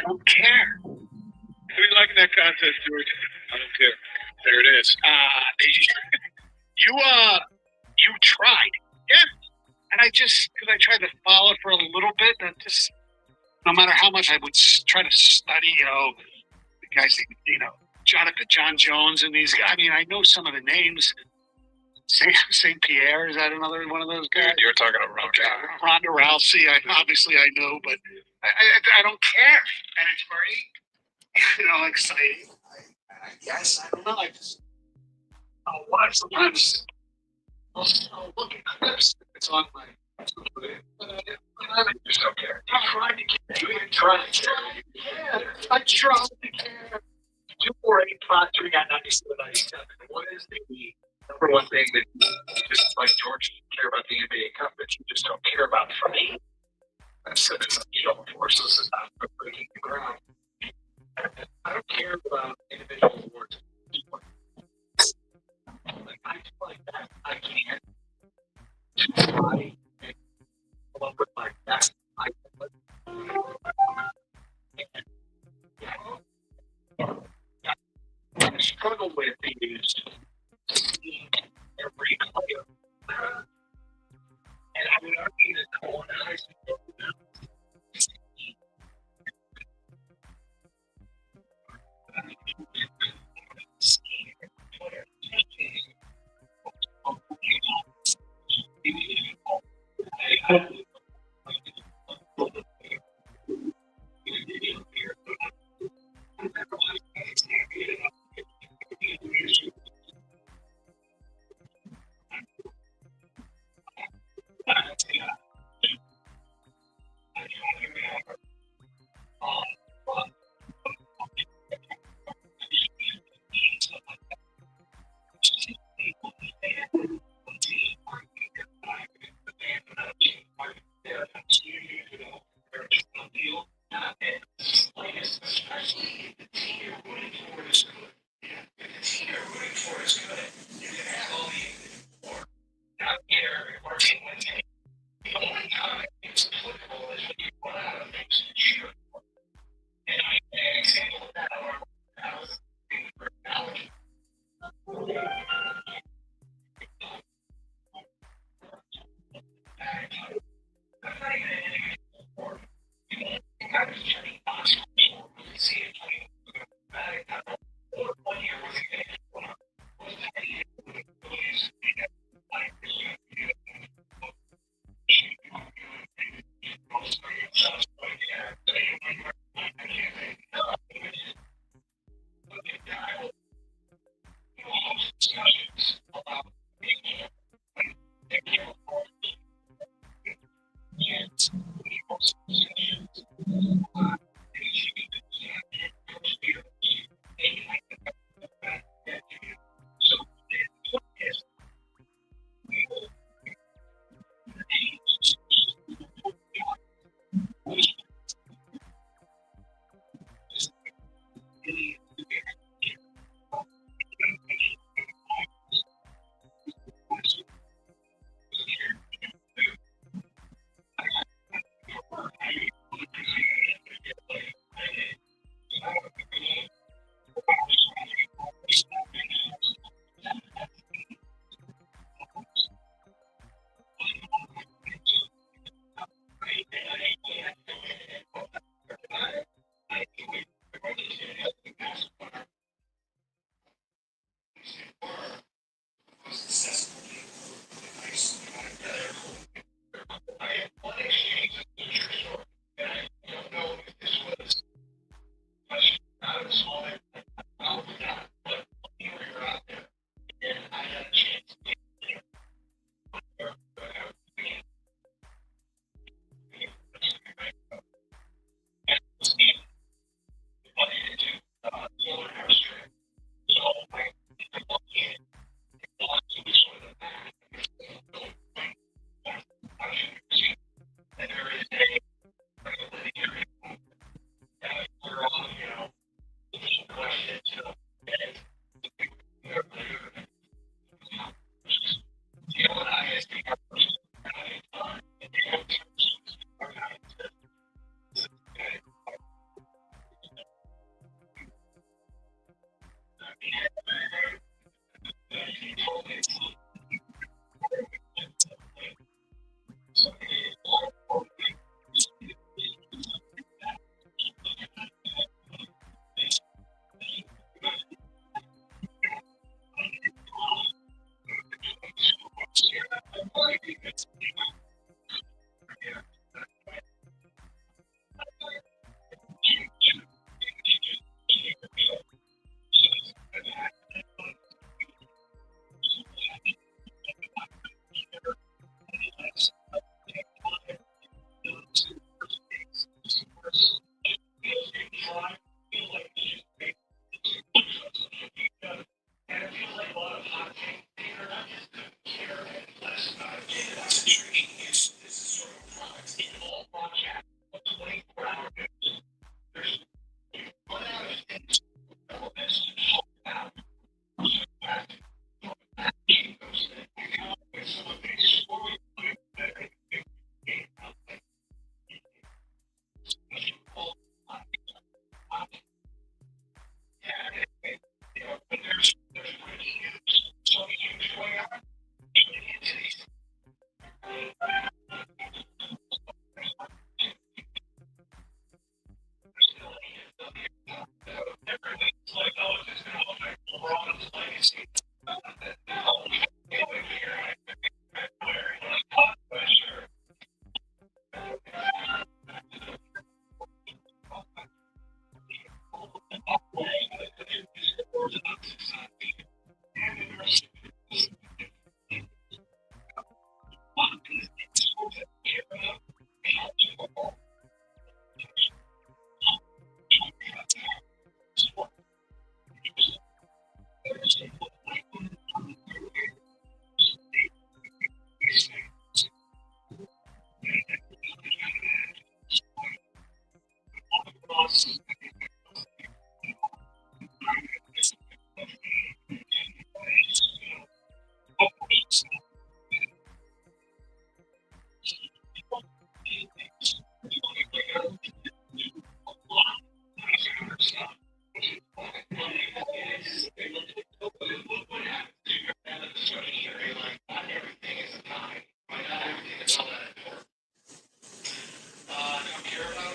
don't care. Who you liking that contest, George? I don't care. There it is. You tried. Yeah. And because I tried to follow it for a little bit, that just, no matter how much I would try to study, the guys, John Jones and these guys. I mean, I know some of the names. St. Pierre, is that another one of those guys? You're talking about Ronda Rousey, obviously I know, but I don't care. And it's very, exciting. I guess, I don't know, I'll watch sometimes. I'll look at clips if it's on my... But I just don't care. I'm trying to care. You even trying to care. Yeah, I try to care. 248 Proctor, we got 97, 97. What is the number one thing that just like George care about the NBA Cup, but you just don't care about fighting? I said it's you don't force us is not breaking the ground. I don't care about individual awards. Like I feel like that I can't try and come up with my best I struggle with is seeing every player. And I would argue that the organizing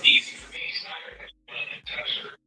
Easy for me. Tester.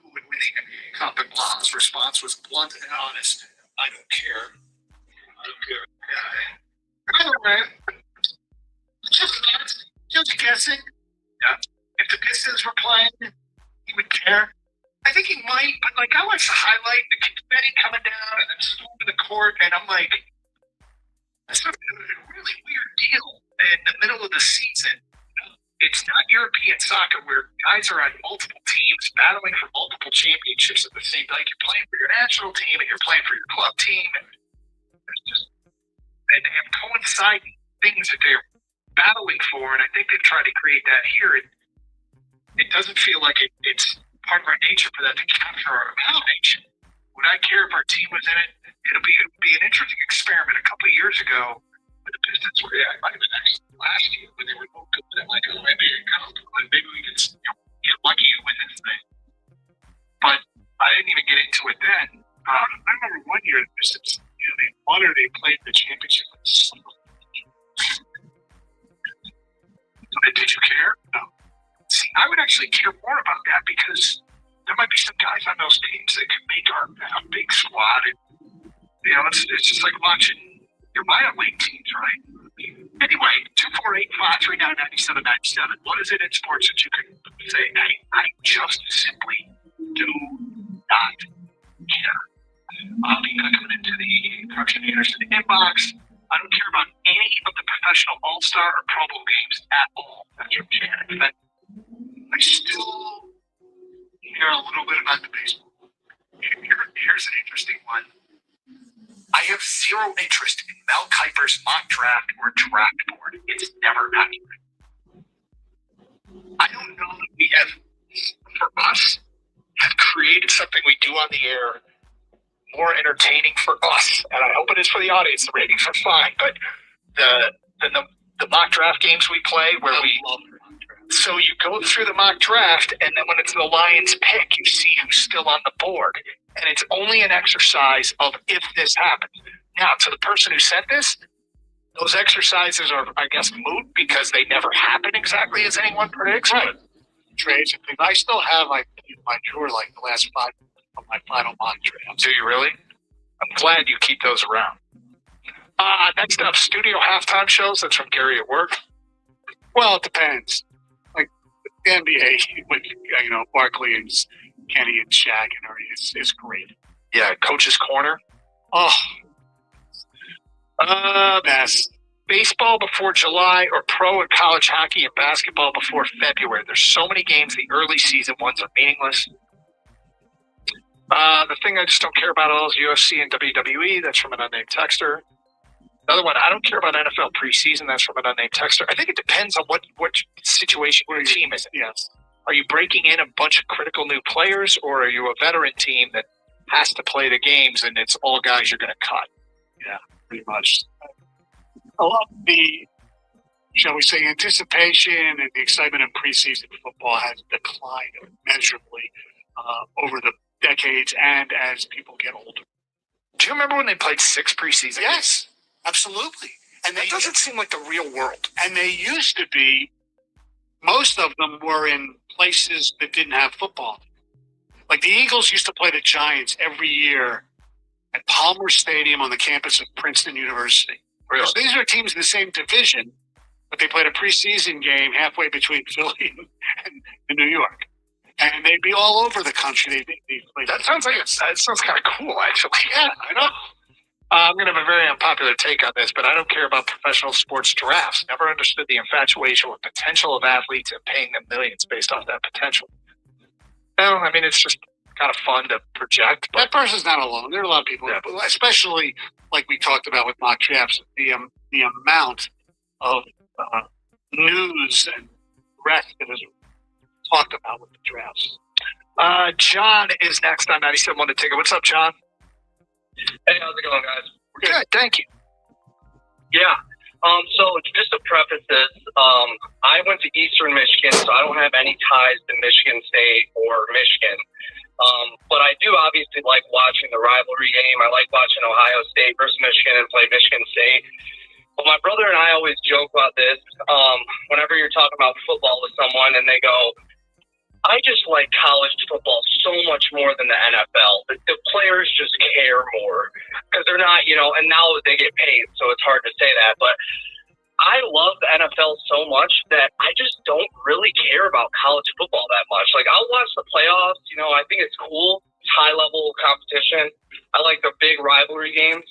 who would win the Comp and Blonde's response was blunt and honest. I don't care. I don't care. Anyway, just guessing. Yeah. If the Pistons were playing, he would care. I think he might, but like I watched the highlight, the confetti coming down and then storming the court, and I'm like, that's a really weird deal in the middle of the season. It's not European soccer where guys are on multiple teams battling for multiple championships at the same time. Like you're playing for your national team and you're playing for your club team, and they have coinciding things that they're battling for, and I think they've tried to create that here. It doesn't feel like it's part of our nature for that to capture our imagination. Would I care if our team was in it? It would be an interesting experiment. A couple of years ago, the Pistons were, it might have been actually last year when they were no good. I'm like, oh, maybe we can get lucky and win this thing. But I didn't even get into it then. I remember one year the Pistons, they won or they played the championship. Did you care? No. See, I would actually care more about that because there might be some guys on those teams that could make our big squad. And, it's just like watching your minor league teams, right? Anyway, 248-539-9797. What is it in sports that you can say, I just simply do not care? Be coming into the Production Anderson inbox. I don't care about any of the professional All-Star or Pro Bowl games at all. That's your Janet. But I still hear a little bit about the baseball. Here's an interesting one. I have zero interest in Mel Kiper's mock draft or draft board. It's never accurate. I don't know that we have, for us, have created something we do on the air more entertaining for us, and I hope it is for the audience. The ratings are fine, but the mock draft games we play where so you go through the mock draft, and then when it's the Lions pick, you see who's still on the board, and it's only an exercise of if this happens. Now, to the person who sent this, those exercises are, I guess, moot because they never happen exactly as anyone predicts. Right. Trades and things. I still have my drawer like the last 5 of my final mock draft. Do you really? I'm glad you keep those around. Next up, studio halftime shows. That's from Gary at work. Well, it depends. Like the NBA with Barkley and Kenny and Shaq and everything is great. Yeah, Coach's Corner. Oh, best. Baseball before July or pro and college hockey and basketball before February. There's so many games. The early season ones are meaningless. The thing I just don't care about all is UFC and WWE. That's from an unnamed texter. Another one, I don't care about NFL preseason. That's from an unnamed texter. I think it depends on what situation your team is in. Yes. Are you breaking in a bunch of critical new players, or are you a veteran team that has to play the games and it's all guys you're going to cut? Yeah, pretty much. A lot of the, shall we say, anticipation and the excitement of preseason football has declined measurably over the decades and as people get older. Do you remember when they played 6 preseason? Yes, absolutely. And that doesn't seem like the real world. And they used to be, most of them were in places that didn't have football. Like the Eagles used to play the Giants every year at Palmer Stadium on the campus of Princeton University. Really? So these are teams in the same division, but they played a preseason game halfway between Philly and New York. And they'd be all over the country. That sounds kind of cool, actually. Yeah, I know. I'm going to have a very unpopular take on this, but I don't care about professional sports drafts. Never understood the infatuation with potential of athletes and paying them millions based off that potential. Well, I mean, it's just kind of fun to project. But that person's not alone. There are a lot of people, especially like we talked about with mock drafts, the amount of news and rest that is talked about with the drafts. John is next on 97.1 The Ticket. What's up, John? Hey, how's it going, guys? We're good, thank you. Yeah. So just to preface this, I went to Eastern Michigan, so I don't have any ties to Michigan State or Michigan. But I do obviously like watching the rivalry game. I like watching Ohio State versus Michigan and play Michigan State. But my brother and I always joke about this. Whenever you're talking about football with someone and they go, I just like college football so much more than the NFL. The players just care more because they're not, and now they get paid, so it's hard to say that. But I love the NFL so much that I just don't really care about college football that much. Like, I'll watch the playoffs. I think it's cool. It's high-level competition. I like the big rivalry games.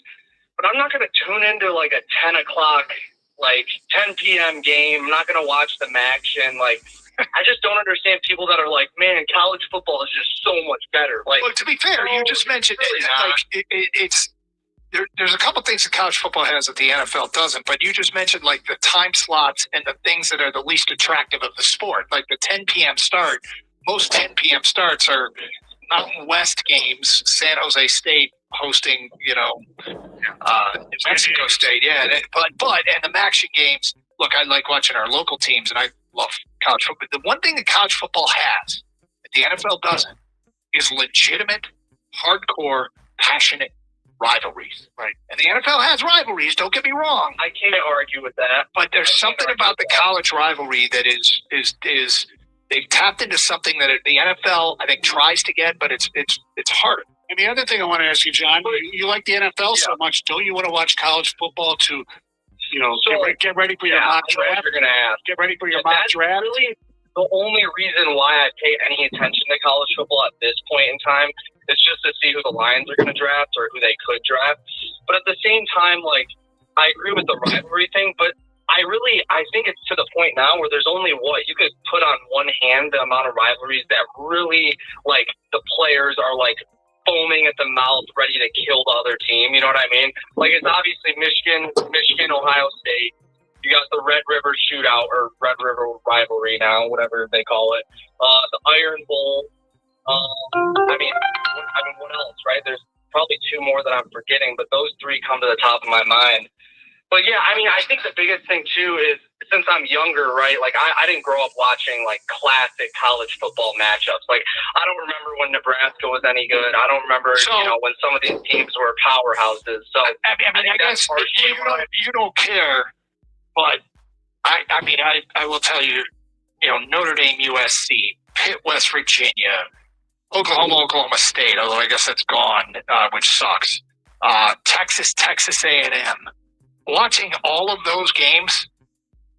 But I'm not going to tune into, like, a 10 o'clock, 10 p.m. game. I'm not going to watch the action. I just don't understand people that are like, man, college football is just so much better. Well, to be fair, you just mentioned there's a couple things that college football has that the NFL doesn't, but you just mentioned like the time slots and the things that are the least attractive of the sport, like the 10 p.m. start. Most 10 p.m. starts are Mountain West games, San Jose State hosting, New Mexico State, but and the action games. Look, I like watching our local teams, and I love college football. The one thing that college football has that the NFL doesn't is legitimate, hardcore, passionate rivalries. Right. And the NFL has rivalries, don't get me wrong. I can't argue with that. But there's something about the college rivalry that is they've tapped into something that the NFL, I think, tries to get, but it's harder. And the other thing I want to ask you, John, you like the NFL so much, don't you want to watch college football to get ready for your mock draft? You're going to ask. Get ready for your mock draft. Really the only reason why I pay any attention to college football at this point in time is just to see who the Lions are going to draft or who they could draft. But at the same time, I agree with the rivalry thing, but I think it's to the point now where there's only you could put on one hand the amount of rivalries that really, the players are, foaming at the mouth, ready to kill the other team. You know what I mean? It's obviously Michigan, Ohio State. You got the Red River Shootout or Red River Rivalry now, whatever they call it. The Iron Bowl. What else, right? There's probably two more that I'm forgetting, but those three come to the top of my mind. But yeah, I think the biggest thing too is since I'm younger, right? I didn't grow up watching classic college football matchups. I don't remember when Nebraska was any good. I don't remember, when some of these teams were powerhouses. So I guess you don't care, but I will tell you, Notre Dame, USC, Pitt, West Virginia, Oklahoma State. Although I guess that's gone, which sucks. Texas A&M. Watching all of those games,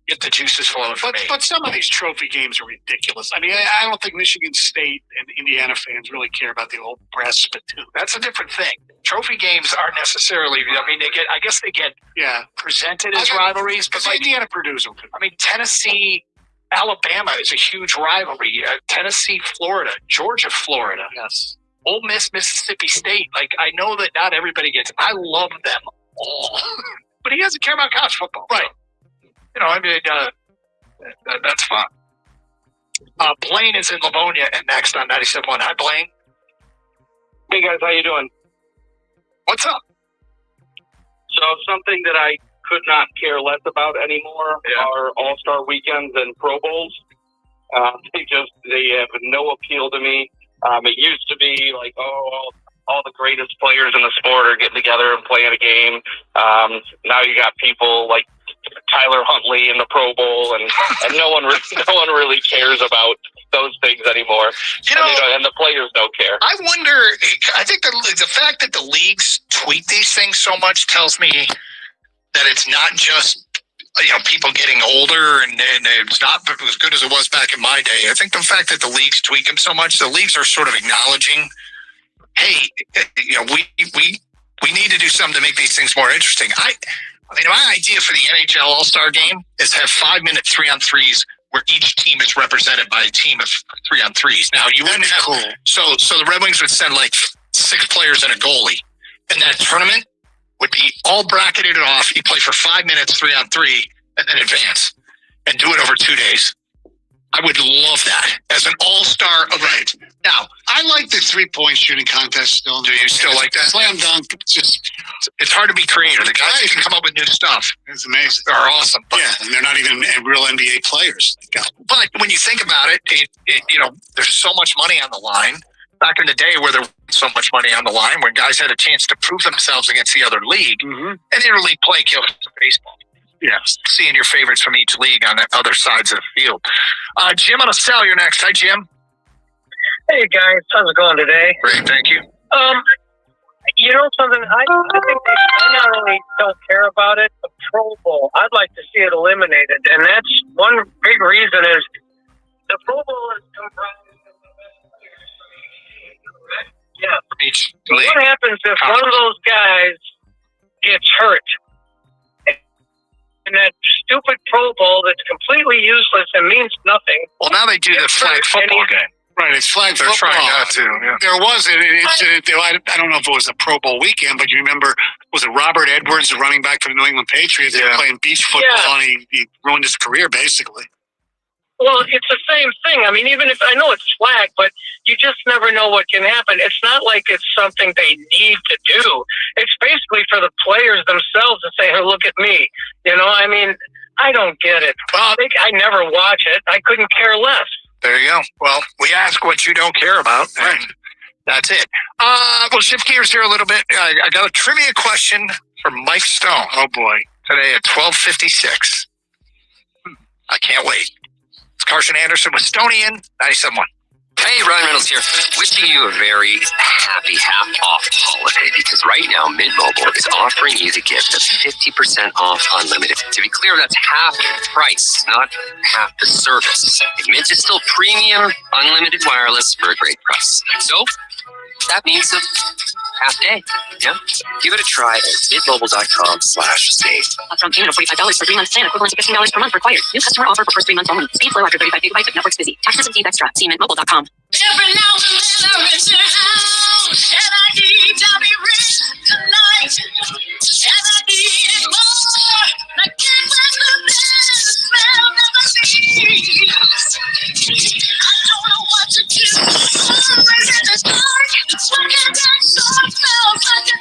get the juices flowing for me. But some of these trophy games are ridiculous. I don't think Michigan State and Indiana fans really care about the old brass spittoon. That's a different thing. Trophy games aren't necessarily. They get presented as rivalries, but Indiana, Purdue's okay. Tennessee, Alabama is a huge rivalry. Tennessee, Florida, Georgia, Florida. Yes. Ole Miss, Mississippi State. I know that not everybody gets. I love them all. But he doesn't care about college football. Right. So, that's fun. Blaine is in Livonia and next on 97.1. Hi, Blaine. Hey, guys. How you doing? What's up? So something that I could not care less about anymore are All-Star weekends and Pro Bowls. They have no appeal to me. It used to be all the greatest players in the sport are getting together and playing a game. Now you got people like Tyler Huntley in the Pro Bowl, and no one really cares about those things anymore. And the players don't care. I wonder. I think the fact that the leagues tweet these things so much tells me that it's not just people getting older and it's not as good as it was back in my day. I think the fact that the leagues tweak them so much, the leagues are sort of acknowledging, hey, we need to do something to make these things more interesting. My idea for the NHL All-Star Game is have 5-minute 3-on-3s where each team is represented by a team of 3-on-3s. Now you wouldn't have cool. So the Red Wings would send 6 players and a goalie, and that tournament would be all bracketed off. You play for 5 minutes 3-on-3, and then advance, and do it over 2 days. I would love that as an all-star event. Now, I like the 3-point shooting contest still. Do you still like that? Slam dunk. It's hard to be creative. The guys can come up with new stuff. It's amazing. They're awesome. But, and they're not even real NBA players. But when you think about it, there's so much money on the line. Back in the day where there was so much money on the line, where guys had a chance to prove themselves against the other league, and interleague play kills baseball. Yes. Seeing your favorites from each league on the other sides of the field. Jim on a cell, you're next. Hi, Jim. Hey guys, how's it going today? Great, thank you. You know something? I think I not only don't care about it, the Pro Bowl. I'd like to see it eliminated, and that's one big reason is the Pro Bowl is comprised of the best players from each team, correct? Yeah. Each So league. what happens if one of those guys gets hurt? In that stupid Pro Bowl that's completely useless and means nothing. Well, now they do the flag football game. Right, it's flag They're football. trying not to. Yeah. There was an incident. I don't know if it was a Pro Bowl weekend, but you remember, was it Robert Edwards, the running back for the New England Patriots? They were playing beach football, and he ruined his career, basically. Well, it's the same thing. I mean, even if I know it's flag, but you just never know what can happen. It's not like it's something they need to do. It's basically for the players themselves to say, hey, look at me. You know, I mean, I don't get it. Well, I never watch it. I couldn't care less. There you go. Well, we ask what you don't care about, and that's it. We'll shift gears here a little bit. I got a trivia question for Mike Stone. Oh, boy. Today at 12:56. I can't wait. It's Carson Anderson with Stonian 97.1. Hey, Ryan Reynolds here. Wishing you a very happy half-off holiday because right now Mint Mobile is offering you the gift of 50% off unlimited. To be clear, that's half the price, not half the service. Mint is still premium, unlimited wireless for a great price. So that means a half day. Yeah? Give it a try at mintmobile.com/save. Upfront payment of $45 for 3 months plan, equivalent to $15 per month required. New customer offer for first 3 months only. Speed slow after 35 gigabytes if network's busy. Taxes and fees extra. See mintmobile.com. Every now and then I rent your house, and I need to be rich tonight, and I need it more. I can't wait to the smell never leaves. I don't know what to do. Always in the dark, smoking that song smells like a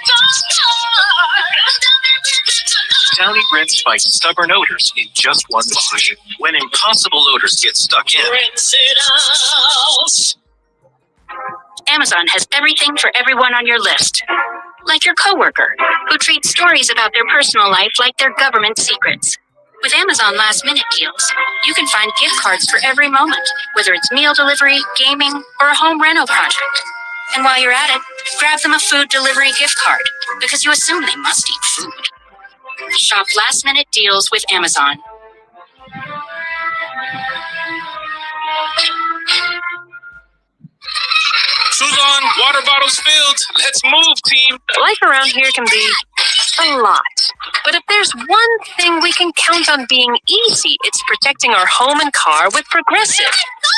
Downy Rinse fights stubborn odors in just one wash. When impossible odors get stuck in, rinse it out. Amazon has everything for everyone on your list. Like your coworker, who treats stories about their personal life like they're government secrets. With Amazon Last Minute Deals, you can find gift cards for every moment, whether it's meal delivery, gaming, or a home reno project. And while you're at it, grab them a food delivery gift card, because you assume they must eat food. Shop Last Minute Deals with Amazon. Shoes on, water bottles filled. Let's move, team. Life around here can be a lot. But if there's one thing we can count on being easy, it's protecting our home and car with Progressive.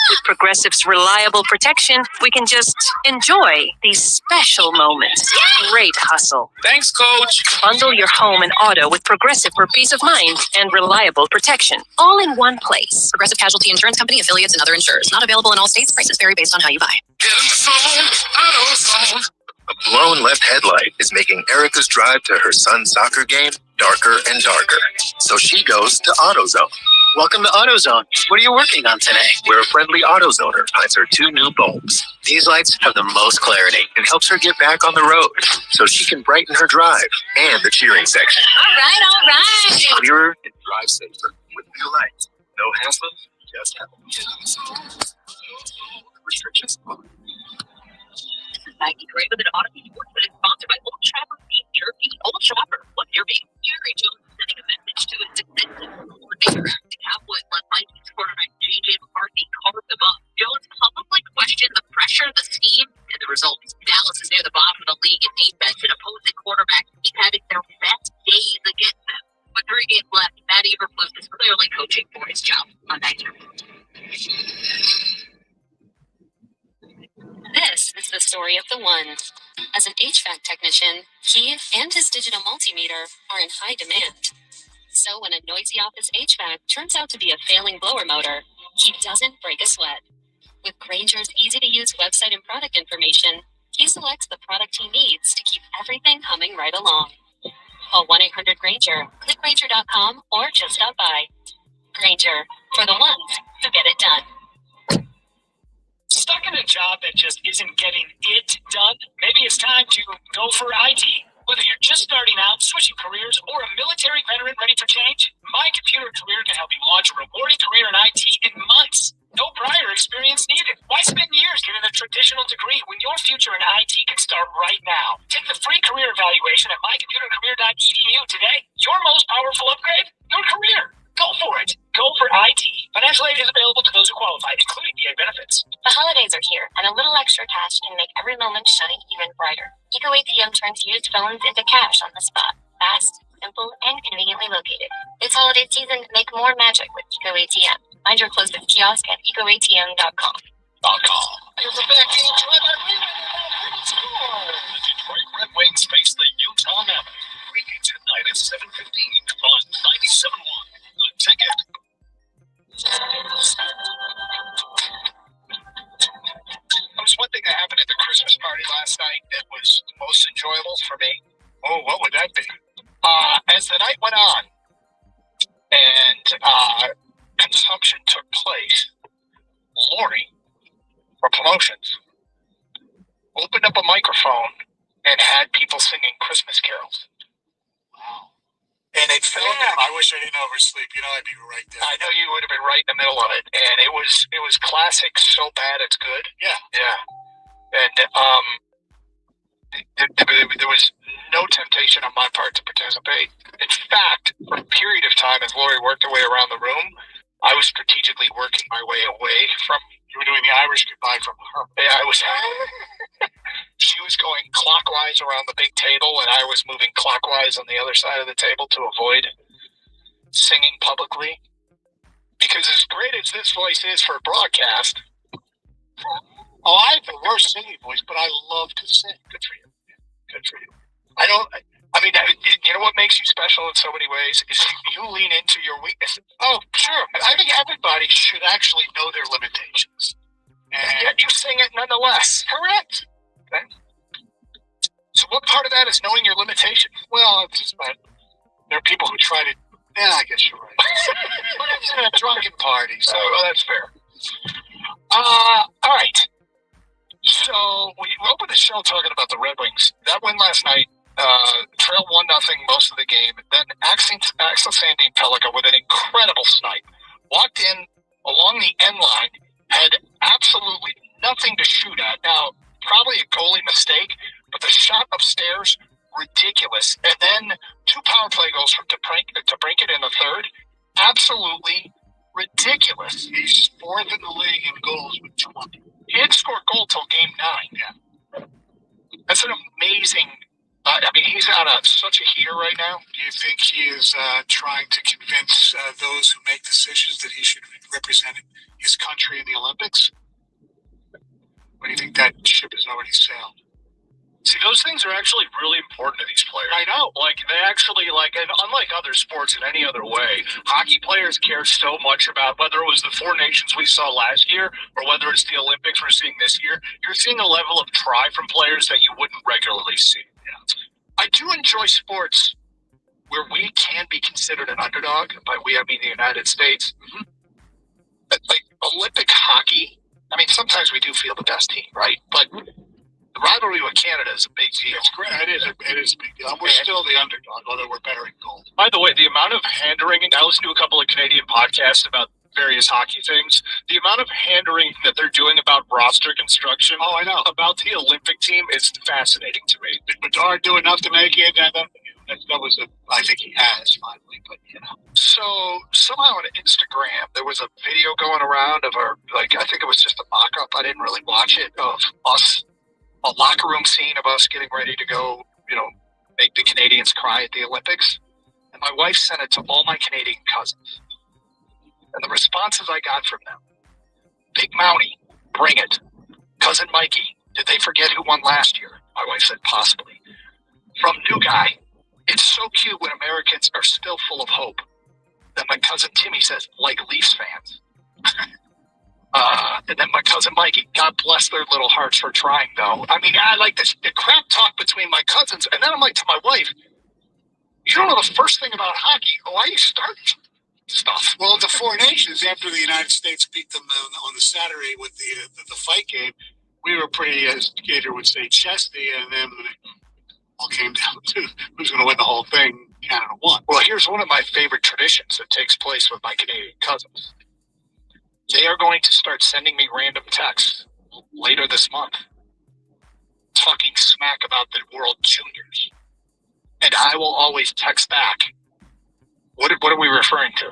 With Progressive's reliable protection, we can just enjoy these special moments. Great hustle. Thanks, Coach. Bundle your home and auto with Progressive for peace of mind and reliable protection, all in one place. Progressive Casualty Insurance Company, affiliates, and other insurers. Not available in all states. Prices vary based on how you buy. Get in the zone, auto zone. A blown left headlight is making Erica's drive to her son's soccer game darker and darker. So she goes to AutoZone. Welcome to AutoZone. What are you working on today? Where a friendly AutoZoner finds her 2 new bulbs. These lights have the most clarity. It helps her get back on the road so she can brighten her drive and the cheering section. All right. Clearer and drive safer with new lights. No hassle, just happy. Restrictions apply. Maggie Gray with an Odyssey Sports that is sponsored by Old Trapper Beef Jerky. Old Trapper, what's your beef? Jerry Jones is sending a message to his defensive coordinator. The Cowboys let Vikings quarterback J.J. McCarthy carve them up. Jones publicly questioned the pressure, the scheme, and the results. Dallas is near the bottom of the league in defense, and opposing quarterbacks keep having their best days against them. With 3 games left, Matt Eberflus is clearly coaching for his job on Night. This is the story of the one. As an HVAC technician, he and his digital multimeter are in high demand. So when a noisy office HVAC turns out to be a failing blower motor, he doesn't break a sweat. With Grainger's easy-to-use website and product information, he selects the product he needs to keep everything humming right along. Call 1-800-GRAINGER, click Grainger.com, or just stop by. Grainger, for the ones who get it done. Stuck in a job that just isn't getting it done? Maybe it's time to go for IT. Whether you're just starting out, switching careers, or a military veteran ready for change, My Computer Career can help you launch a rewarding career in IT in months. No prior experience needed. Why spend years getting a traditional degree when your future in IT can start right now? Take the free career evaluation at mycomputercareer.edu today. Your most powerful upgrade? Your career. Go for it. Go for IT. Financial aid is available to those who qualify, including VA benefits. The holidays are here, and a little extra cash can make every moment shine even brighter. Eco ATM turns used phones into cash on the spot. Fast, simple, and conveniently located. This holiday season, make more magic with Eco ATM. Find your closest kiosk at ecoatm.com. Here's a back game drive by score. The Detroit Red Wings face the Utah Mammoth. Weekend tonight at 7:15 on 97.1. The Ticket. There's one thing that happened at the Christmas party last night that was most enjoyable for me. Oh, what would that be? As the night went on and consumption took place, Lori, for promotions, opened up a microphone and had people singing Christmas carols. Wow. And it felt I wish I didn't oversleep. You know, I'd be right there. I know you would have been right in the middle of it. And it was classic, so bad it's good. Yeah. Yeah. And there was no temptation on my part to participate. In fact, for a period of time, as Lori worked her way around the room, I was strategically working my way away from. You were doing the Irish goodbye from her. Yeah, I was. She was going clockwise around the big table, and I was moving clockwise on the other side of the table to avoid singing publicly. Because as great as this voice is for broadcast, Oh, I have the worst singing voice, but I love to sing. good for you. Good for you. I mean, you know what makes you special in so many ways is you lean into your weaknesses. Oh, sure. I think everybody should actually know their limitations. And yet you sing it nonetheless. Correct. Okay. So what part of that is knowing your limitations? Well, it's just that there are people who try to. Yeah, I guess you're right. But it's in a drunken party, so. Well, that's fair. All right. So we opened the show talking about the Red Wings. That win last night, trailed 1-0 most of the game. Then Axel Sandin Pellica with an incredible snipe. Walked in along the end line, had absolutely nothing to shoot at. Now, probably a goalie mistake, but the shot upstairs, ridiculous. And then 2 power play goals from DeBrincat in the third, absolutely ridiculous. He's 4th in the league in goals with 20. He didn't score a goal till game 9. Yeah. That's an amazing. I mean, he's on such a heater right now. Do you think he is trying to convince those who make decisions that he should represent his country in the Olympics? Or do you think that ship has already sailed? See, those things are actually really important to these players. I know. Like, they actually, and unlike other sports in any other way, hockey players care so much about whether it was the 4 nations we saw last year or whether it's the Olympics we're seeing this year. You're seeing a level of try from players that you wouldn't regularly see. Yeah. I do enjoy sports where we can be considered an underdog. By we, I mean the United States. Mm-hmm. Like Olympic hockey, I mean, sometimes we do feel the best team, right? But the rivalry with Canada is a big deal. It's great. It is a big deal. We're still the underdog, although we're better in gold. By the way, the amount of hand-wringing, I listened to a couple of Canadian podcasts about various hockey things. The amount of hand-wringing that they're doing about roster construction, I know, about the Olympic team is fascinating to me. Did Bedard do enough to make it? That was I think he has finally, but you know. So somehow on Instagram, there was a video going around of I think it was just a mock-up. I didn't really watch it, of us. A locker room scene of us getting ready to go, make the Canadians cry at the Olympics. And my wife sent it to all my Canadian cousins. And the responses I got from them: Big Mountie, bring it. Cousin Mikey, did they forget who won last year? My wife said possibly. From New Guy, it's so cute when Americans are still full of hope. Then my cousin Timmy says, like Leafs fans. And then my cousin Mikey, God bless their little hearts for trying, though. I mean, I like the crap talk between my cousins. And then I'm like to my wife, you don't know the first thing about hockey. Why you start stuff? Well, the 4 nations, after the United States beat them on the Saturday with the fight game, we were pretty, as Gator would say, chesty. And then when it all came down to who's going to win the whole thing, Canada won. Well, here's one of my favorite traditions that takes place with my Canadian cousins. They are going to start sending me random texts later this month, talking smack about the World Juniors, and I will always text back. What are we referring to?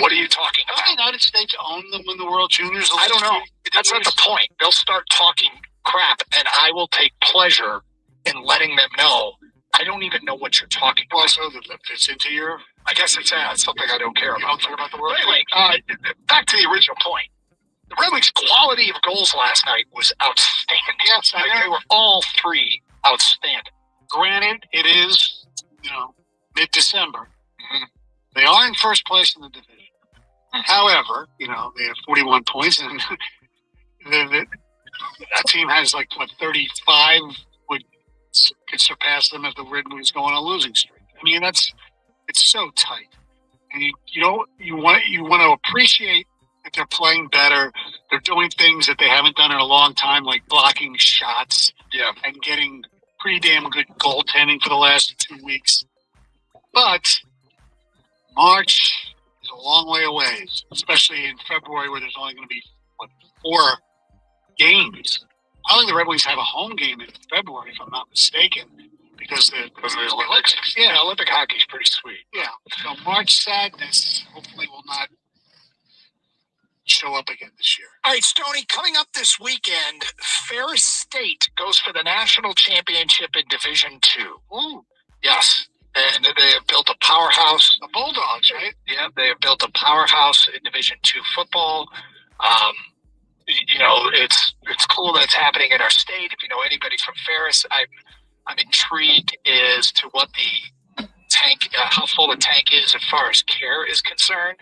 What are you talking about? Does the United States own them in the World Juniors? I don't know. That's not the point. They'll start talking crap, and I will take pleasure in letting them know. I don't even know what you're talking about. Well, so that fits into your... I guess it's something I don't care about. You don't care about the World Anyway, back to the original point. The Red Wings' quality of goals last night was outstanding. Yes, they were all three outstanding. Granted, it is, mid-December. Mm-hmm. They are in first place in the division. Mm-hmm. However, they have 41 points, and that team has 35 could surpass them if the Red Wings go on a losing streak. I mean, it's so tight, and you want to appreciate that they're playing better. They're doing things that they haven't done in a long time, like blocking shots, and getting pretty damn good goaltending for the last 2 weeks. But March is a long way away, especially in February, where there's only going to be 4 games. I think the Red Wings have a home game in February, if I'm not mistaken, because the Olympics. Yeah, Olympic hockey's pretty sweet. Yeah, so March Sadness hopefully will not show up again this year. All right, Stoney, coming up this weekend, Ferris State goes for the national championship in Division 2. Ooh. Yes, and they have built a powerhouse. The Bulldogs, right? Yeah, they have built a powerhouse in Division 2 football. It's cool that it's happening in our state. If you know anybody from Ferris, I'm intrigued as to what the tank, how full the tank is as far as care is concerned.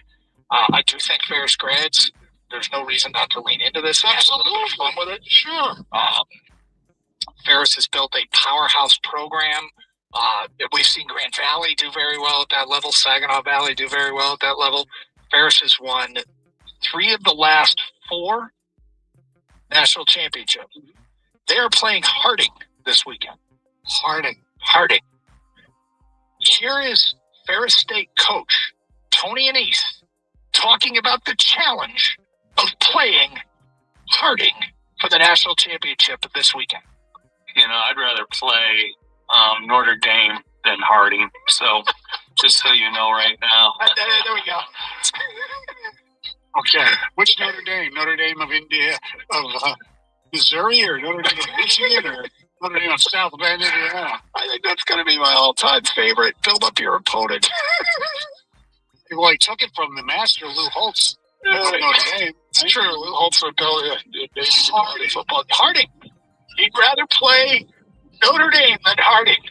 I do think Ferris grads, there's no reason not to lean into this. Absolutely. Have a little bit of fun with it. Sure. Ferris has built a powerhouse program. We've seen Grand Valley do very well at that level. Saginaw Valley do very well at that level. Ferris has won 3 of the last 4 national championships. They are playing Harding this weekend. Harding. Here is Ferris State coach Tony Anise talking about the challenge of playing Harding for the national championship this weekend. I'd rather play Notre Dame than Harding. So, just so you know right now. There we go. Okay. Which Notre Dame? Notre Dame of India, of Missouri, or Notre Dame of Michigan, or Notre Dame of South Bend, Indiana? I think that's going to be my all-time favorite. Build up your opponent. Well, he took it from the master, Lou Holtz. Notre Dame. It's true. Lou Holtz would build football. Harding. He'd rather play Notre Dame than Harding.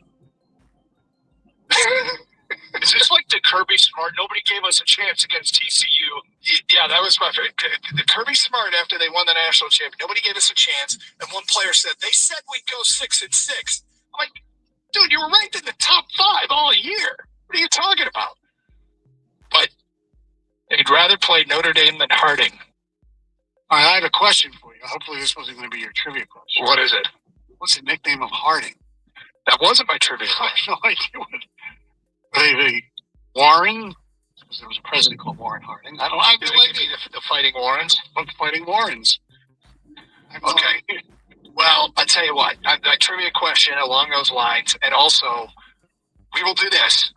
Is this like the Kirby Smart? Nobody gave us a chance against TCU. Yeah, that was my favorite. The Kirby Smart, after they won the national championship, nobody gave us a chance. And one player said, they said we'd go 6-6. I'm like, dude, you were ranked in the top 5 all year. What are you talking about? But they'd rather play Notre Dame than Harding. All right, I have a question for you. Hopefully this wasn't going to be your trivia question. What is it? What's the nickname of Harding? That wasn't my trivia I question. have no idea what. Warren? Because there was a president called Warren Harding. I don't know. The Fighting Warrens? Fighting Warrens. Okay. Well, I tell you what. A trivia question along those lines. And also, we will do this.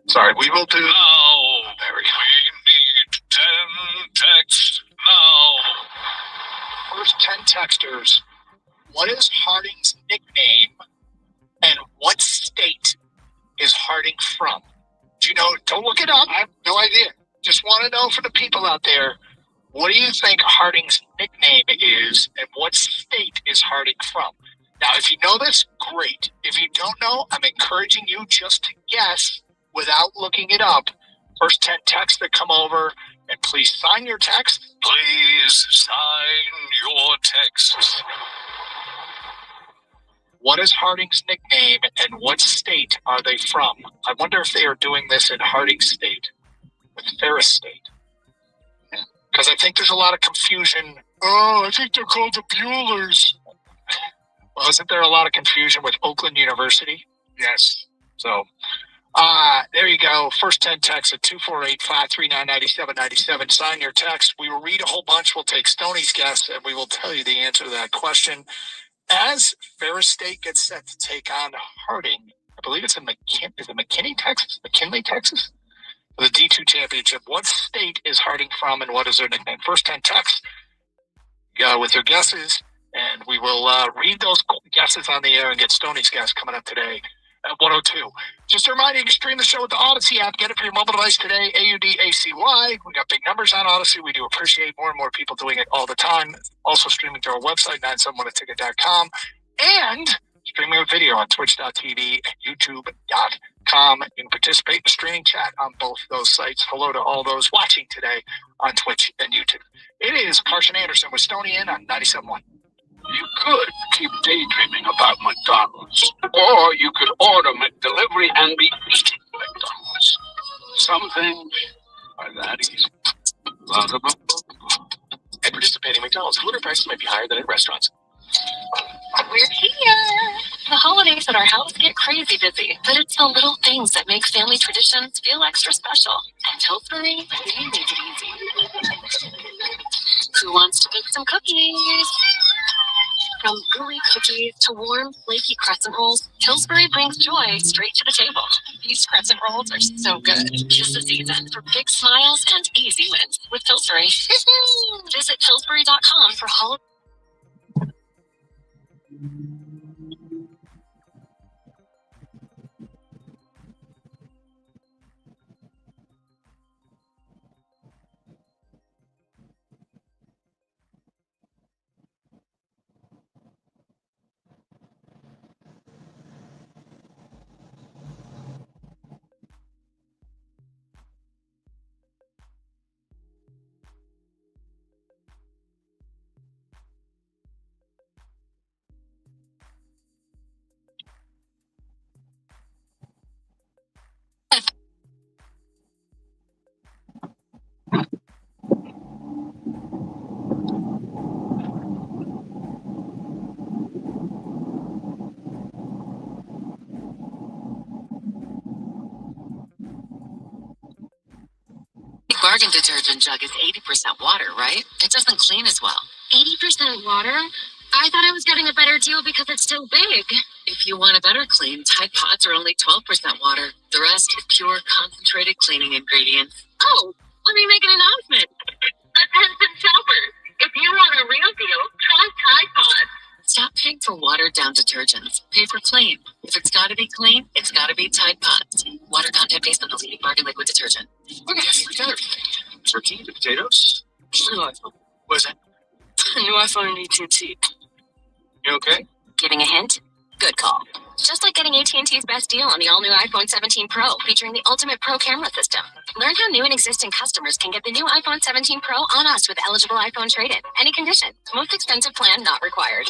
Sorry, we will do... Oh, there we go. We need 10 texts now. First 10 texters. What is Harding's nickname? And what state is Harding from? Do you know? Don't look it up. I have no idea. Just want to know for the people out there, what do you think Harding's nickname is, and what state is Harding from? Now, if you know this, great. If you don't know, I'm encouraging you just to guess without looking it up. First 10 texts that come over, and please sign your text. Please sign your texts. What is Harding's nickname, and what state are they from? I wonder if they are doing this in Harding State with Ferris State. Because I think there's a lot of confusion. Oh, I think they're called the Buellers. Well, isn't there a lot of confusion with Oakland University? Yes. So, There you go. First 10 texts at 248-539-9797. Sign your text. We will read a whole bunch. We'll take Stoney's guess, and we will tell you the answer to that question. As Ferris State gets set to take on Harding, I believe it's in McKinney, Texas? McKinley, Texas? For the D2 championship. What state is Harding from, and what is their nickname? First 10 texts with your guesses, and we will read those guesses on the air and get Stoney's guess coming up today at 102. Just a reminder, you can stream the show with the Odyssey app. Get it for your mobile device today, AUDACY. We got big numbers on Odyssey. We do appreciate more and more people doing it all the time. Also streaming to our website, 971aticket.com, and streaming with video on twitch.tv and youtube.com. You can participate in the streaming chat on both those sites. Hello to all those watching today on Twitch and YouTube. It is Carson Anderson with Stoney in on 97.1. You could keep daydreaming about McDonald's, or you could order McDelivery and be eating McDonald's. Some things are that easy. At participating McDonald's, delivery prices might be higher than at restaurants. We're here. The holidays at our house get crazy busy, but it's the little things that make family traditions feel extra special. And Pillsbury, they make it easy. Who wants to bake some cookies? From gooey cookies to warm, flaky crescent rolls, Pillsbury brings joy straight to the table. These crescent rolls are so good. Tis the season for big smiles and easy wins with Pillsbury. Visit Pillsbury.com for holiday. Bargain detergent jug is 80% water, right? It doesn't clean as well. 80% water? I thought I was getting a better deal because it's so big. If you want a better clean, Tide Pods are only 12% water. The rest is pure, concentrated cleaning ingredients. Oh, let me make an announcement. Attention shoppers, if you want a real deal, try Tide Pods. Stop paying for watered-down detergents. Pay for clean. If it's got to be clean, it's got to be Tide Pods. Water content based on the leading bargain liquid detergent. We're gonna have together. Turkey, the potatoes. New iPhone. What is that? New iPhone and AT&T. You okay? Giving a hint? Good call. Just like getting AT&T's best deal on the all-new iPhone 17 Pro, featuring the ultimate Pro camera system. Learn how new and existing customers can get the new iPhone 17 Pro on us with eligible iPhone trade-in. Any condition. Most expensive plan not required.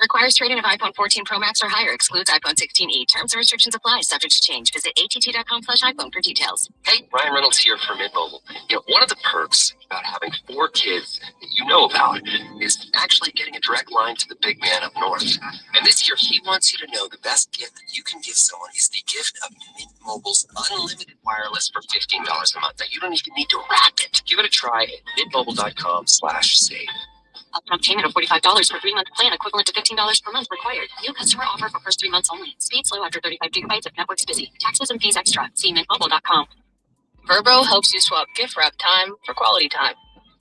Requires trade-in of iPhone 14 Pro Max or higher. Excludes iPhone 16e. Terms and restrictions apply. Subject to change. Visit att.com/iPhone for details. Hey, Ryan Reynolds here for Mint Mobile. You know, one of the perks about having 4 kids that you know about is actually getting a direct line to the big man up north. And this year, he wants you to know the best gift that you can give someone is the gift of Mint Mobile's unlimited wireless for $15 a month. Now, you don't even need to wrap it. Give it a try at mintmobile.com/save. Upfront payment of $45 for 3-month plan, equivalent to $15 per month required. New customer offer for first 3 months only. Speed slow after 35 gigabytes if network's busy. Taxes and fees extra. See mintmobile.com. Verbo helps you swap gift wrap time for quality time.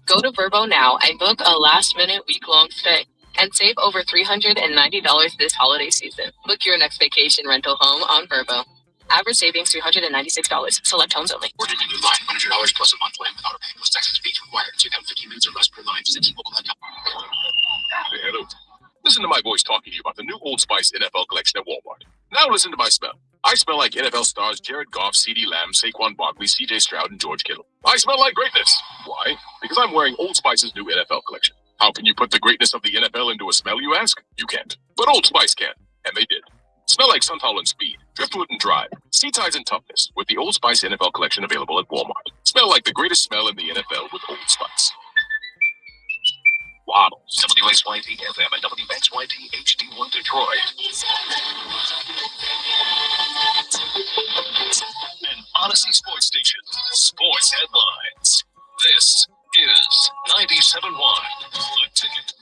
Go to Verbo now and book a last-minute week-long stay and save over $390 this holiday season. Book your next vacation rental home on Verbo. Average savings $396. Select homes only. Order the new line, $100 plus a month plan without pay. Plus taxes fees required. Take out 15 minutes or less per line. Visit T-Mobile.com. Hey, hello. Listen to my voice talking to you about the new Old Spice NFL collection at Walmart. Now listen to my smell. I smell like NFL stars Jared Goff, CeeDee Lamb, Saquon Barkley, CJ Stroud, and George Kittle. I smell like greatness. Why? Because I'm wearing Old Spice's new NFL collection. How can you put the greatness of the NFL into a smell, you ask? You can't. But Old Spice can. And they did. Smell like Suntal and Speed, Driftwood and Drive, Sea Tides and Toughness with the Old Spice NFL collection available at Walmart. Smell like the greatest smell in the NFL with Old Spice. Waddles. WSYP FM and WXYT HD1 Detroit. An Odyssey Sports Station. Sports headlines. This is 97.1. The Ticket.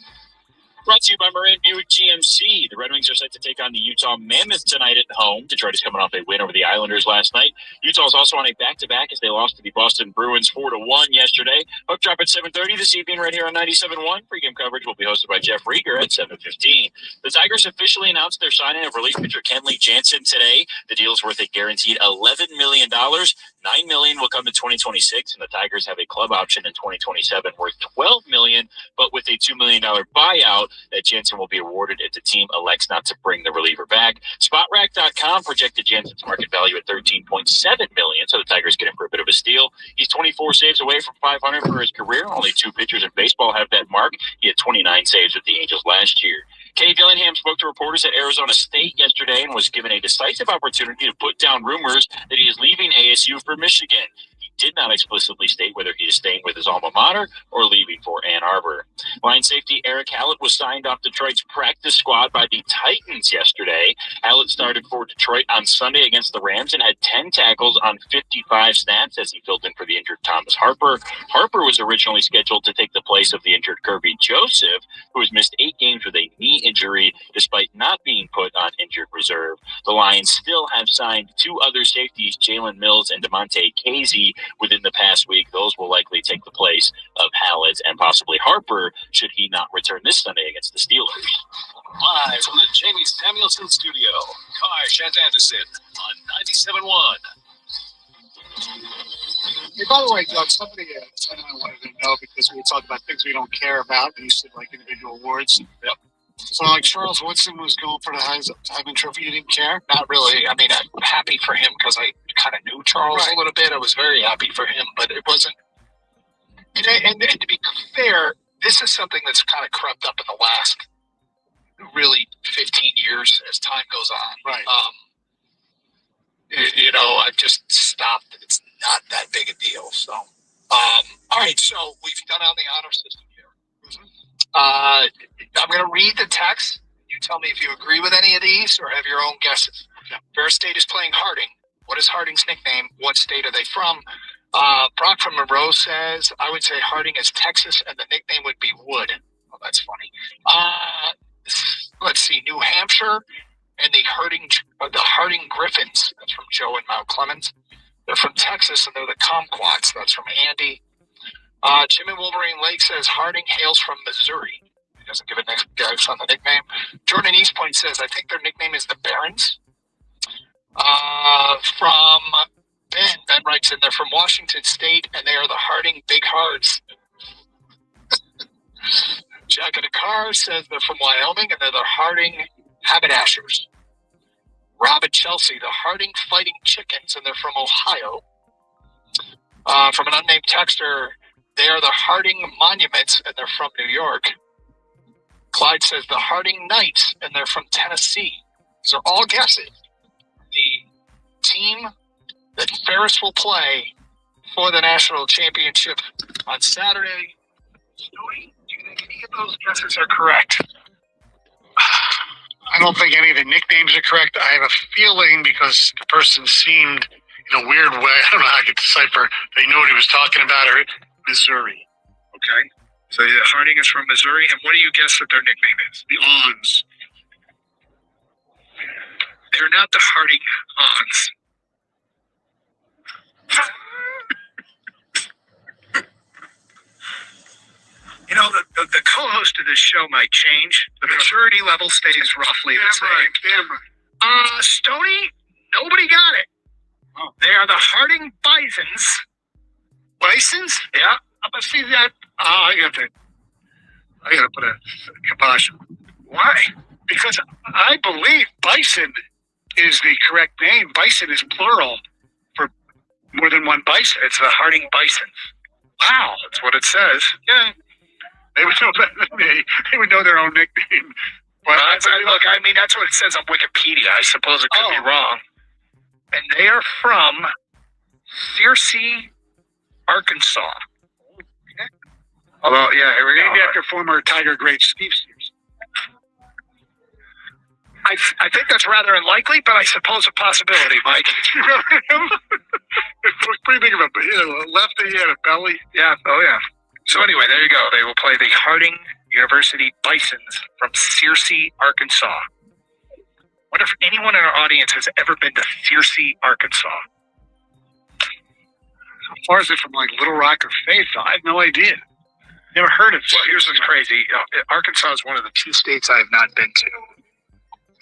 Brought to you by Moran Buick GMC. The Red Wings are set to take on the Utah Mammoth tonight at home. Detroit is coming off a win over the Islanders last night. Utah is also on a back-to-back as they lost to the Boston Bruins 4-1 yesterday. Hook drop at 7:30 this evening right here on 97.1. Pregame coverage will be hosted by Jeff Rieger at 7:15. The Tigers officially announced their signing of relief pitcher Kenley Jansen today. The deal is worth a guaranteed $11 million. $9 million will come in 2026, and the Tigers have a club option in 2027 worth $12 million, but with a $2 million buyout that Jansen will be awarded if the team elects not to bring the reliever back. Spotrac.com projected Jansen's market value at $13.7 million, so the Tigers get him for a bit of a steal. He's 24 saves away from 500 for his career. Only 2 pitchers in baseball have that mark. He had 29 saves with the Angels last year. Kenny Dillingham spoke to reporters at Arizona State yesterday and was given a decisive opportunity to put down rumors that he is leaving ASU for Michigan. He did not explicitly state whether he is staying with his alma mater or leaving for Ann Arbor. Line safety Eric Hallett was signed off Detroit's practice squad by the Titans yesterday. Hallett started for Detroit on Sunday against the Rams and had 10 tackles on 55 snaps as he filled in for the injured Thomas Harper. Harper was originally scheduled to take the place of the injured Kirby Joseph, who has missed 8 games with a knee injury despite not being put on injured reserve. The Lions still have signed 2 other safeties, Jalen Mills and DeMonte Casey, within the past week. Those will likely take the place of Hallett and possibly Harper should he not return this Sunday against the Steelers. Live from the Jamie Samuelson studio, Kai Shant Anderson on 97.1. Hey, by the way, Doug, somebody I wanted to know because we were talking about things we don't care about, and you said like individual awards. Yep. So like Charles Woodson was going for the Heisman Trophy. You didn't care? Not really. I mean, I'm happy for him because I kind of knew Charles a little bit. I was very happy for him, but it wasn't. And to be fair, this is something that's kind of crept up in the last really 15 years as time goes on. Right. I've just stopped. It's not that big a deal. So, all right. So we've done on the honor system here. I'm going to read the text. You tell me if you agree with any of these or have your own guesses. Yeah. Fair State is playing Harding. What is Harding's nickname? What state are they from? Brock from Monroe says, I would say Harding is Texas, and the nickname would be Wood. Oh, that's funny. Let's see, New Hampshire and the Harding Griffins. That's from Joe and Mount Clemens. They're from Texas, and they're the Kumquats. That's from Andy. Jim in Wolverine Lake says Harding hails from Missouri. He doesn't give a guess on the nickname. Jordan East Point says, I think their nickname is the Barons. From Ben writes in, they're from Washington State, and they are the Harding Big Hards. Jack in a Car says they're from Wyoming, and they're the Harding Haberdashers. Rob at Chelsea, the Harding Fighting Chickens, and they're from Ohio. From an unnamed texter, they are the Harding Monuments, and they're from New York. Clyde says the Harding Knights, and they're from Tennessee. These are all guesses. The team that Ferris will play for the national championship on Saturday. Stewie, do you think any of those guesses are correct? I don't think any of the nicknames are correct. I have a feeling because the person seemed in a weird way, I don't know how I could decipher, they knew what he was talking about, or Missouri. Okay. So Harding is from Missouri, and what do you guess that their nickname is? The Ons. They're not the Harding Ons. The co-host of this show might change. The maturity level stays roughly the same. Damn right. Stoney, nobody got it. Oh. They are the Harding Bisons. Bisons? Yeah. But see that? I gotta put a kibosh. Why? Because I believe bison is the correct name. Bison is plural for more than one bison. It's the Harding Bisons. Wow. That's what it says. Yeah. They would know better than me. They would know their own nickname. But look, I mean, that's what it says on Wikipedia. I suppose it could be wrong. And they are from Searcy, Arkansas. Although, yeah, here we go. Named after former Tiger great Steve Sears. I think that's rather unlikely, but I suppose a possibility, Mike. You remember him? It was pretty big of a lefty, he had a belly. Yeah, oh yeah. So anyway, there you go. They will play the Harding University Bisons from Searcy, Arkansas. Wonder if anyone in our audience has ever been to Searcy, Arkansas. How far is it from like Little Rock or Fayetteville? I have no idea. Never heard of it. Well, here's what's crazy. Arkansas is one of the 2 states I have not been to.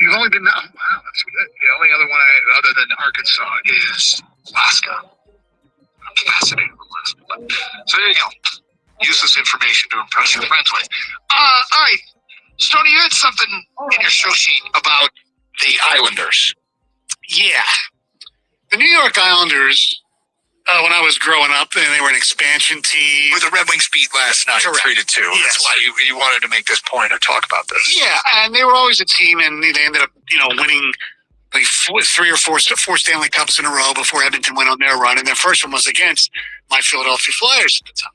You've only been wow, that's good. The only other one other than Arkansas is Alaska. I'm fascinated with Alaska. So there you go. Use this information to impress your friends with. All right. Stoney, you had something in your show sheet about the Islanders. Yeah. The New York Islanders, when I was growing up, they were an expansion team. With the Red Wings beat last night, Correct. 3-2. Yes. That's why you wanted to make this point or talk about this. Yeah, and they were always a team, and they ended up, winning like 3 or 4 Stanley Cups in a row before Edmonton went on their run, and their first one was against my Philadelphia Flyers at the time.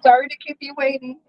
Sorry to keep you waiting.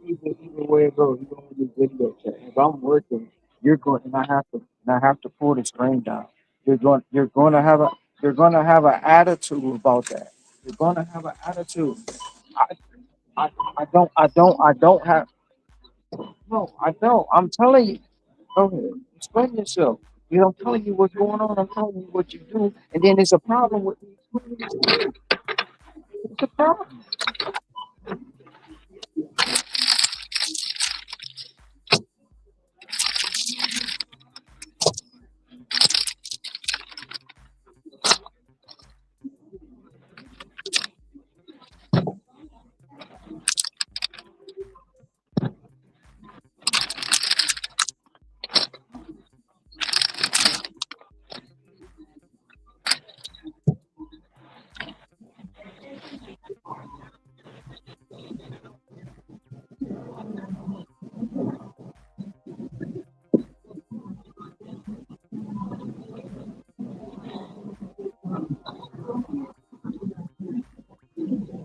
Either way it goes, you're gonna do video chat. If I'm working, you're going, and I have to pull the screen down. You're going to have a, you're going to have an attitude about that. You're going to have an attitude. I, I don't have. No, I don't. I'm telling you. Go ahead. Explain yourself. You know, I'm telling you what's going on. I'm telling you what you do, and then there's a problem with me explaining it to you. It's a problem.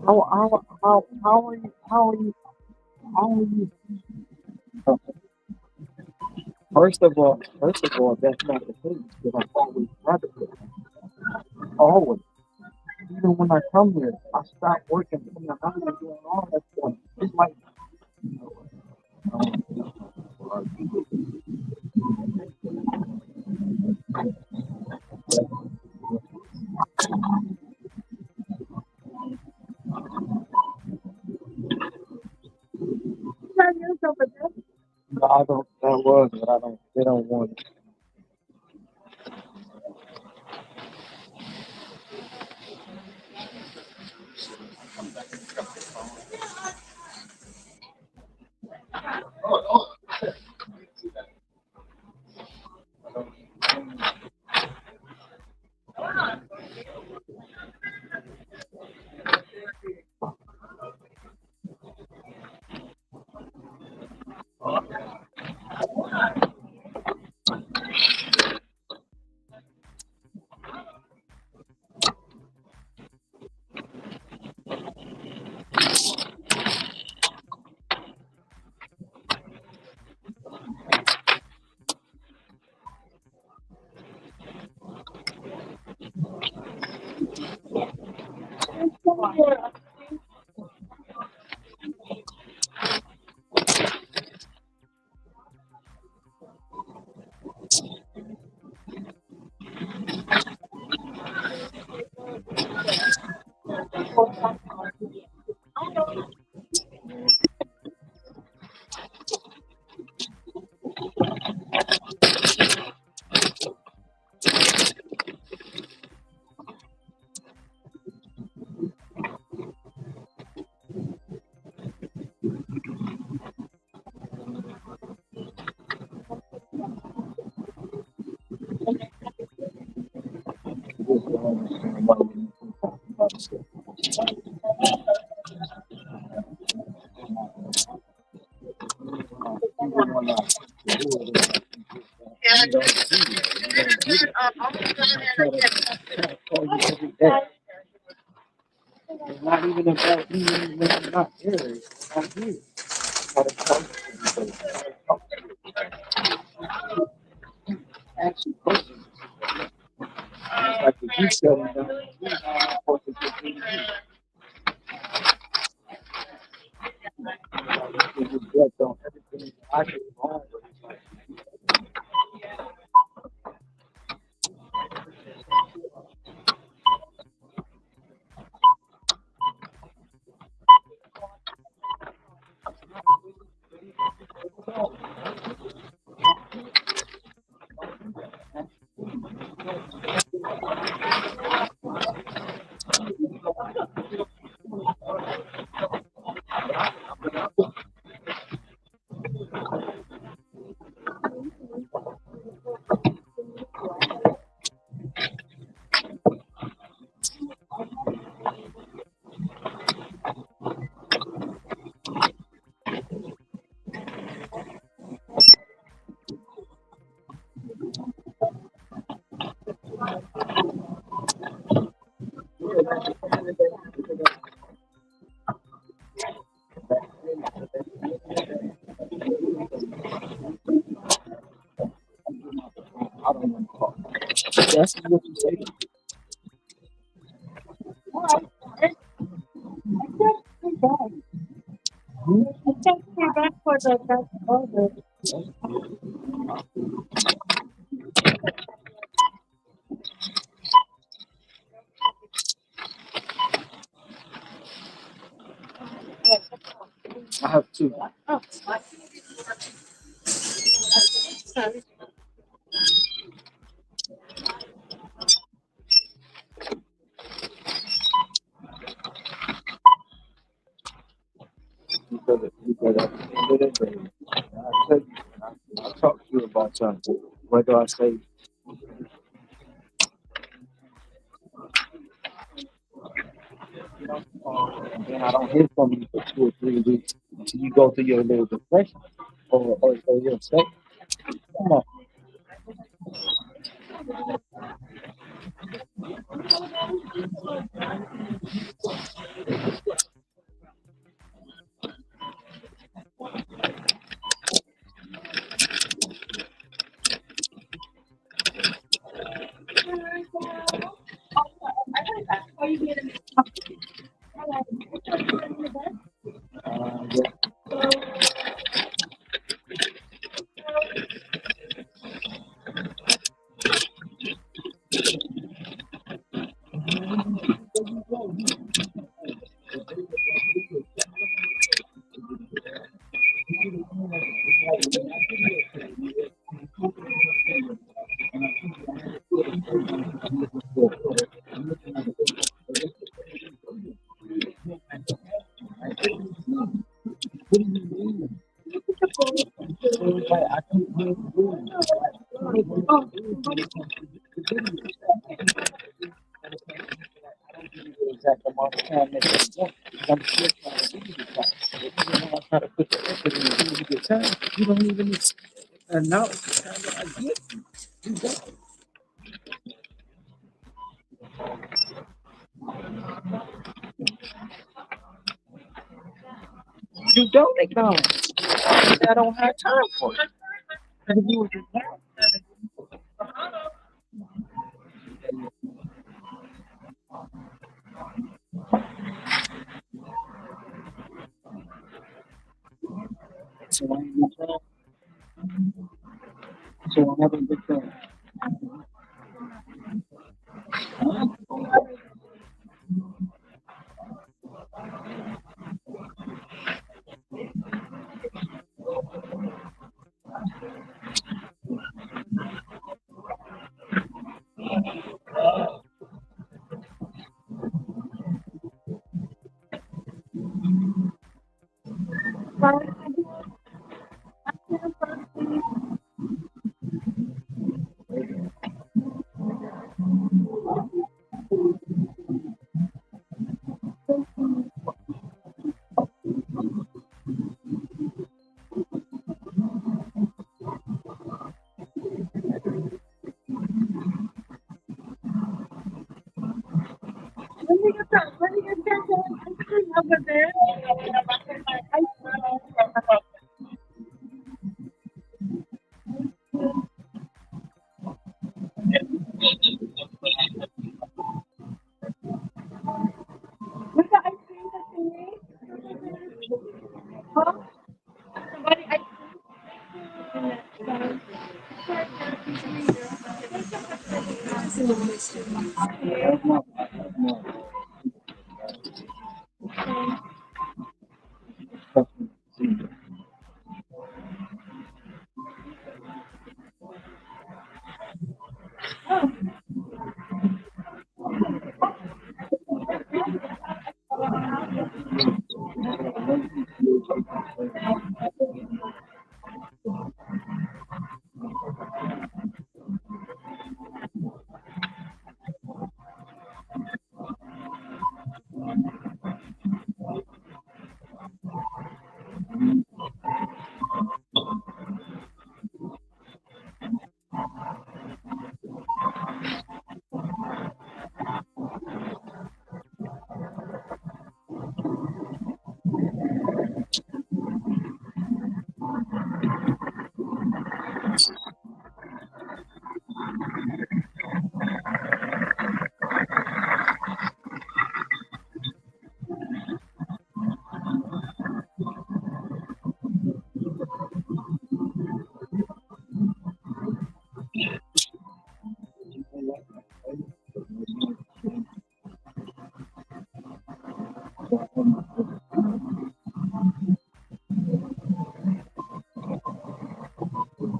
How are you? How are you? How are you? First of all, that's not the case. Because I've always rather it. Always. Even when I come here, I stop working from the house and doing all that stuff. It's like, no, I don't. That was, but I don't. They don't want it. see you. You're gonna get it. Try to call you every day. It's not even about you when you're not there. It's not here. Try to talk to you. Try to talk to you. Ask you questions. It's like if you shut it down, you're not supposed to get rid of you. You reflect on everything I did wrong with it. I don't want to talk. That's what you say. I have two. Because at the end of the day, I tell you, I talk to you about something. Whether I say, and then I don't hear from you for 2 or 3 weeks until you go through your little depression or your state. Come on. Exact amount of time that you want. I'm still trying to give you the time. If you don't want to try to put the effort in to give you the time, you don't even acknowledge the time that I give you. You don't. You don't acknowledge. I don't have time for it. And if you would acknowledge, so I ain't good time. So I'm having a good time. over there. What's the ice cream that's in me? Huh? Somebody ice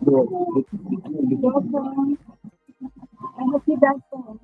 Welcome. I hope you back home.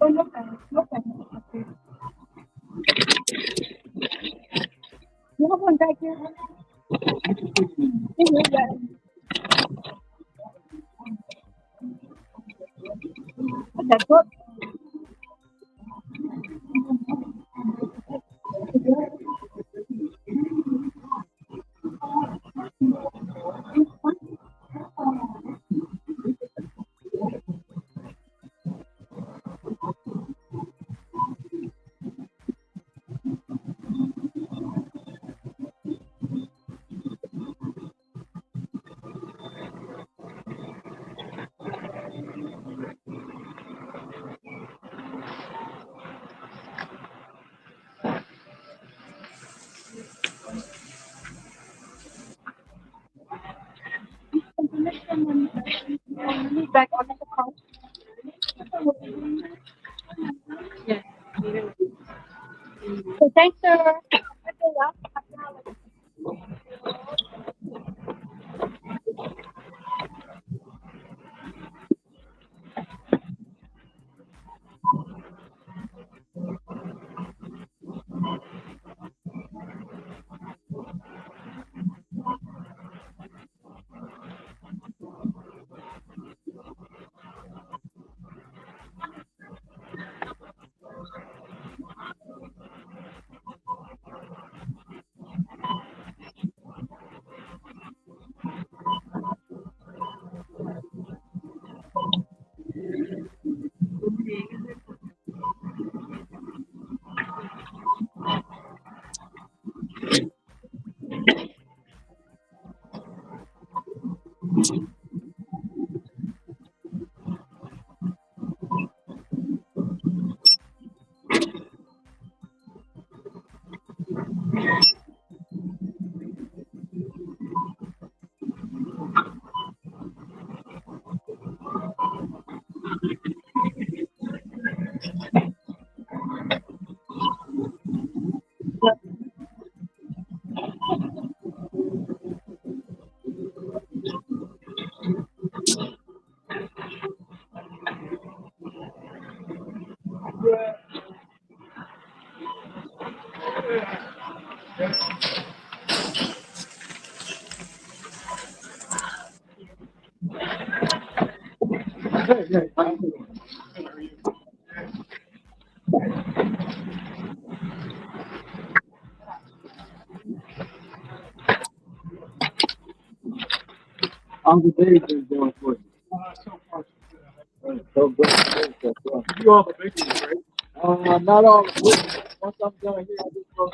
Oh, no thanks. No thanks. You have one back here? Yeah. That's what. Back on the car. Yes. So thanks, sir. Uncle Dave is doing for you. So good. You all the big right? Not all. Once I'm done here, I just go.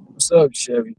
What's up, Chevy?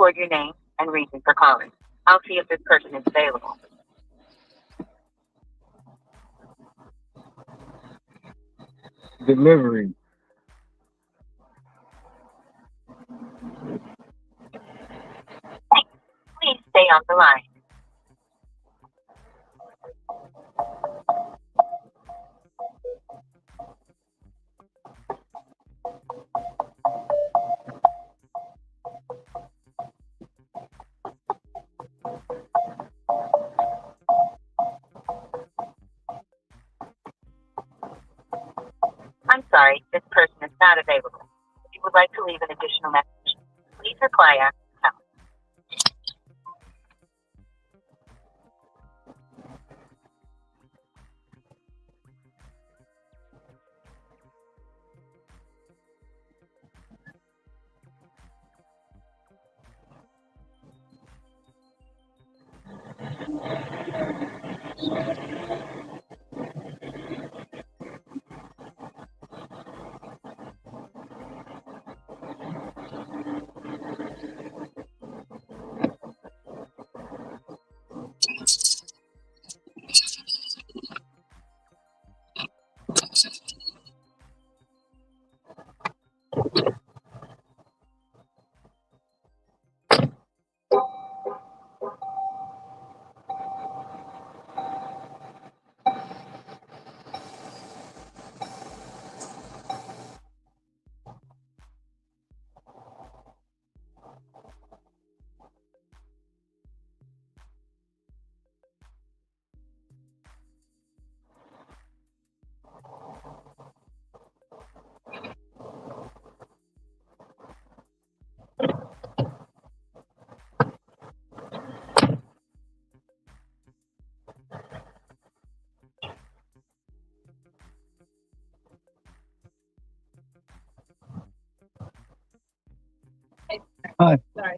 record your name and reason for calling. I'll see if this person is available. Delivery. Please stay on the line. I'm sorry, this person is not available. If you would like to leave an additional message, please reply after the tone. Hi. Sorry.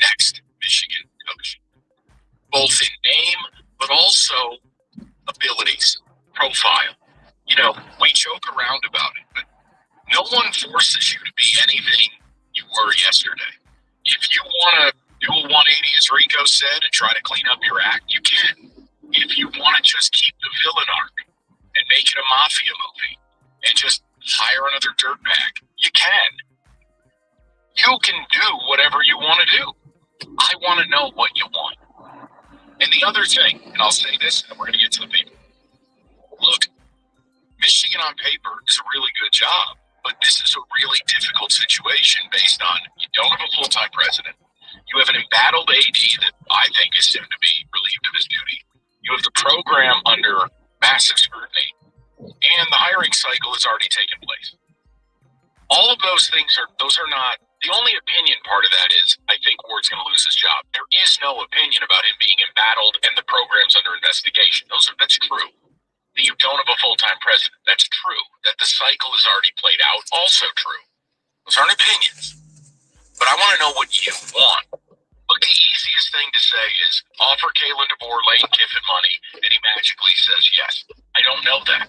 next Michigan coach, both in name, but also abilities, profile. You know, we joke around about it, but no one forces you to be anything you were yesterday. If you want to do a 180, as Rico said, and try to clean up your act, you can. If you want to just keep the villain arc and make it a mafia movie and just hire another dirtbag, you can. You can do whatever you want to do. I want to know what you want. And the other thing, and I'll say this, and we're going to get to the people. Look, Michigan on paper is a really good job, but this is a really difficult situation based on you don't have a full-time president. You have an embattled AD that I think is soon to be relieved of his duty. You have the program under massive scrutiny, and the hiring cycle has already taken place. All of those things are not, the only opinion part of that is I think Ward's going to lose his job. There is no opinion about him being embattled and the program's under investigation. That's true. That you don't have a full-time president. That's true. That the cycle is already played out. Also true. Those aren't opinions. But I want to know what you want. Look, the easiest thing to say is offer Kalen DeBoer Lane Kiffin money and he magically says yes. I don't know that.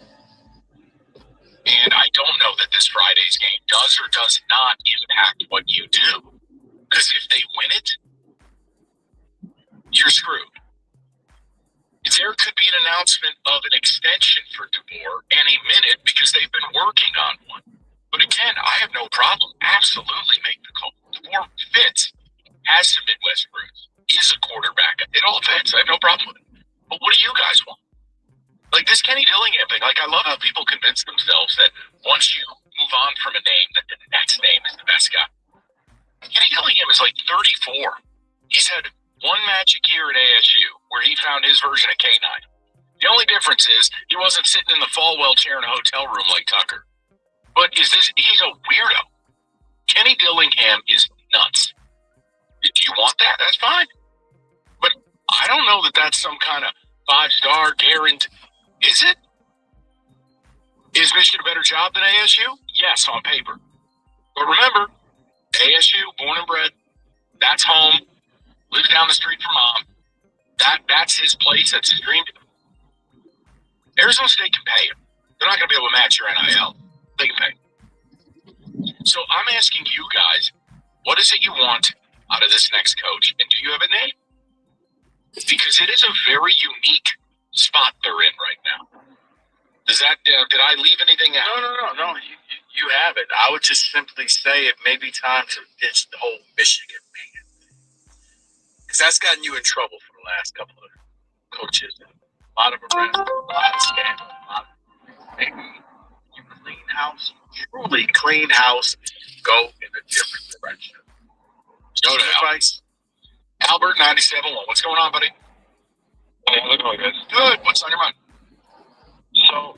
And I don't know that this Friday's game does or does not impact what you do. Because if they win it, you're screwed. There could be an announcement of an extension for DeBoer any minute because they've been working on one. But again, I have no problem. Absolutely make the call. DeBoer fits, has some Midwest roots, is a quarterback. It all fits. I have no problem with it. But what do you guys want? Like this Kenny Dillingham thing. Like I love how people convince themselves that once you move on from a name, that the next name is the best guy. Kenny Dillingham is like 34. He's had one magic year at ASU where he found his version of K9. The only difference is he wasn't sitting in the Falwell chair in a hotel room like Tucker. But he's a weirdo. Kenny Dillingham is nuts. Do you want that? That's fine. But I don't know that that's some kind of 5-star guarantee. Is it? Is Michigan a better job than ASU? Yes, on paper. But remember, ASU, born and bred, that's home. Lives down the street from mom. That's his place. That's his dream. Arizona State can pay him. They're not going to be able to match your NIL. They can pay. So I'm asking you guys, what is it you want out of this next coach? And do you have a name? Because it is a very unique spot they're in right now. Does that? Did I leave anything out? No. You have it. I would just simply say it may be time to ditch the whole Michigan thing. Because that's gotten you in trouble for the last couple of coaches. A lot of harassment, a lot of scandal, maybe you clean house, truly clean house, go in a different direction. Go to advice. Albert 97.1. What's going on, buddy? Hey, how's it going, guys? Good. What's on your mind? So,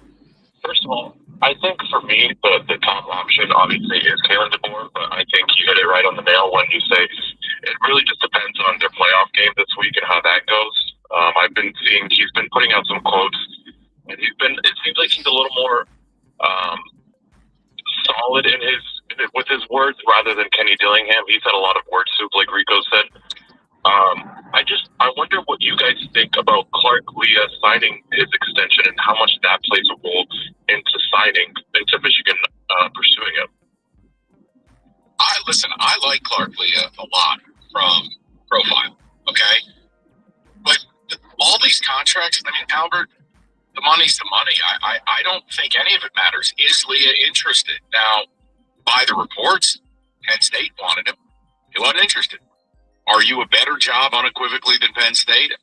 first of all, I think for me, the top option obviously is Kalen DeBoer, but I think you hit it right on the nail when you say it really just depends on their playoff game this week and how that goes. I've been seeing he's been putting out some quotes, and it seems like he's a little more solid with his words rather than Kenny Dillingham. He's had a lot of word soup, like Rico said. I wonder what you guys think about Clark Leah signing his extension and how much that plays a role into Michigan pursuing him. I like Clark Leah a lot from profile, okay? But all these contracts, I mean, Albert, the money's the money. I don't think any of it matters. Is Leah interested? Now, by the reports, Penn State wanted him. He wasn't interested. Are you a better job unequivocally than Penn State?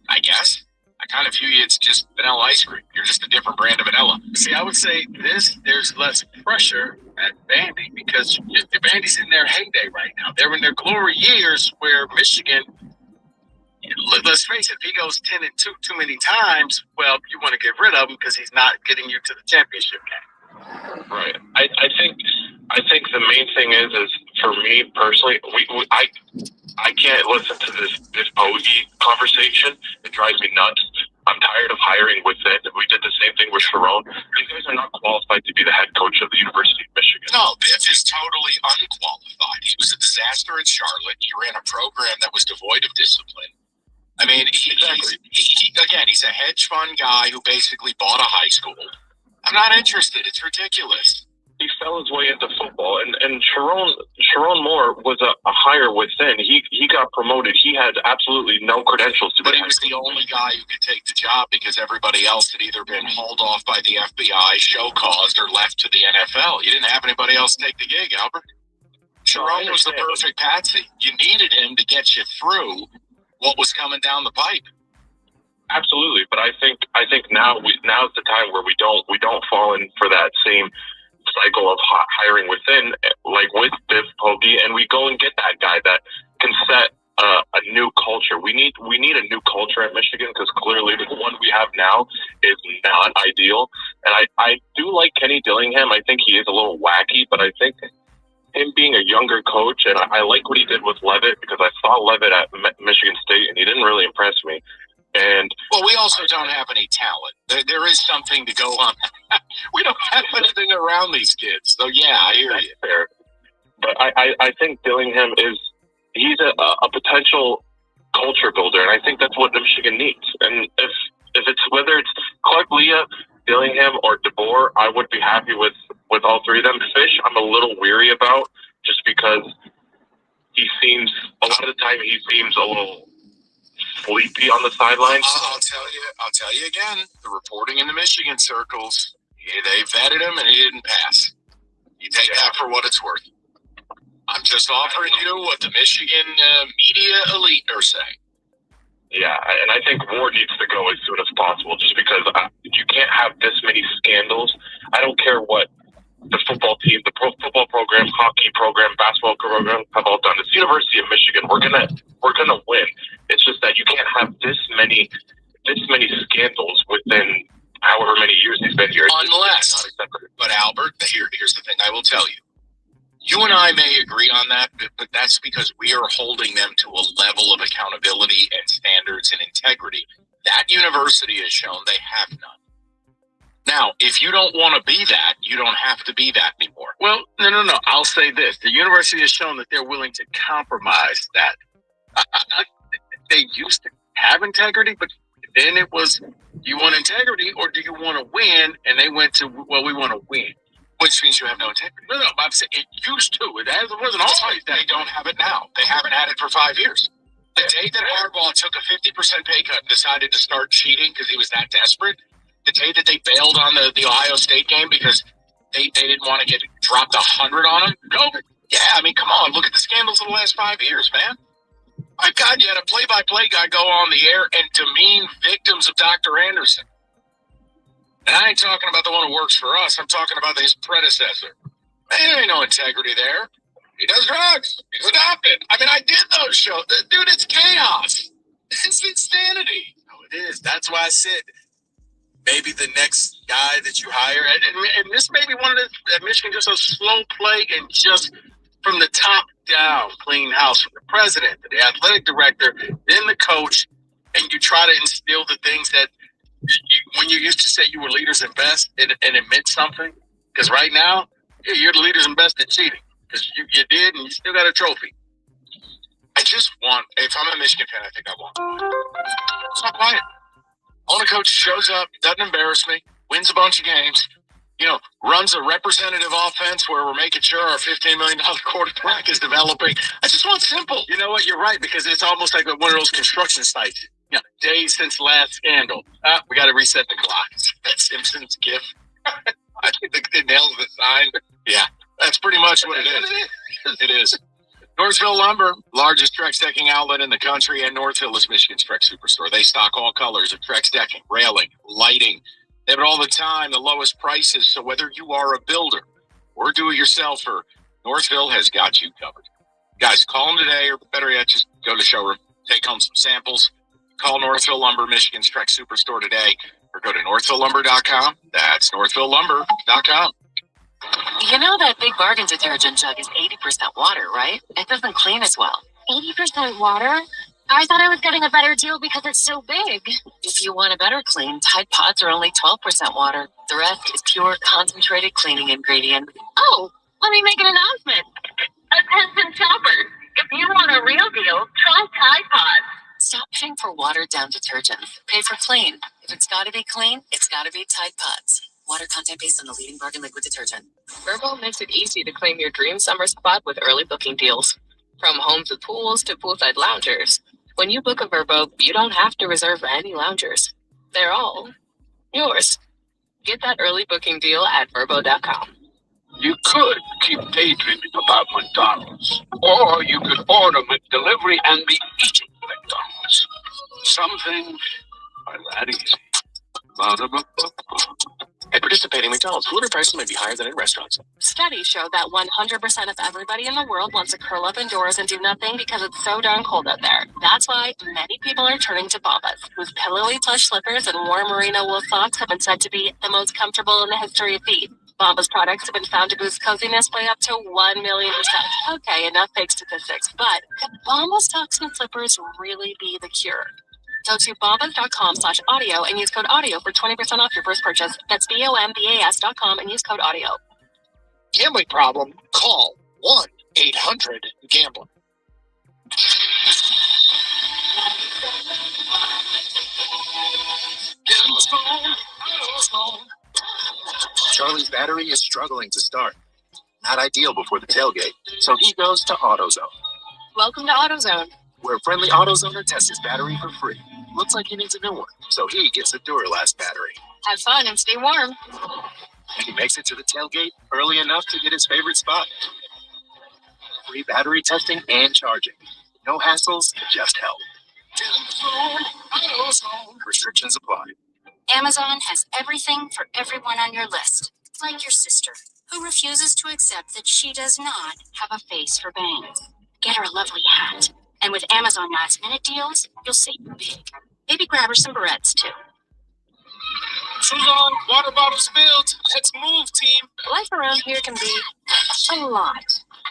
I guess. I kind of view you, it's just vanilla ice cream. You're just a different brand of vanilla. See, I would say there's less pressure at Vandy because Vandy's in their heyday right now. They're in their glory years where Michigan, let's face it, if he goes 10-2 too many times, well, you want to get rid of him because he's not getting you to the championship game. Right. I think the main thing is for me personally, I can't listen to this bogey conversation. It drives me nuts. I'm tired of hiring within. We did the same thing with Sharon. These guys are not qualified to be the head coach of the University of Michigan. No, Biff is totally unqualified. He was a disaster in Charlotte. He ran a program that was devoid of discipline. I mean, he's a hedge fund guy who basically bought a high school. I'm not interested. It's ridiculous. He fell his way into football, and Sharon Moore was a hire within. He got promoted. He had absolutely no credentials to be. But he was the only guy who could take the job because everybody else had either been hauled off by the FBI, show caused, or left to the NFL. You didn't have anybody else take the gig, Albert. Sharon was the perfect patsy. You needed him to get you through what was coming down the pipe. Absolutely, but I think now's the time where we don't fall in for that same cycle of hiring within, like with Biff Poggi, and we go and get that guy that can set a new culture. We need a new culture at Michigan, because clearly the one we have now is not ideal. And I do like Kenny Dillingham. I think he is a little wacky, but I think him being a younger coach, and I like what he did with Levitt, because I saw Levitt at Michigan State and he didn't really impress me. And well, we also don't have any talent. There is something to go on. We don't have anything around these kids. So yeah, I hear you. Fair. But I think Dillingham he's a potential culture builder, and I think that's what Michigan needs. And if it's whether it's Clark Leah, Dillingham, or DeBoer, I would be happy with all three of them. Fish, I'm a little weary about, just because a lot of the time he seems a little sleepy on the sidelines. I'll tell you again. The reporting in the Michigan circles, they vetted him and he didn't pass. You take that for what it's worth. I'm just offering you what the Michigan media elite are saying. Yeah, and I think Ward needs to go as soon as possible, just because you can't have this many scandals. I don't care what the football team, the pro football program, hockey program, basketball program have all done. It's the University of Michigan. We're gonna win. It's just that you can't have this many scandals within however many years he's been here. Unless, but Albert, here's the thing I will tell you. You and I may agree on that, but that's because we are holding them to a level of accountability and standards and integrity. That university has shown they have none. Now, if you don't want to be that, you don't have to be that anymore. Well, no. I'll say this. The university has shown that they're willing to compromise that. They used to have integrity, but then it was, do you want integrity or do you want to win? And they went to, well, we want to win. Which means you have no integrity. No, I'm saying it used to. It wasn't always that. They don't have it now. They haven't had it for 5 years. The day that Harbaugh took a 50% pay cut and decided to start cheating because he was that desperate, the day that they bailed on the Ohio State game because they didn't want to get dropped 100 on him, COVID. Yeah, I mean, come on. Look at the scandals of the last 5 years, man. My God, you had a play-by-play guy go on the air and demean victims of Dr. Anderson. And I ain't talking about the one who works for us. I'm talking about his predecessor. There ain't no integrity there. He does drugs. He's adopted. I mean, I did those shows. Dude, it's chaos. It's insanity. Oh, it is. That's why I said maybe the next guy that you hire, and this may be one of the Michigan, just a slow play and just from the top down, clean house, from the president to the athletic director, then the coach, and you try to instill the things that when you used to say you were leaders and best, and it meant something. Because right now, you're the leaders and best at cheating. Because you did, and you still got a trophy. I just want, if I'm a Michigan fan, I think I want. It's not quiet. Only coach shows up, doesn't embarrass me, wins a bunch of games, runs a representative offense where we're making sure our $15 million quarterback is developing. I just want simple. You know what? You're right, because it's almost like one of those construction sites. Days since last scandal. We got to reset the clock. That Simpsons gif. I think it nails the sign. Yeah, that's pretty much what it is. It is. Northville Lumber, largest Trex decking outlet in the country, and Northville is Michigan's Trex Superstore. They stock all colors of Trex decking, railing, lighting. They have it all the time, the lowest prices. So whether you are a builder or do-it-yourselfer, Northville has got you covered. Guys, call them today, or better yet, just go to the showroom, take home some samples. Call Northville Lumber, Michigan's Trex Superstore today, or go to northvillelumber.com. That's northvillelumber.com. You know that Big Bargain detergent jug is 80% water, right? It doesn't clean as well. 80% water? I thought I was getting a better deal because it's so big. If you want a better clean, Tide Pods are only 12% water. The rest is pure concentrated cleaning ingredient. Oh, let me make an announcement. Attention shoppers, if you want a real deal, try Tide Pods. Stop paying for watered-down detergent. Pay for clean. If it's gotta be clean, it's gotta be Tide Pods. Water content based on the leading bargain liquid detergent. Vrbo makes it easy to claim your dream summer spot with early booking deals. From homes with pools to poolside loungers. When you book a Vrbo, you don't have to reserve any loungers. They're all yours. Get that early booking deal at Vrbo.com. You could keep daydreaming about McDonald's, or you could order McDelivery and be eating McDonald's. Some things are that easy. At participating McDonald's, delivery prices may be higher than in restaurants. Studies show that 100% of everybody in the world wants to curl up indoors and do nothing because it's so darn cold out there. That's why many people are turning to Bombas, whose pillowy plush slippers and warm merino wool socks have been said to be the most comfortable in the history of feet. Bombas products have been found to boost coziness by up to 1 million%. Okay, enough fake statistics, but could Bombas socks and slippers really be the cure? Go to bombas.com/audio and use code audio for 20% off your first purchase. That's BOMBAS.com and use code audio. Gambling problem? Call 1-800-GAMBLER. Charlie's battery is struggling to start. Not ideal before the tailgate, so he goes to AutoZone, Welcome to AutoZone. where a friendly AutoZoner tests his battery for free. Looks like he needs a new one, so he gets a Duralast battery. Have fun and stay warm. And he makes it to the tailgate early enough to get his favorite spot. Free battery testing and charging. No hassles, just help. Restrictions apply. Amazon has everything for everyone on your list. Like your sister, who refuses to accept that she does not have a face for bangs. Get her a lovely hat. And with Amazon last minute deals, you'll save big. Maybe grab her some barrettes too. Shoes on, water bottle spilled. Let's move, team. Life around here can be a lot.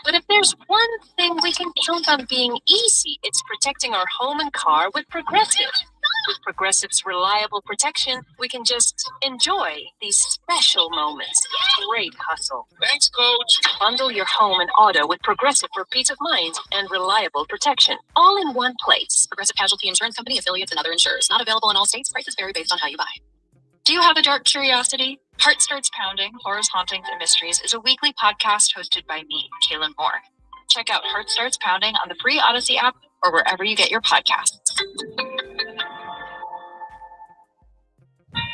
But if there's one thing we can count on being easy, it's protecting our home and car with Progressive. With Progressive's reliable protection, we can just enjoy these special moments. Great hustle. Thanks, Coach. Bundle your home and auto with Progressive for peace of mind and reliable protection, all in one place. Progressive Casualty Insurance Company, affiliates, and other insurers. Not available in all states. Prices vary based on how you buy. Do you have a dark curiosity? Heart Starts Pounding, Horrors, Hauntings, and Mysteries is a weekly podcast hosted by me, Kaylin Moore. Check out Heart Starts Pounding on the free Odyssey app or wherever you get your podcasts.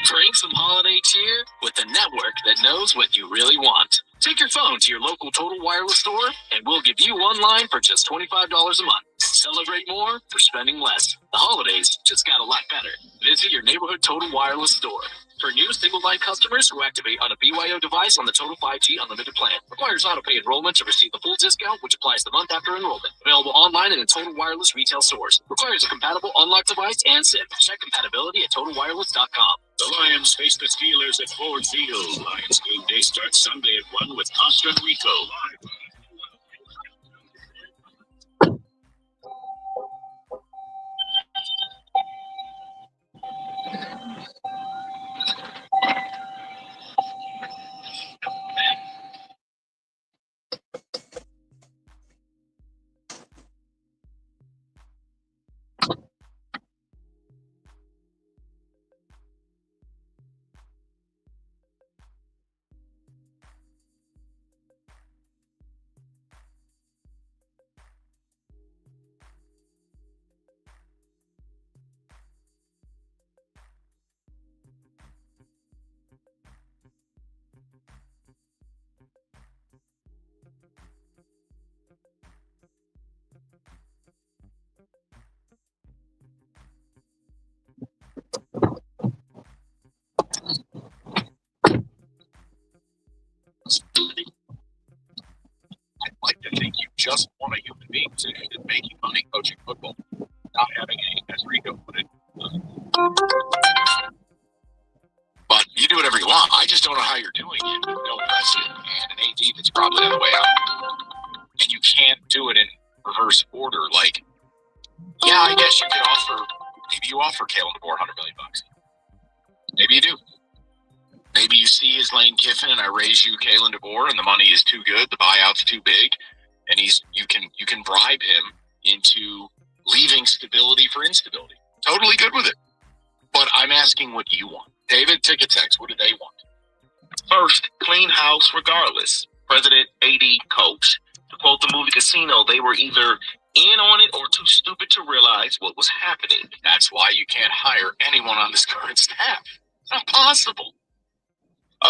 Crave some holiday cheer with the network that knows what you really want. Take your phone to your local Total Wireless store, and we'll give you one line for just $25 a month. Celebrate more for spending less. The holidays just got a lot better. Visit your neighborhood Total Wireless store. For new single-line customers who activate on a BYO device on the Total 5G Unlimited plan. Requires auto-pay enrollment to receive the full discount, which applies the month after enrollment. Available online and in Total Wireless retail stores. Requires a compatible unlock device and SIM. Check compatibility at TotalWireless.com. The Lions face the Steelers at Ford Field. Lions game day starts Sunday at 1 with Costa Rico. I'd like to think you just want a human being interested in making money coaching football, not having a, as Rico put it. But you do whatever you want. I just don't know how you're doing it with no precedent and an AD that's probably on the way out. And you can't do it in reverse order. Like, Yeah, I guess you could offer. Maybe you offer Kalen DeBoer $100 million. Maybe you do. Maybe you see his Lane Kiffin, and I raise you Kalen DeBoer, and the money is too good, the buyout's too big, and you can bribe him into leaving stability for instability. Totally good with it. But I'm asking what you want. David, Ticket Text, what do they want? First, clean house regardless. President, AD, coach. To quote the movie Casino, they were either in on it or too stupid to realize what was happening. That's why you can't hire anyone on this current staff. It's not possible.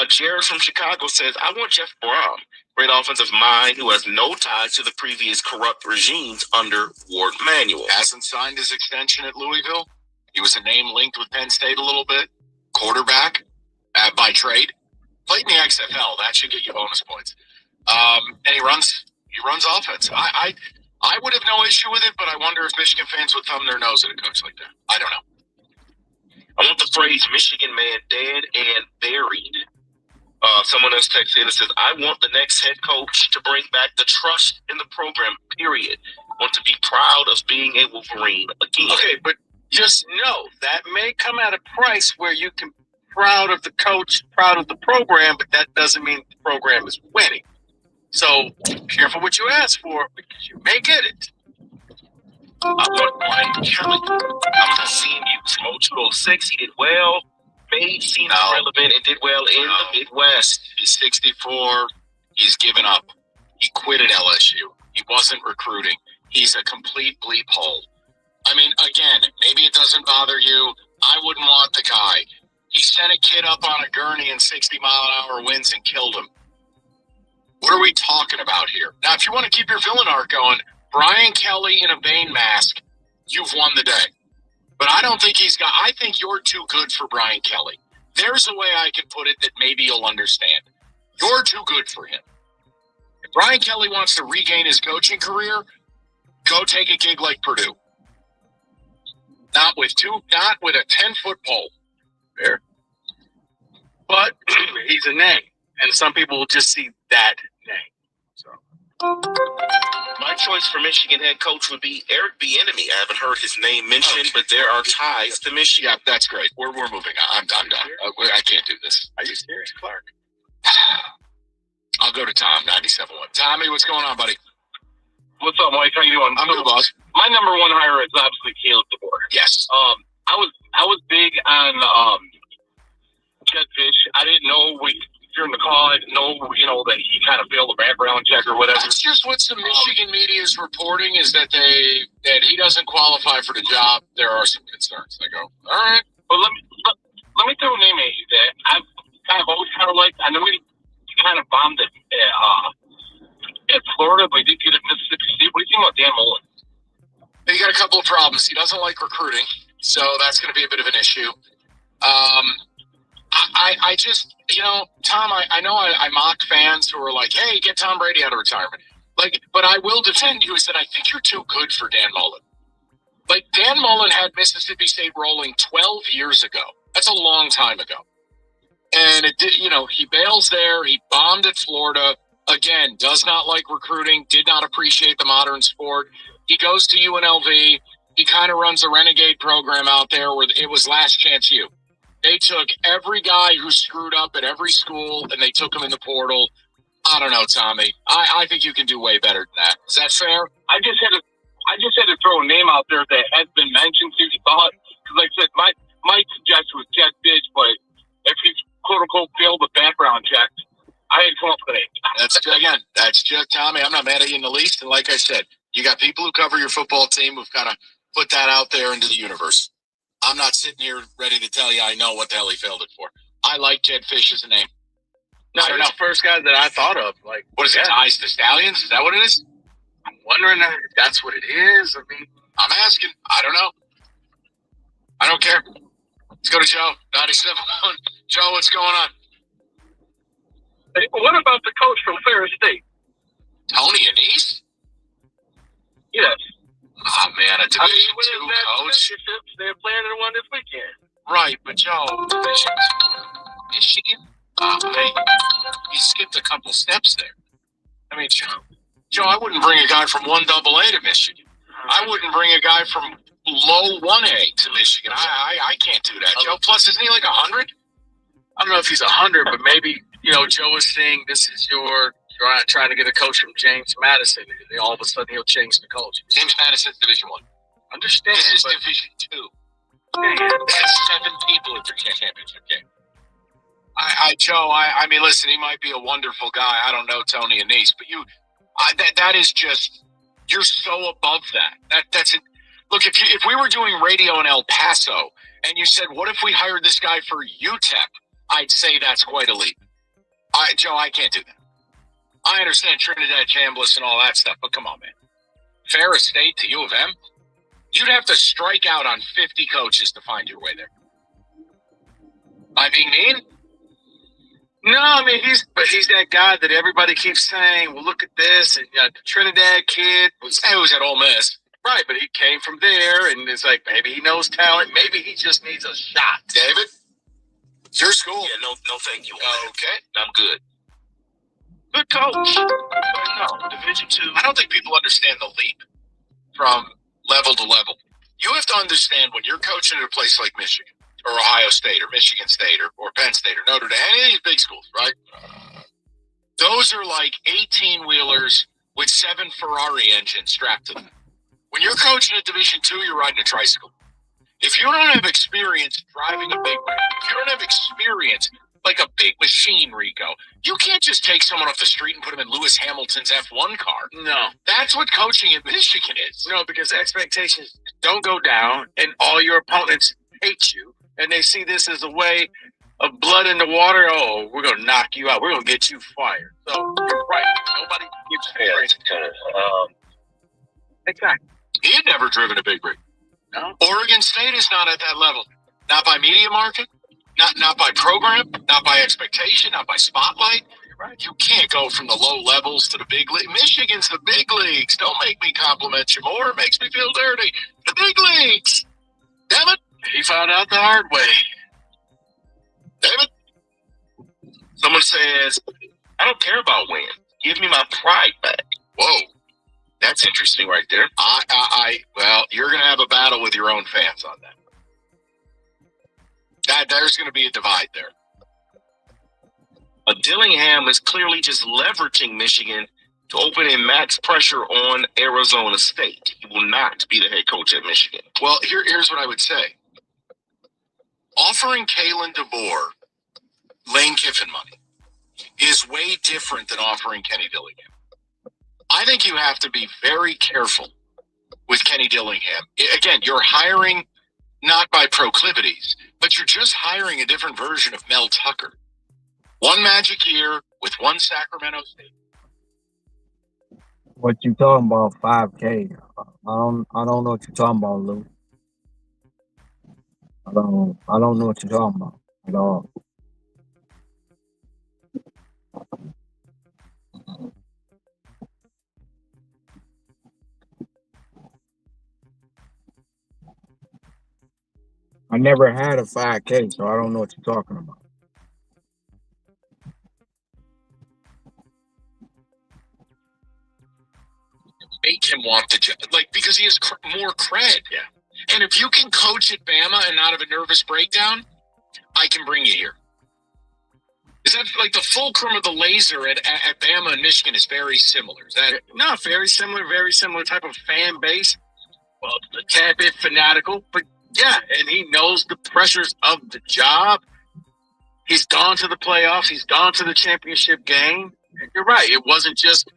Jared from Chicago says, I want Jeff Brom, great offensive mind who has no ties to the previous corrupt regimes under Ward Manuel. Hasn't signed his extension at Louisville. He was a name linked with Penn State a little bit. Quarterback by trade. Played in the XFL. That should get you bonus points. And he runs offense. I would have no issue with it, but I wonder if Michigan fans would thumb their nose at a coach like that. I don't know. I want the phrase Michigan man dead and buried. Someone else texted in and says, I want the next head coach to bring back the trust in the program, period. Want to be proud of being a Wolverine again. Okay, but just know that may come at a price where you can be proud of the coach, proud of the program, but that doesn't mean the program is winning. So careful what you ask for because you may get it. I want Brian Kelly. I'm seeing you from 0206. He did well. Made seems relevant and did well in the Midwest. He's 64. He's given up. He quit at LSU. He wasn't recruiting. He's a complete bleep hole. I mean, again, maybe it doesn't bother you. I wouldn't want the guy. He sent a kid up on a gurney in 60-mile-an-hour winds and killed him. What are we talking about here? Now, if you want to keep your villain arc going, Brian Kelly in a Bane mask, you've won the day. But I don't think I think you're too good for Brian Kelly. There's a way I can put it that maybe you'll understand. You're too good for him. If Brian Kelly wants to regain his coaching career, go take a gig like Purdue. Not with a 10-foot pole. Fair. But he's a name, and some people will just see that name. So my choice for Michigan head coach would be Eric Bieniemy. I haven't heard his name mentioned, but there are ties to Michigan. Yeah, that's great. We're moving on. I'm done. I can't do this. Are you serious, Clark? I'll go to Tom, 97.1. Tommy, what's going on, buddy? What's up, Mike? How you doing? I'm good, boss. My number one hire is obviously Caleb DeBoer. Yes. I was big on Jed Fish. I didn't know during the call. I didn't know that he kind of failed the background check or whatever. That's just what some Michigan media is reporting is that he doesn't qualify for the job. There are some concerns. I go, all right. But let me throw a name at you that I've always kind of liked. I know he kind of bombed at Florida, but he did get at Mississippi State. What do you think about Dan Mullen? He got a couple of problems. He doesn't like recruiting, so that's going to be a bit of an issue. I just, Tom, I know I mock fans who are like, hey, get Tom Brady out of retirement. But I will defend you is that I think you're too good for Dan Mullen. Dan Mullen had Mississippi State rolling 12 years ago. That's a long time ago. And it did, he bails there. He bombed at Florida. Again, does not like recruiting, did not appreciate the modern sport. He goes to UNLV. He kind of runs a renegade program out there where it was Last Chance U. They took every guy who screwed up at every school, and they took him in the portal. I don't know, Tommy. I think you can do way better than that. Is that fair? I just had to throw a name out there that has been mentioned to you thought. Because like I said, my suggestion was Jed Fish, but if he's quote-unquote failed the background check, I had come up with it. That's just, Tommy, I'm not mad at you in the least. And like I said, you got people who cover your football team who've kind of put that out there into the universe. I'm not sitting here ready to tell you I know what the hell he failed it for. I like Jed Fish as a name. No, he's the first guy that I thought of. What is it, Ties to Stallions? Is that what it is? I'm wondering if that's what it is. I mean, I'm asking. I don't know. I don't care. Let's go to Joe, 97. Joe, what's going on? Hey, what about the coach from Ferris State? Tony Anise? Yes. Oh, man, a Division II coach. They're playing in one this weekend. Right, but Joe, Division II, Michigan? Hey, he skipped a couple steps there. I mean, Joe, I wouldn't bring a guy from 1AA to Michigan. I wouldn't bring a guy from low 1A to Michigan. I can't do that, Joe. Plus, isn't he like 100? I don't know if he's 100, but maybe, Joe is saying this is you're not trying to get a coach from James Madison. And all of a sudden, he'll change the coach. James Madison's Division 1. Understand. This is Division 2. That's 7 people at the championship game. Joe, I mean, listen, he might be a wonderful guy. I don't know Tony Anise, but that is just, you're so above that. That's it. Look, if we were doing radio in El Paso and you said, what if we hired this guy for UTEP? I'd say that's quite elite. Joe, I can't do that. I understand Trinidad Chambliss and all that stuff, but come on, man. Ferris State to U of M? You'd have to strike out on 50 coaches to find your way there. Am I being mean? No, I mean, he's that guy that everybody keeps saying, well, look at this. And the Trinidad kid was at Ole Miss. Right, but he came from there, and it's like, maybe he knows talent. Maybe he just needs a shot. David? It's your school. Yeah, no, thank you. Okay. I'm good. Good coach. No, Division 2. I don't think people understand the leap from level to level. You have to understand when you're coaching at a place like Michigan or Ohio State or Michigan State or Penn State or Notre Dame, any of these big schools, right? Those are like 18-wheelers with 7 Ferrari engines strapped to them. When you're coaching at Division 2, you're riding a tricycle. If you don't have experience driving a big rig, if you don't have experience like a big machine, Rico, you can't just take someone off the street and put them in Lewis Hamilton's F1 car. No. That's what coaching at Michigan is. No, because expectations don't go down, and all your opponents hate you, and they see this as a way of blood in the water. Oh, we're going to knock you out. We're going to get you fired. So, you're right. Nobody gives you credit. Exactly. He had never driven a big rig. No. Oregon State is not at that level. Not by media market, not by program, not by expectation, not by spotlight. Right. You can't go from the low levels to the big league. Michigan's the big leagues. Don't make me compliment you more. It makes me feel dirty. The big leagues. Damn it. He found out the hard way. David? Someone says, I don't care about winning. Give me my pride back. Whoa. That's interesting right there. Well, you're going to have a battle with your own fans on that. There's going to be a divide there. Dillingham is clearly just leveraging Michigan to open in max pressure on Arizona State. He will not be the head coach at Michigan. Well, here's what I would say. Offering Kalen DeBoer Lane Kiffin money is way different than offering Kenny Dillingham. I think you have to be very careful with Kenny Dillingham. Again, you're hiring not by proclivities, but you're just hiring a different version of Mel Tucker. One magic year with one Sacramento State. What you talking about? 5K? I don't know what you're talking about, Lou. I don't know what you're talking about at all. I never had a 5K, so I don't know what you're talking about. Make him want the job, because he has more cred. Yeah. And if you can coach at Bama and not have a nervous breakdown, I can bring you here. Is that like the fulcrum of the laser at Bama and Michigan is very similar? Is that No, very similar type of fan base. Well, a tad bit fanatical, but yeah, and he knows the pressures of the job. He's gone to the playoffs. He's gone to the championship game. And you're right. It wasn't just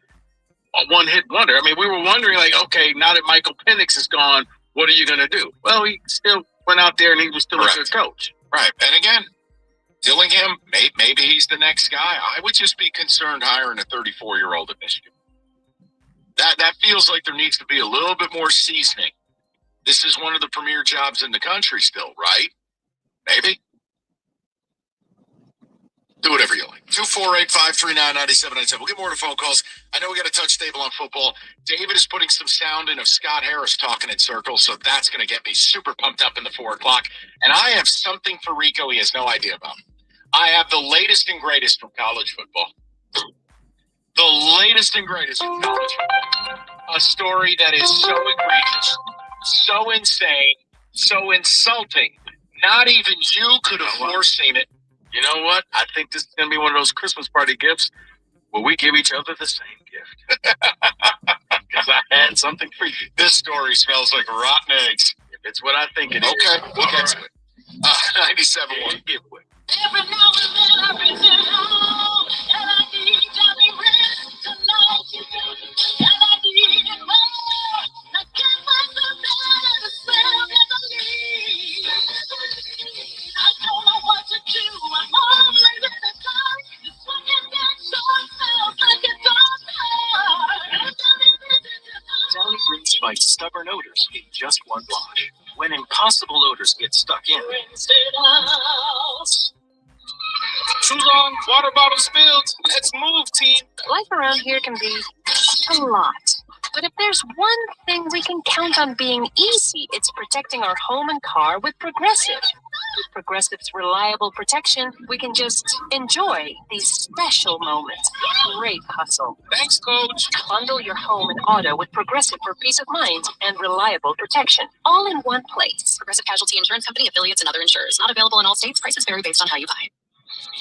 a one-hit wonder. I mean, we were wondering, okay, now that Michael Penix is gone, what are you going to do? Well, he still went out there and he was still a good coach. Right. And again, Dillingham, maybe he's the next guy. I would just be concerned hiring a 34-year-old at Michigan. That feels like there needs to be a little bit more seasoning. This is one of the premier jobs in the country still, right? Maybe. Do whatever you like. 248-539-9797. We'll get more to phone calls. I know we got a touch table on football. David is putting some sound in of Scott Harris talking in circles, so that's going to get me super pumped up in the 4 o'clock. And I have something for Rico he has no idea about. I have the latest and greatest from college football. The latest and greatest in college football. A story that is so egregious, so insane, so insulting. Not even you could have foreseen it. You know what? I think this is going to be one of those Christmas party gifts where we give each other the same gift. Because I had something for you. This story smells like rotten eggs. If it's what I think it is. Okay, we'll get to it. 97.1. Give way. Every now and then I visit home, and I need deliveries tonight. And I need it more. I can't find the bed, the smell that I need. I don't know what to do. I'm always in the dark. This fucking damn song smells like a dog heart. Deliveries fights stubborn odors in just one wash. When impossible odors get stuck in, Shoes on, water bottle spilled. Let's move, team. Life around here can be a lot. But if there's one thing we can count on being easy, it's protecting our home and car with Progressive. With Progressive's reliable protection, we can just enjoy these special moments. Great hustle. Thanks, Coach. Bundle your home and auto with Progressive for peace of mind and reliable protection, all in one place. Progressive Casualty Insurance Company, affiliates, and other insurers. Not available in all states. Prices vary based on how you buy.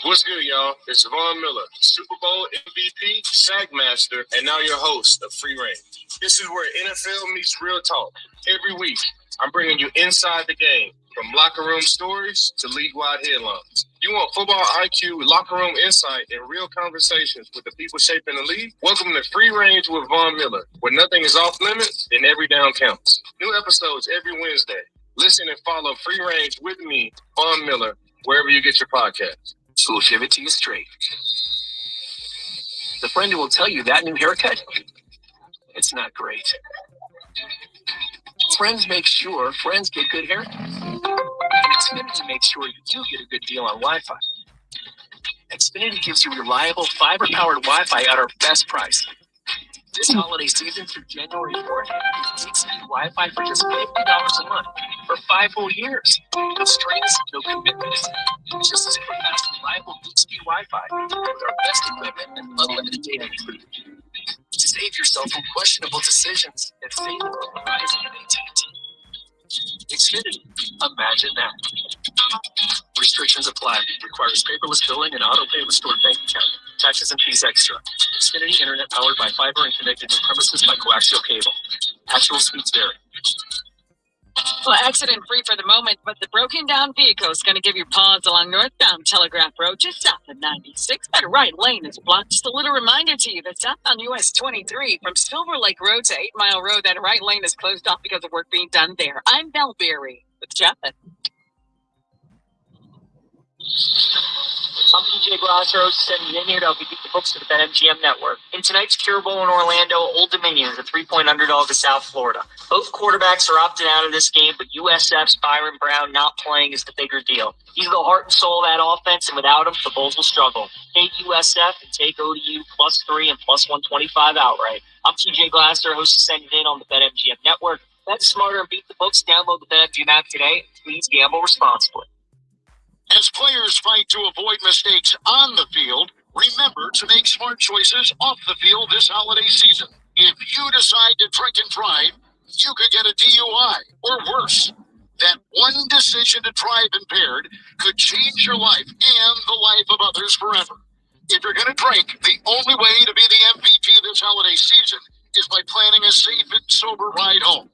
What's good, y'all? It's Von Miller, Super Bowl MVP, Sack Master, and now your host of Free Range. This is where NFL meets real talk. Every week, I'm bringing you inside the game, from locker room stories to league-wide headlines. You want football IQ, locker room insight, and real conversations with the people shaping the league? Welcome to Free Range with Von Miller, where nothing is off limits and every down counts. New episodes every Wednesday. Listen and follow Free Range with me, Von Miller, wherever you get your podcasts. we'll give it to you straight. The friend who will tell you that new haircut, it's not great. Friends make sure friends get good haircuts. And Xfinity makes sure you do get a good deal on Wi-Fi. Xfinity gives you reliable fiber-powered Wi-Fi at our best price. This holiday season through January 4th, get speed Wi-Fi for just $50 a month for 5 full years. No strings, no commitments. Just super fast, reliable speed Wi-Fi with our best equipment and unlimited data included. Save yourself from questionable decisions and save on Verizon and AT&T. Xfinity, imagine that. Restrictions apply. Requires paperless billing and auto-pay with stored bank account. Taxes and fees extra. Xfinity Internet powered by fiber and connected to premises by coaxial cable. Actual speeds vary. Well, accident-free for the moment, but the broken-down vehicle is going to give you pause along northbound Telegraph Road just south of 96. That right lane is blocked. Just a little reminder to you that south on US 23 from Silver Lake Road to 8 Mile Road, that right lane is closed off because of work being done there. I'm Belberry with Jeff. I'm PJ Glasser, sending you in here to help you beat the books to the BetMGM Network. In tonight's Cure Bowl in Orlando, Old Dominion is a 3-point underdog to South Florida. Both quarterbacks are opting out of this game, but USF's Byron Brown not playing is the bigger deal. He's the heart and soul of that offense, and without him, the Bulls will struggle. Take USF and take ODU +3 and +125 outright. I'm PJ Glasser, host of Send It In on the BetMGM Network. Bet smarter and beat the books. Download the BetMGM app today. Please gamble responsibly. As players fight to avoid mistakes on the field, remember to make smart choices off the field this holiday season. If you decide to drink and drive, you could get a DUI or worse. That one decision to drive impaired could change your life and the life of others forever. If you're going to drink, the only way to be the MVP this holiday season is by planning a safe and sober ride home.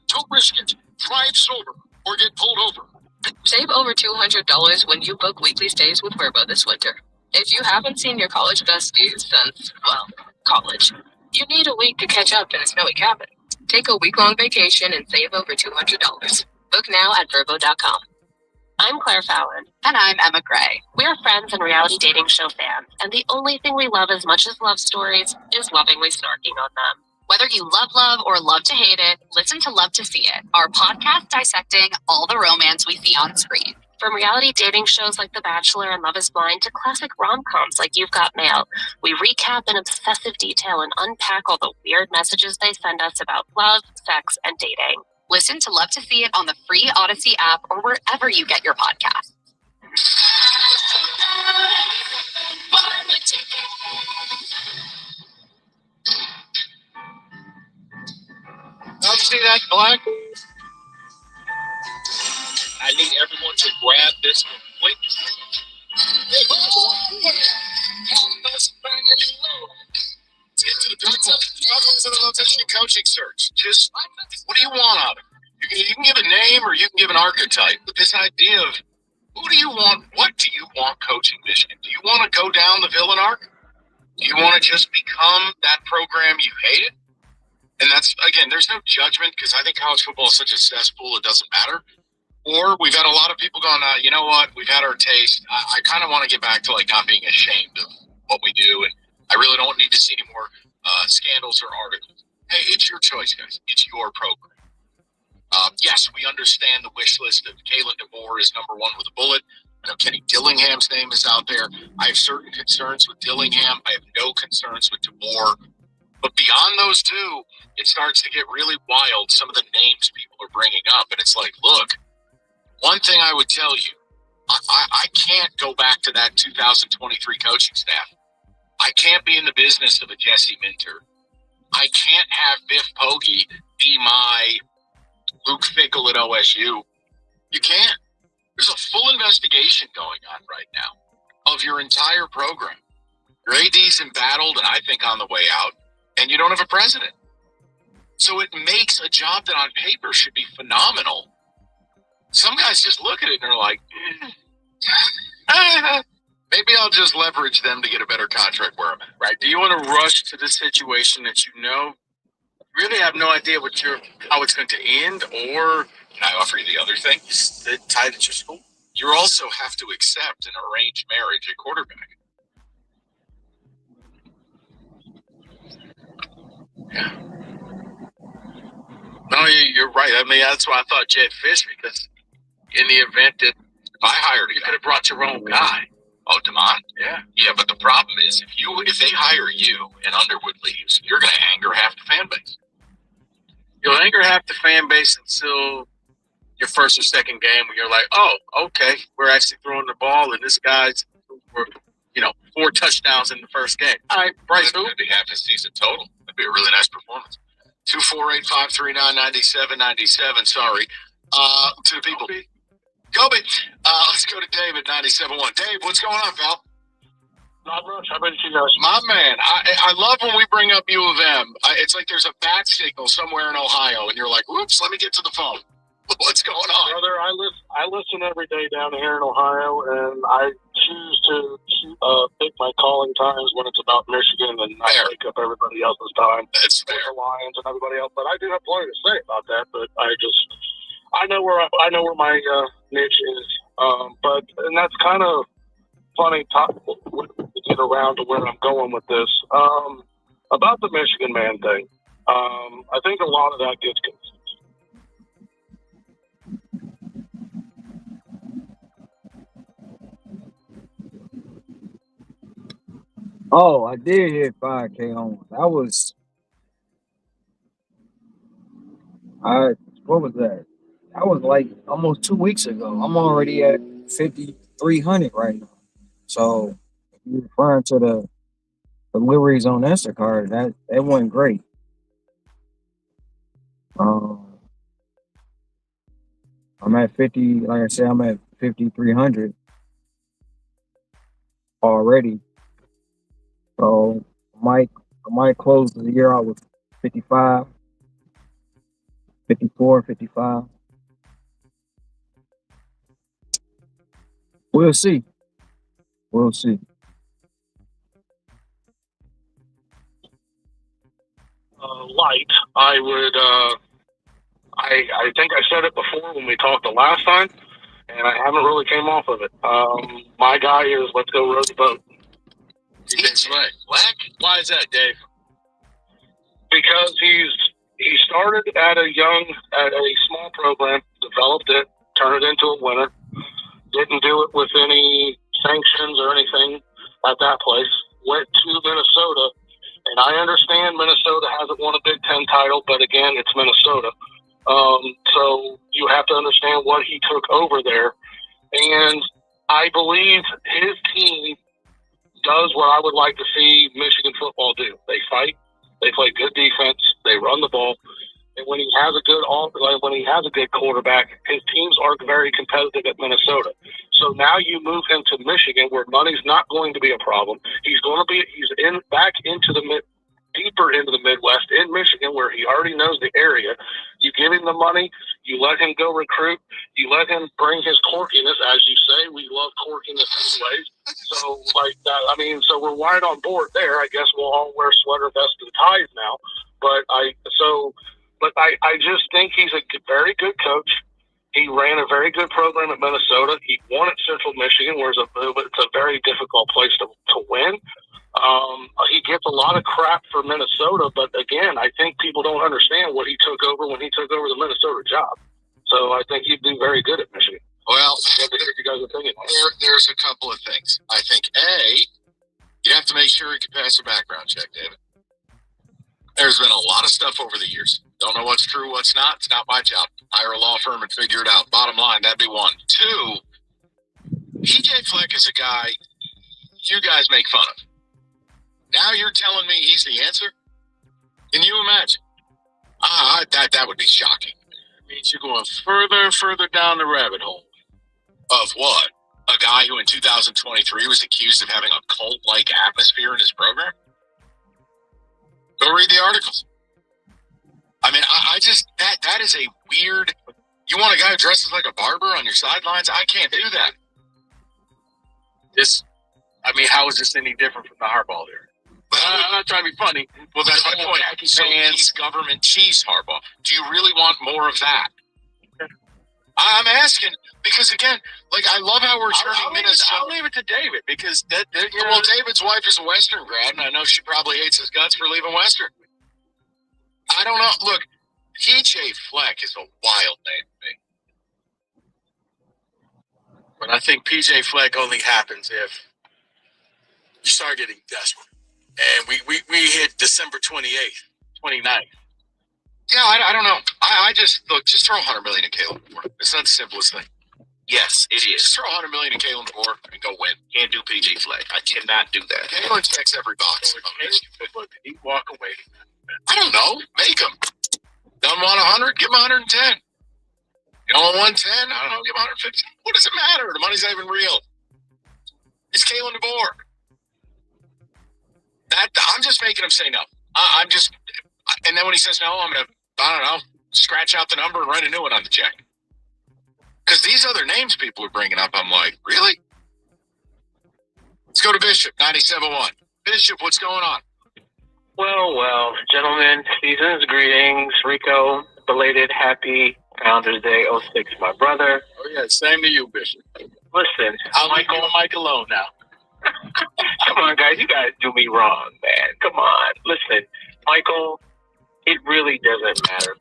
Don't risk it. Drive sober or get pulled over. Save over $200 when you book weekly stays with Verbo this winter. If you haven't seen your college besties since, well, college, you need a week to catch up in a snowy cabin. Take a week-long vacation and save over $200. Book now at Verbo.com. I'm Claire Fallon. And I'm Emma Gray. We're friends and reality dating show fans, and the only thing we love as much as love stories is lovingly snarking on them. Whether you love or love to hate it, listen to Love to See It, our podcast dissecting all the romance we see on screen. From reality dating shows like The Bachelor and Love is Blind to classic rom-coms like You've Got Mail, we recap in obsessive detail and unpack all the weird messages they send us about love, sex, and dating. Listen to Love to See It on the free Odyssey app or wherever you get your podcasts. that, Black? I need everyone to grab this one quick. Let's get to the dirt ball. Welcome to the Location Coaching Search. Just, what do you want out of it? You can give a name or you can give an archetype, but this idea of who do you want, what do you want coaching Michigan? Do you want to go down the villain arc? Do you want to just become that program you hated? And that's, again, there's no judgment because I think college football is such a cesspool, it doesn't matter. Or we've had a lot of people going, you know what, we've had our taste. I kind of want to get back to like not being ashamed of what we do, and I really don't need to see any more scandals or articles. Hey, it's your choice, guys. It's your program. Yes, we understand the wish list of Kalen DeBoer is number one with a bullet. I know Kenny Dillingham's name is out there. I have certain concerns with Dillingham. I have no concerns with DeBoer. But beyond those two, it starts to get really wild, some of the names people are bringing up. And it's like, look, one thing I would tell you, I can't go back to that 2023 coaching staff. I can't be in the business of a Jesse Minter. I can't have Biff Poggi be my Luke Fickell at OSU. You can't. There's a full investigation going on right now of your entire program. Your AD's embattled and I think on the way out, and you don't have a president. So it makes a job that on paper should be phenomenal. Some guys just look at it and they're like, maybe I'll just leverage them to get a better contract where I'm at. Right. Do you want to rush to this situation that you know really have no idea how it's going to end, or can I offer you the other thing? The tied at your school? You also have to accept an arranged marriage at quarterback. Yeah. No, you're right. I mean, that's why I thought Jed Fish, because in the event that if I hired you could have brought your own guy. Oh, Damon? Yeah. Yeah, but the problem is if they hire you and Underwood leaves, you're going to anger half the fan base. You'll anger half the fan base until your first or second game when you're like, oh, okay, we're actually throwing the ball, and this guy's, 4 touchdowns in the first game. All right, Bryce, who? That'd be half his season total. That'd be a really nice performance. 248-539-9797. Sorry. To the people. Kobe. Let's go to Dave at 97.1. Dave, what's going on, pal? Not much. How about you guys? My man, I love when we bring up U of M. It's like there's a bat signal somewhere in Ohio, and you're like, whoops, let me get to the phone. What's going on? Brother, I listen every day down here in Ohio, and I choose to pick my calling times when it's about Michigan and not take up everybody else's time. That's fair. The Lions and everybody else. But I do have plenty to say about that, but I know where my niche is. And that's kind of funny to get around to where I'm going with this. About the Michigan man thing, I think a lot of that gets confused. Oh, I did hit 5K on one. That was, what was that? That was like almost 2 weeks ago. I'm already at 5,300 right now. So if you're referring to the deliveries on Instacart, that wasn't great. I'm at 50, like I said, I'm at 5,300 already. So I might close the year out with 55, 54, 55. We'll see. We'll see. Light, I would, I think I said it before when we talked the last time, and I haven't really came off of it. My guy is let's go row the boat. That's right. Black? Why is that, Dave? Because he started at a small program, developed it, turned it into a winner. Didn't do it with any sanctions or anything at that place. Went to Minnesota, and I understand Minnesota hasn't won a Big Ten title, but again, it's Minnesota. So you have to understand what he took over there. And I believe his team does what I would like to see Michigan football do. They fight. They play good defense. They run the ball. And when he has a good quarterback, his teams are very competitive at Minnesota. So now you move him to Michigan, where money's not going to be a problem. He's back into deeper into the Midwest in Michigan, where he already knows the area. You give him the money, you let him go recruit, you let him bring his quirkiness, as you say. We love quirkiness anyways. So so we're wide on board there. I guess we'll all wear sweater vests and ties now. But I just think he's a very good coach. He ran a very good program at Minnesota. He won at Central Michigan, where it's a very difficult place to win. He gets a lot of crap for Minnesota, but again, I think people don't understand what he took over when he took over the Minnesota job. So I think he'd do very good at Michigan. Well, what you guys' opinion? There's a couple of things. I think, you have to make sure he can pass a background check, David. There's been a lot of stuff over the years. Don't know what's true, what's not. It's not my job. Hire a law firm and figure it out. Bottom line, that'd be one. Two, PJ Fleck is a guy you guys make fun of. Now you're telling me he's the answer? Can you imagine? That would be shocking. It means you're going further down the rabbit hole. Of what? A guy who in 2023 was accused of having a cult-like atmosphere in his program? Go read the articles. I mean, I just, that is a weird, you want a guy who dresses like a barber on your sidelines? I can't do that. How is this any different from the Harbaugh there? I'm not trying to be funny. Well, that's my point. So he's government cheese, Harbaugh. Do you really want more of that? I'm asking because, again, I love how we're turning Minnesota. I'll leave it to David because David's wife is a Western grad, and I know she probably hates his guts for leaving Western. I don't know. Look, PJ Fleck is a wild name to me. But I think PJ Fleck only happens if you start getting desperate. And we hit December 28th, 29th. Yeah, I don't know. I just throw $100 million in Caleb DeBoer. It's not the simplest thing. Yes, it is. Just throw $100 million in Caleb DeBoer and go win. Can't do PJ Fleck. I cannot do that. Caleb checks every box. He walk away. I don't know. Make him. Don't want 100? Give him 110. You don't want 110? I don't know. Give him 150. What does it matter? The money's not even real. It's Caleb DeBoer. I'm just making him say no. And then when he says no, I'm going to, scratch out the number and write a new one on the check. Because these other names people are bringing up, I'm like, really? Let's go to Bishop, 97.1. Bishop, what's going on? Well, gentlemen, season's greetings. Rico, belated happy Founders Day 06, my brother. Oh, yeah, same to you, Bishop. Listen, I'll leave you and Mike alone now. Come on, guys. You guys do me wrong, man. Come on. Listen, Michael, it really doesn't matter.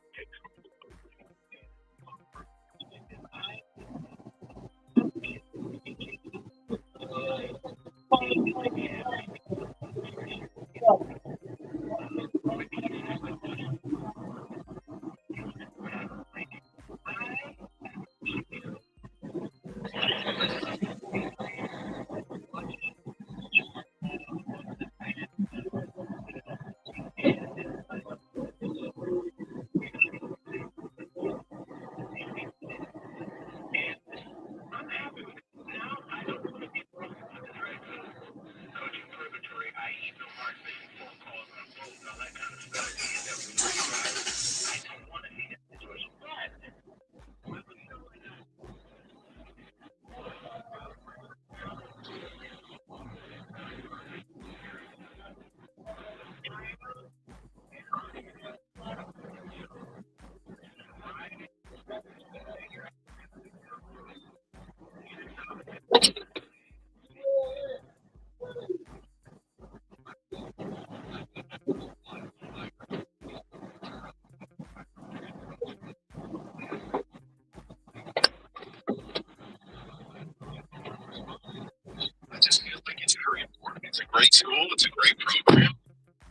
Great school. It's a great program.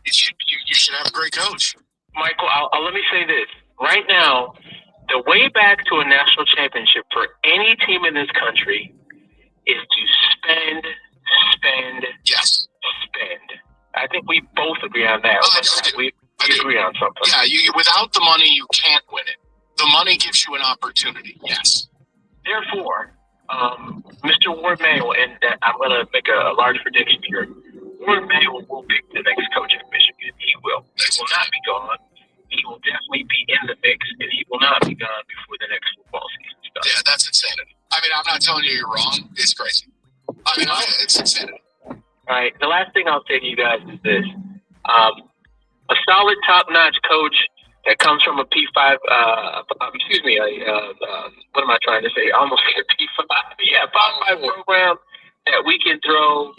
You should have a great coach. Michael, let me say this. Right now, the way back to a national championship for any team in this country is to spend. Yes. Spend. I think we both agree on that. We agree on something. Yeah, without the money, you can't win it. The money gives you an opportunity. Yes. Therefore, Mr. Ward Mayo, and I'm going to make a large prediction here. Ward Mayo will pick the next coach of Michigan. He will. He will not be gone. He will definitely be in the mix, and he will not be gone before the next football season starts. Yeah, that's insanity. I mean, I'm not telling you you're wrong. It's crazy. I mean, it's insanity. All right. The last thing I'll say to you guys is this. A solid, top-notch coach that comes from a P5, what am I trying to say? I almost said P5. Yeah, Power 5 program that we can throw,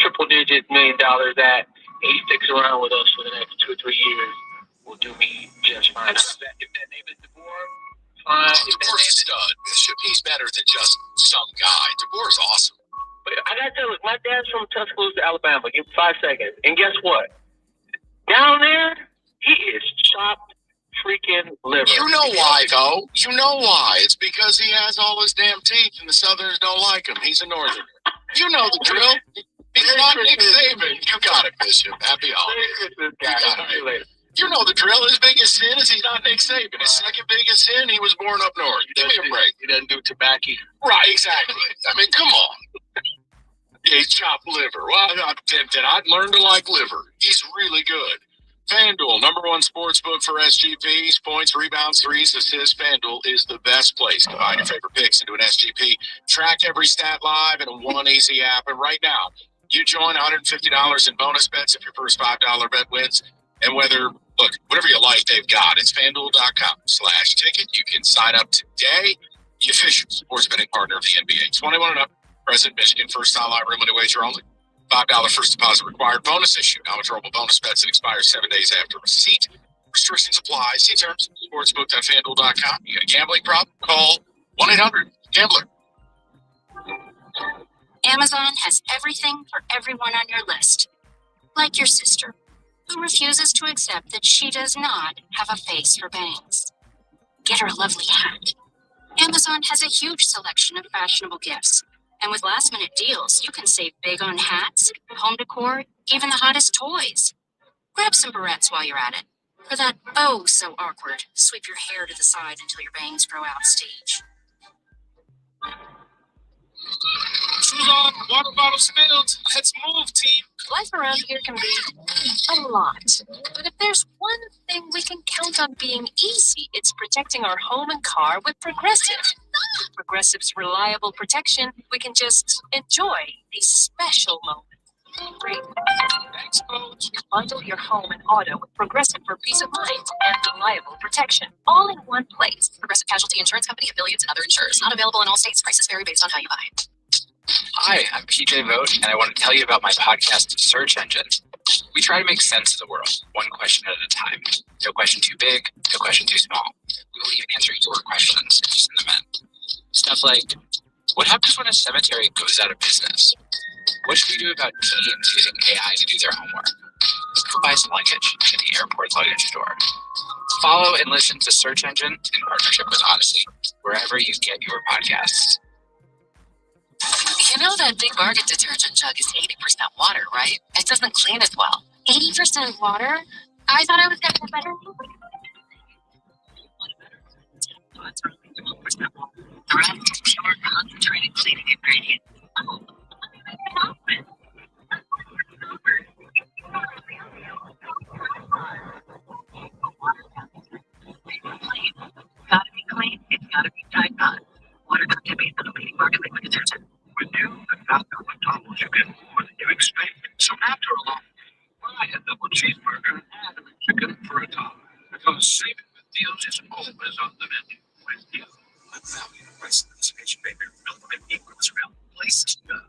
triple-digit $1 million at. He sticks around with us for the next 2 or 3 years. Will do me just fine. If that name is DeBoer, fine. DeBoer's a stud, Bishop. He's better than just some guy. DeBoer's awesome. But I got to tell you, my dad's from Tuscaloosa, Alabama. Give me 5 seconds. And guess what? Down there, he is chopped freaking liver. You know why, though. You know why. It's because he has all his damn teeth and the Southerners don't like him. He's a Northerner. You know the drill. He's not Nick Saban. You got it, Bishop. Happy holidays. You got it. You know the drill. His biggest sin is he's not Nick Saban. His second biggest sin, he was born up north. Give me a break. He doesn't do tobacco. Right, exactly. I mean, come on. Yeah, he's chopped liver. Well, I'm tempted. I'd learn to like liver. He's really good. FanDuel, #1 sportsbook for SGPs, points, rebounds, threes, assists. FanDuel is the best place to find your favorite picks into an SGP. Track every stat live in one easy app. And right now, you join $150 in bonus bets if your first $5 bet wins. And whatever you like, they've got. It's FanDuel.com/ticket. You can sign up today. The official sports betting partner of the NBA. 21 and up. Present Michigan first-time live room money wager only. $5 first deposit required. Bonus issue. Non-withdrawable bonus bets that expires 7 days after receipt. Restrictions apply. See terms. Sportsbook.fanduel.com. You got a gambling problem? Call 1-800-GAMBLER. Amazon has everything for everyone on your list. Like your sister, who refuses to accept that she does not have a face for bangs. Get her a lovely hat. Amazon has a huge selection of fashionable gifts. And with last-minute deals, you can save big on hats, home decor, even the hottest toys. Grab some barrettes while you're at it. For that oh-so-awkward, sweep your hair to the side until your bangs grow out stage. Shoes on, water bottle spilled. Let's move, team. Life around here can be a lot. But if there's one thing we can count on being easy, it's protecting our home and car with Progressive. With Progressive's reliable protection, we can just enjoy these special moments. Great. Thanks, Coach. Bundle your home and auto with Progressive for peace of mind and reliable protection, all in one place. Progressive Casualty Insurance Company, affiliates, and other insurers. Not available in all states. Prices vary based on how you buy. Hi, I'm PJ Vogt, and I want to tell you about my podcast, Search Engine. We try to make sense of the world, one question at a time. No question too big, no question too small. We will even answer your questions if you send them in. Stuff like, what happens when a cemetery goes out of business? What should we do about teens using AI to do their homework? Go buy some luggage at the airport luggage store. Follow and listen to Search Engine in partnership with Odyssey, wherever you get your podcasts. You know that Big Bargain detergent jug is 80% water, right? It doesn't clean as well. 80% water? I thought I was getting better. The rest is pure concentrated cleaning ingredient. Gotta be clean, it's gotta be Tide Pod. Water content based on a leading market liquid detergent. With new and faster McDonald's, you get more than you expect. So after a long buy a double cheeseburger and a chicken for a $1. Because saving with deals is always on the menu. With deals, with value, price anticipation, baby, milk, equals real places to go.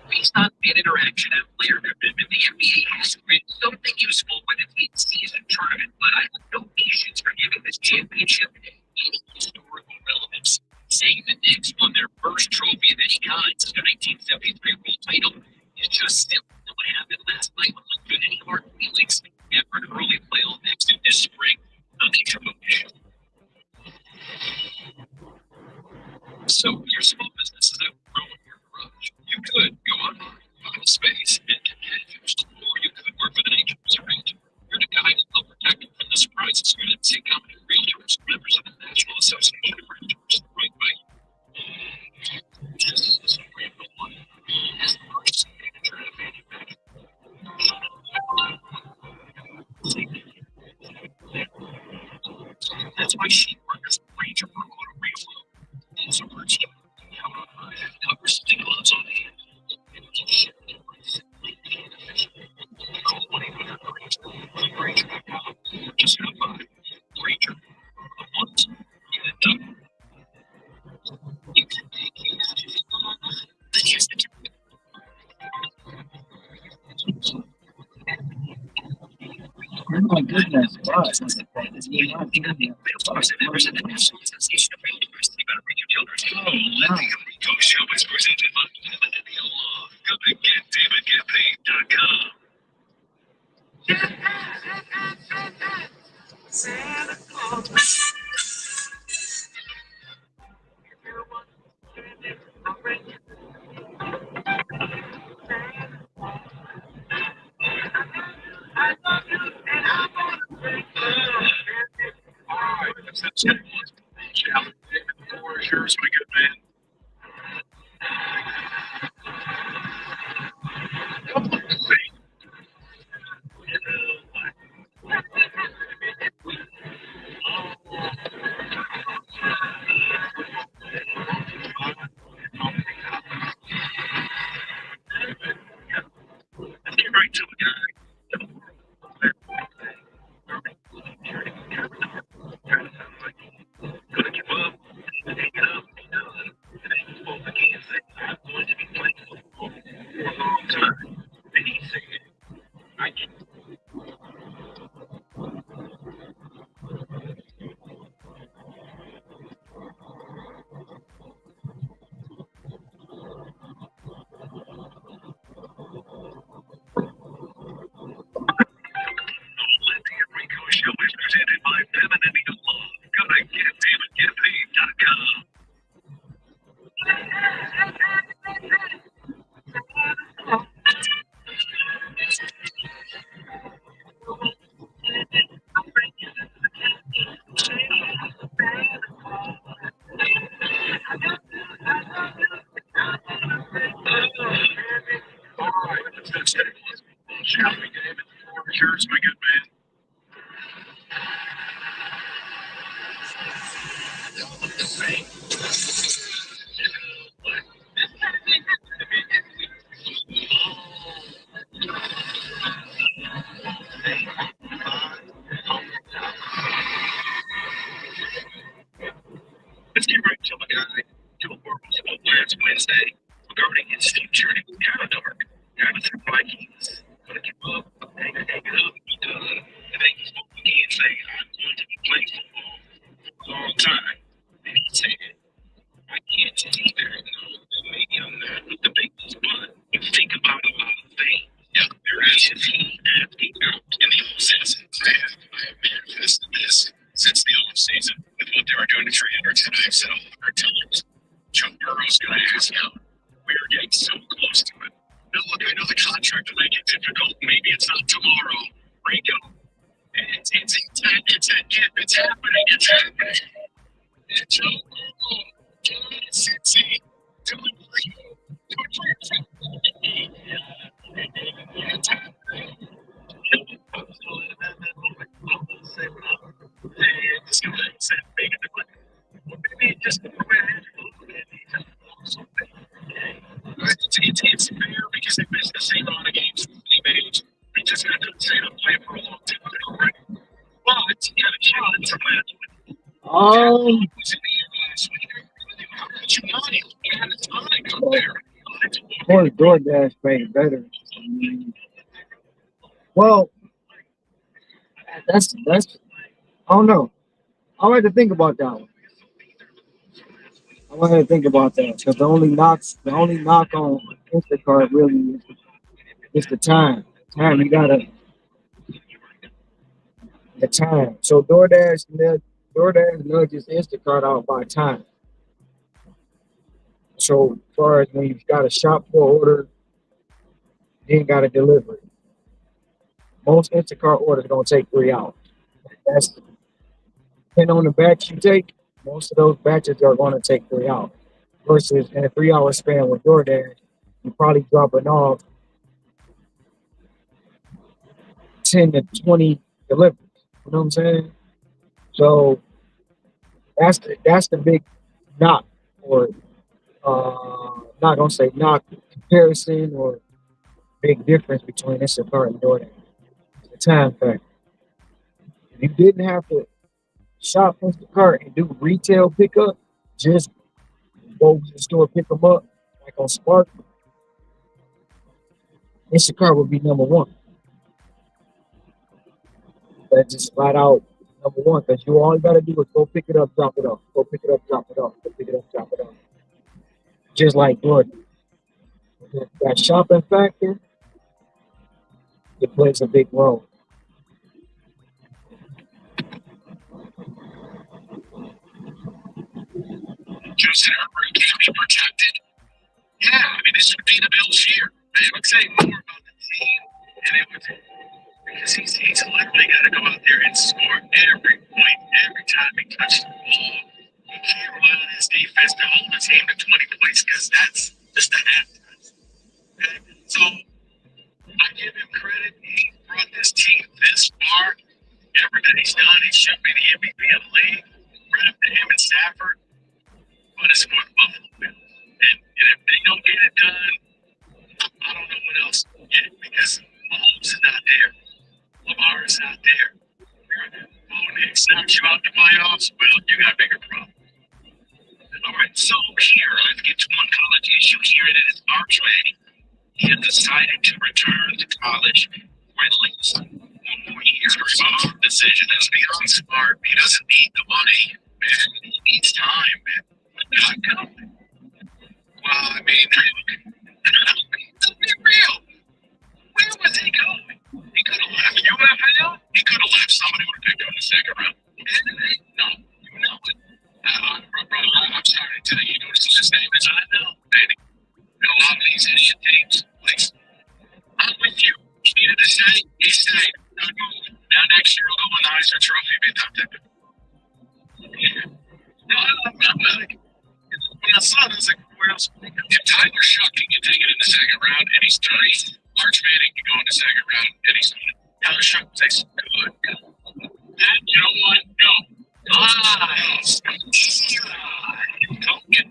Based on fan interaction and player commitment, the NBA has been something useful with its in-season tournament, but I have no patience for giving this championship any historical relevance. Saying the Knicks won their first trophy of any kind since the 1973 World title is just simple. What happened last night will look good any hard feelings after an early playoff exit this spring. Nothing to push. So your small business is outgrowing your garage. Licensed State Company Realtors, members of the National Association of Realtors, right by Genesis is the purchasing manager at a manufacturer. That's why she works Ranger for auto reflow. Also, her team count on her and covers the gloves on hand. And keep shipping and efficient. Call 1-800-RANGER. Just stop by. Ranger. Once. Get it done. You can take it out if you want. Then here's the Oh my goodness, God. Members of the National Association of Realtors. You better bring your children. Oh, let the Enrico Show is presented by Millennial Law. Go to GetDavidGetPaid.com. Santa Claus. Here's my good man. Let's get right to it, guys. Gonna give up, hang it up, be done. And then you both again say, I'm going to be playing for a long time. And he said, I can. Enrico Show is presented by Millennial Law. Go to GetDavidGetPaid.com. All right, let's get started. Shall we, David? Here's my good man. Let's get right to it, guys. To a world of Awareness Wednesday regarding his future. It was kind of dark. Kind of through Vikings. Gonna give up, hang it up, be done. And then he spoke again and say, I'm going to be playing football for a long time. And he said, I can't either. Maybe I'm not with the Bengals, but you think about a lot of things. Yeah, there is a team acting out in the off season. Man, I have manifested this since the off season with what they were doing to Trey Hendrickson. I've said all the hard times. Joe Burrow's going to ask out. We're getting so close to it. Now, look, I know the contract will make it difficult. Maybe it's not tomorrow. Rico. It's happening. It's happening. And Joe Burrow. Cincy. Do it for you. Do it for your family. It's happening. This guy said, make it look. Maybe just go ahead and look at it's fair because they missed the same amount of games he made. He just got to stay to play for a long time. Right? Well, it's got a challenge from that. How could you not? You had a time out there. Of course, DoorDash made it better. Well, that's I don't know. I like to think about that one. I want to think about that because the only knock on Instacart really is the time. You gotta the time. So DoorDash nudges Instacart out by time. So as far as when you've got a shop for order, then got a delivery. Most Instacart orders don't take 3 hours. That's depending on the batch you take. Most of those batches are going to take 3 hours. Versus in a 3 hour span with DoorDash, you're probably dropping off 10 to 20 deliveries. You know what I'm saying? So that's the big knock, or not gonna say knock, comparison or big difference between Instacart and DoorDash. The time factor. If you didn't have to shop Instacart and do retail pickup, just go to the store, pick them up, like on Spark, Instacart would be number one. That's just flat out number one, because you all you gotta do is go pick it up, drop it off. Go pick it up, drop it off. Go pick it up, drop it off. Just like DoorDash. That shopping factor, it plays a big role. Justin Herbert can't be protected. Yeah, I mean, this would be the Bills' year. It would say more about the team, and it would, because he's literally got to go out there and score every point, every time he touches the ball. He can't rely on his defense to hold the team to 20 points, because that's just a half. Okay? So I give him credit. He brought this team this far. Everything he's done, he should be the MVP of the league. Credit to him and Stafford. But it's for the Buffalo Bills. And if they don't get it done, I don't know what else to get, because Mahomes is not there. Lamar is not there. Bo Nix knocks you out the playoffs, well, you got a bigger problem. All right, so here, let's get to one college issue here. That is Arch Manning. He has decided to return to college for at least one more year. Smart decision. That's beyond smart. He doesn't need the money, man. He needs time, man. Well, I mean, let's be real. Where was he going? He could have left UFL. He could have left. Somebody would have picked him in the second round. No, you know it. Bro, I'm sorry to tell you, you know, it's his name is I know. And a lot of these idiot teams. Please, I'm with you. He needed to stay. He stayed. Good move. Now next year he'll go win the Heisman Trophy. Be top 10. Yeah. No, I'm like, when I saw it, I was like, where else? If Tyler Shuck can take it in the second round and he's 30, Arch Manning can go in the second round and he's 20. Tyler Shuck takes good. And you know what? No. Lies. Don't get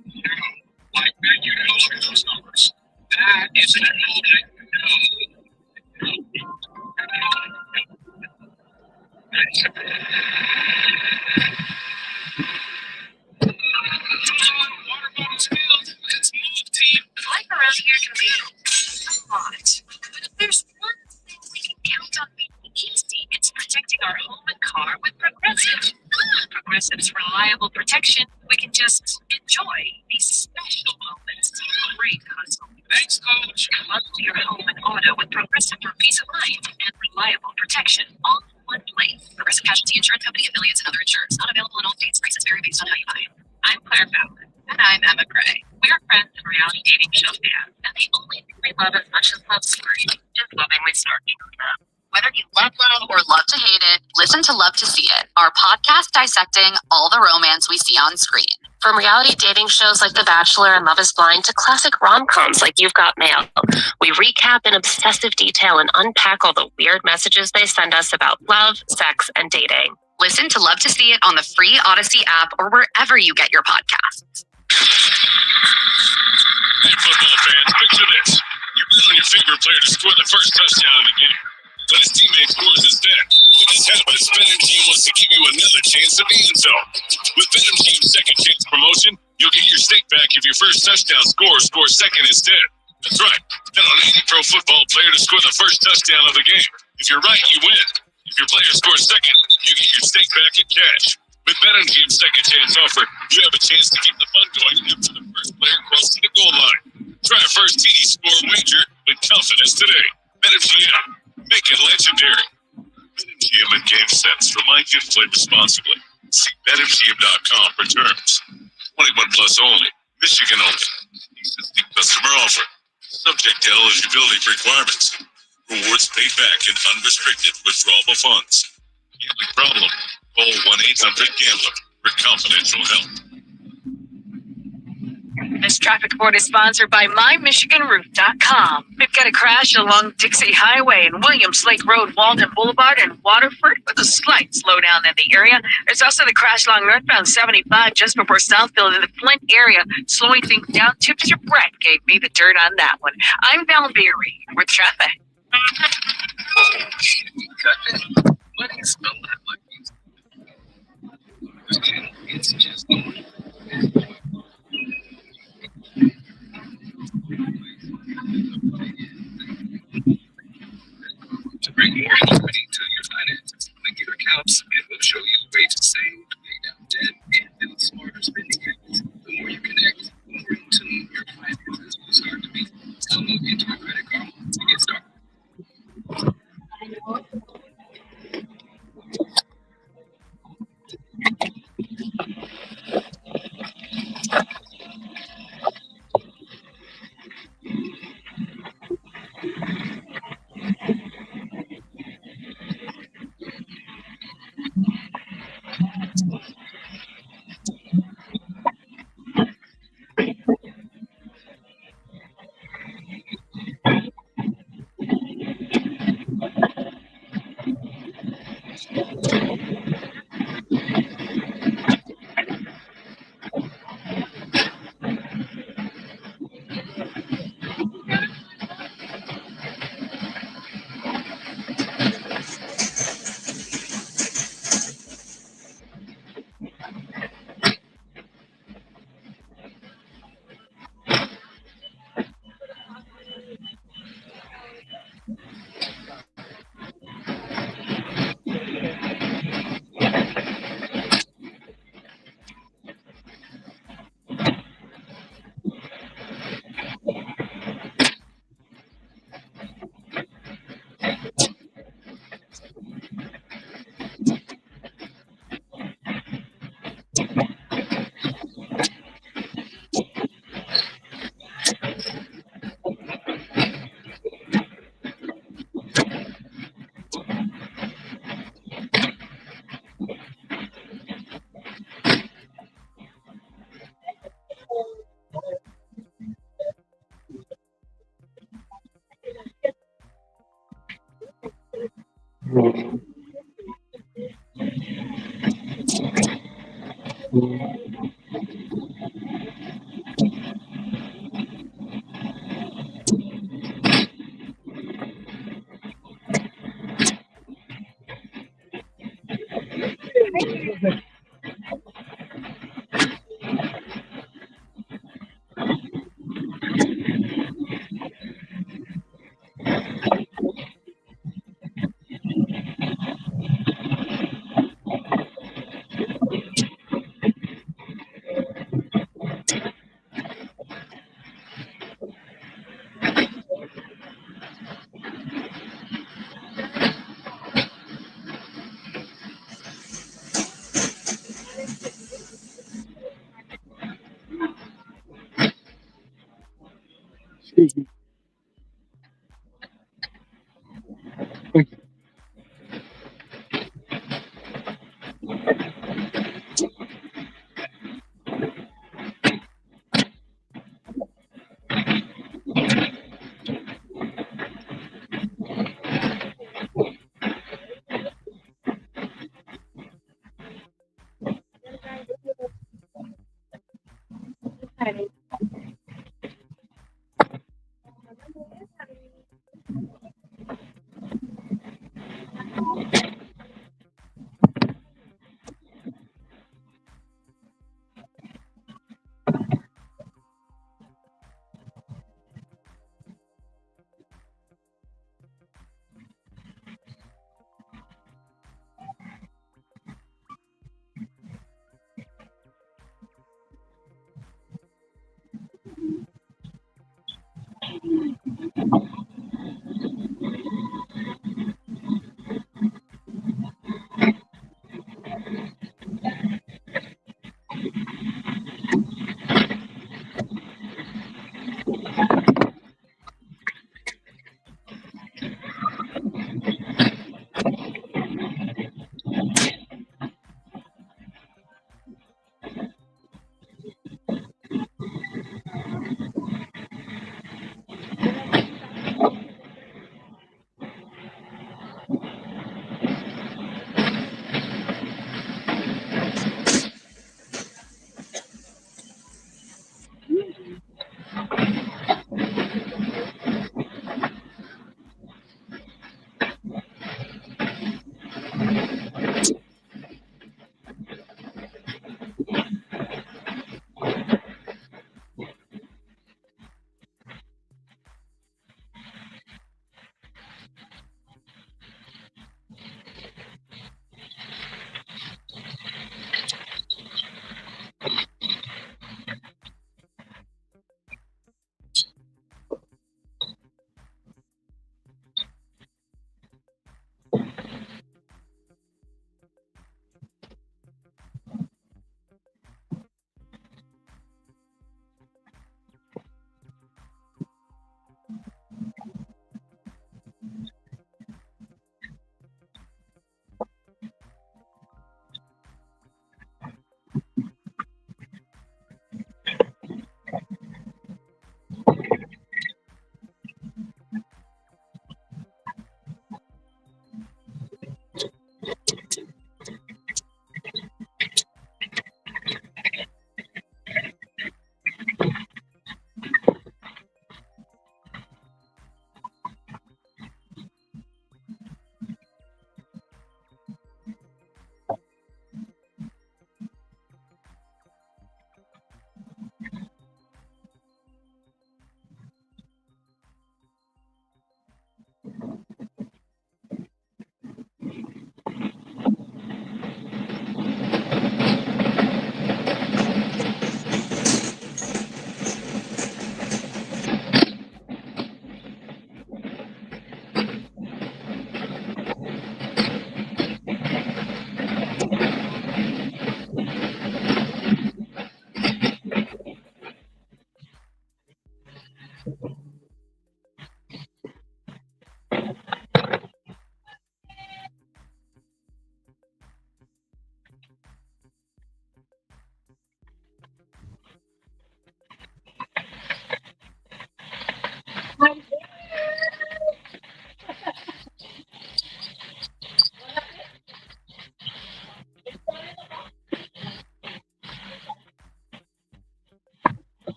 like man, you know, look at those numbers. That is an building. Water bottles filled. Let's move, team. Life around here can be a lot. But if there's one thing we can count on being easy, it's protecting our home and car with Progressive. Progressive's reliable protection, we can just enjoy these special moments. Great hustle. Thanks, Coach. Come to your home and auto with Progressive for peace of mind and reliable protection, all in one place. Progressive Casualty Insurance Company, affiliates, and other insurers. Not available in all states. Prices vary based on how you buy. I'm Claire Fowler. And I'm Emma Gray. We're friends and reality dating show fans, and the only thing we love as much as love story is lovingly snarking on them. Whether you love or love to hate it, listen to Love to See It, our podcast dissecting all the romance we see on screen. From reality dating shows like The Bachelor and Love is Blind to classic rom-coms like You've Got Mail, we recap in obsessive detail and unpack all the weird messages they send us about love, sex, and dating. Listen to Love to See It on the free Odyssey app or wherever you get your podcasts. Hey, football fans, picture this. You bet on your favorite player to score the first touchdown of the game. But his teammate scores instead. When this happens, BetMGM wants to give you another chance to be in zone. With BetMGM's second chance promotion, you'll get your stake back if your first touchdown scores second instead. That's right. Bet on any pro football player to score the first touchdown of the game. If you're right, you win. If your player scores second, you get your stake back in cash. With BetMGM's second chance offer, you have a chance to keep the fun going after the first player crosses the goal line. Try a first TD score wager with confidence today. BetMGM. Make it legendary. BetMGM and GameSense remind you to play responsibly. See BetMGM.com for terms. 21 plus only. Michigan only. Existing customer offer. Subject to eligibility requirements. Rewards paid back in unrestricted withdrawable funds. Gambling problem? Call 1-800-GAMBLER for confidential help. This traffic report is sponsored by MyMichiganRoute.com. We've got a crash along Dixie Highway and Williams Lake Road, Walden Boulevard, and Waterford with a slight slowdown in the area. There's also the crash along northbound 75 just before Southfield in the Flint area, slowing things down. Tips your Brett gave me the dirt on that one. I'm Val Beery with traffic. What do you spell that like? It's just to bring more harmony to your finances. Link your accounts and we'll show you ways to save, pay down debt, and build smarter spending habits. The more you connect, the more in tune your finances will start to be. Download into your credit card to get started.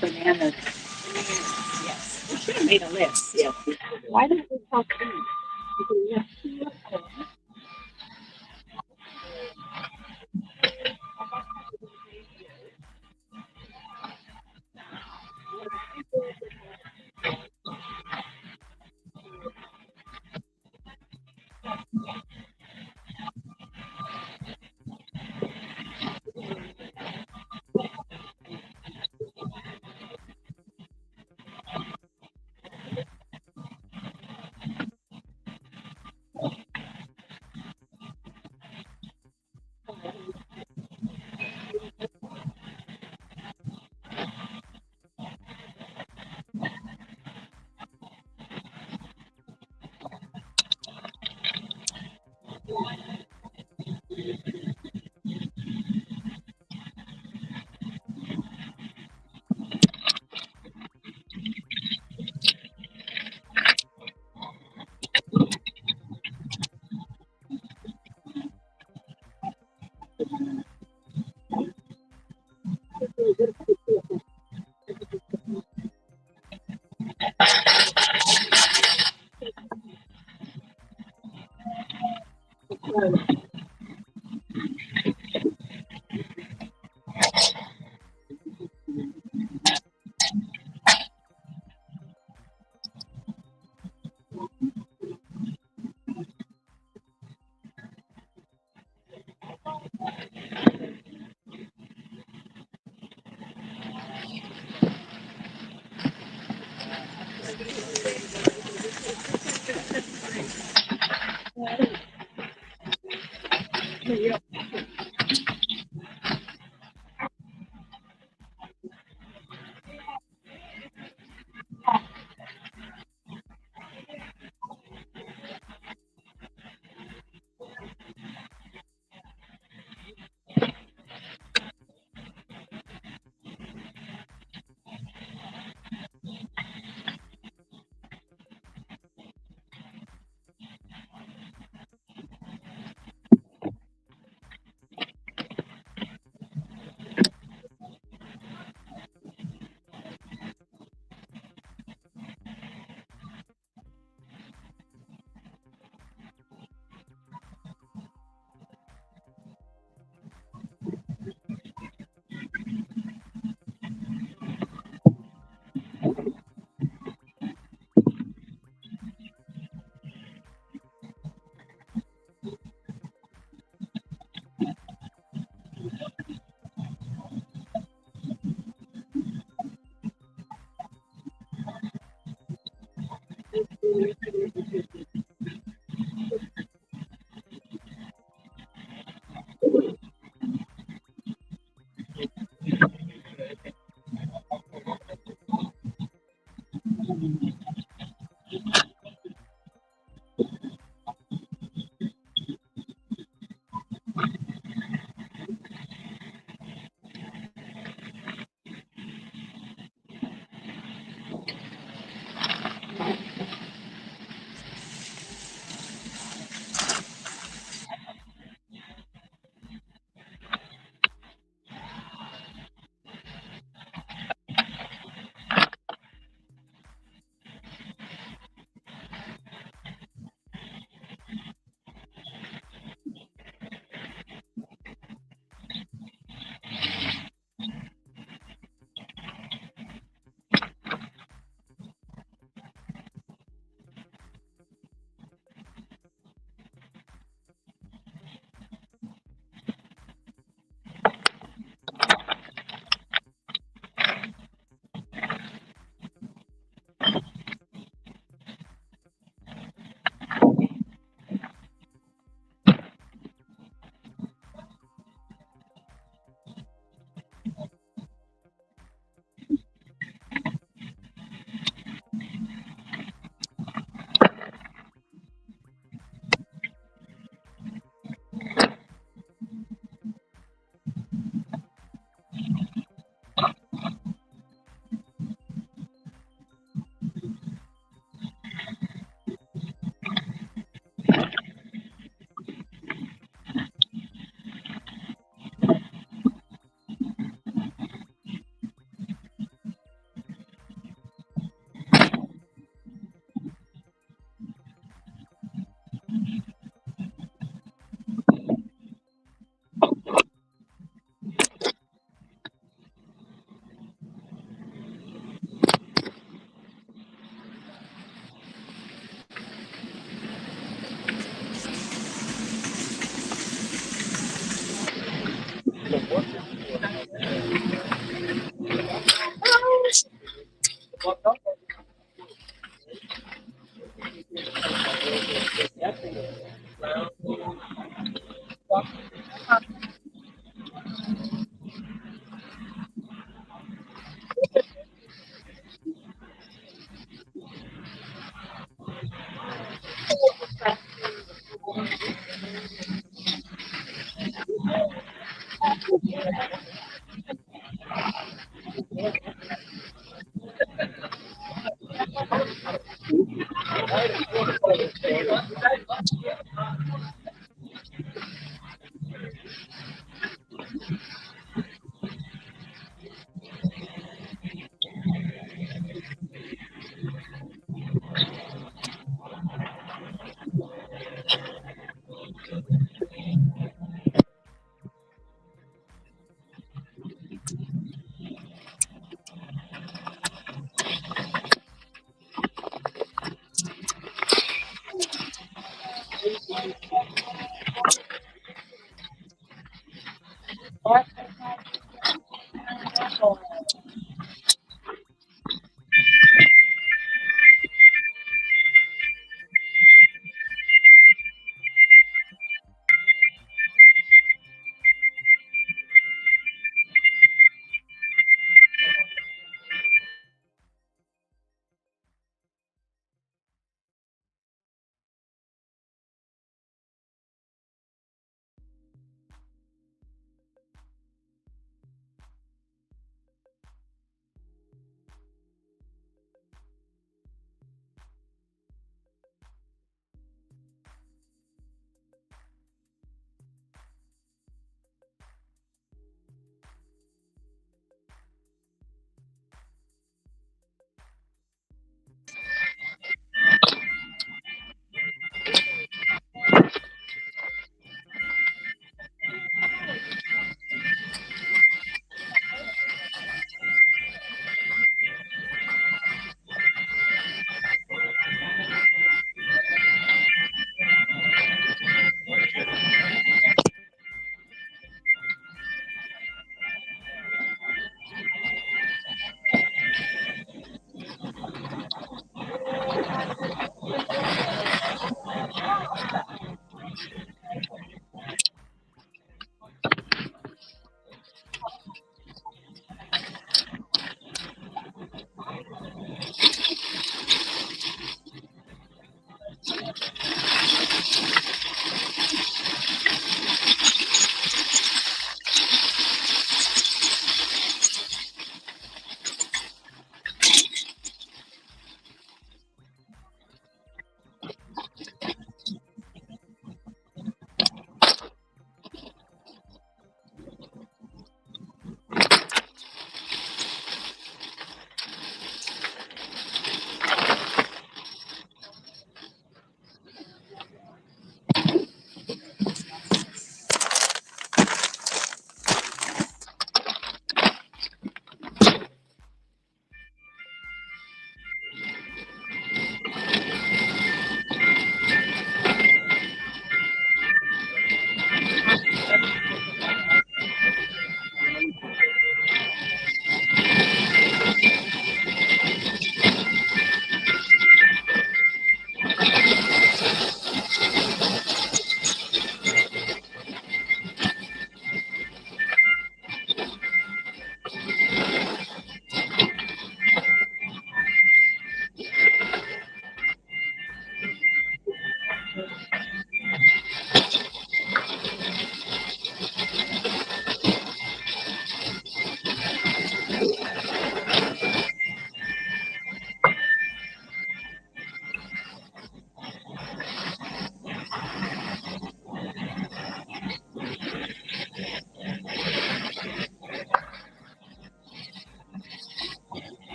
Bananas. Yes. We should have made a list. Yes. Why didn't we talk food? Because we have two of them.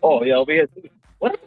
Oh yeah, over here too. What?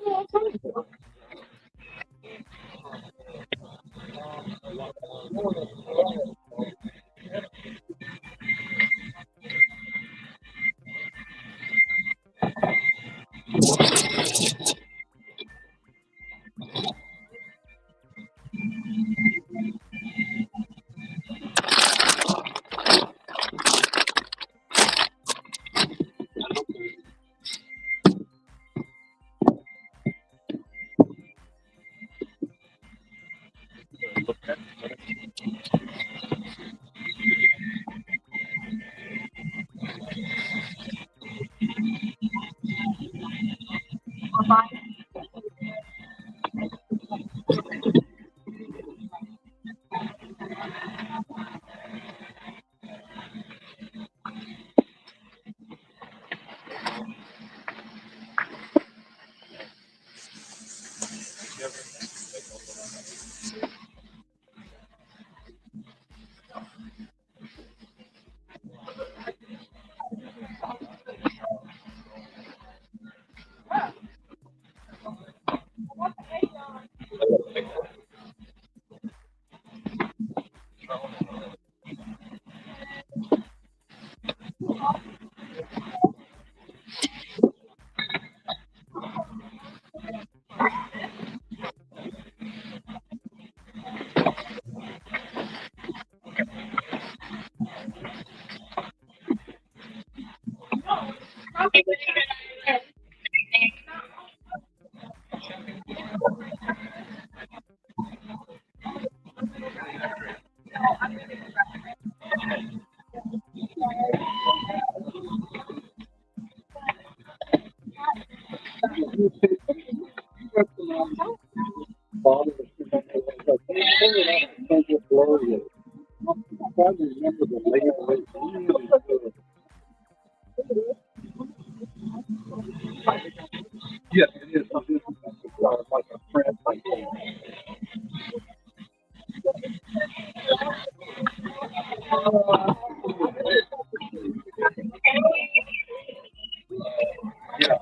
Yes, it is. This is like a friend, like yeah.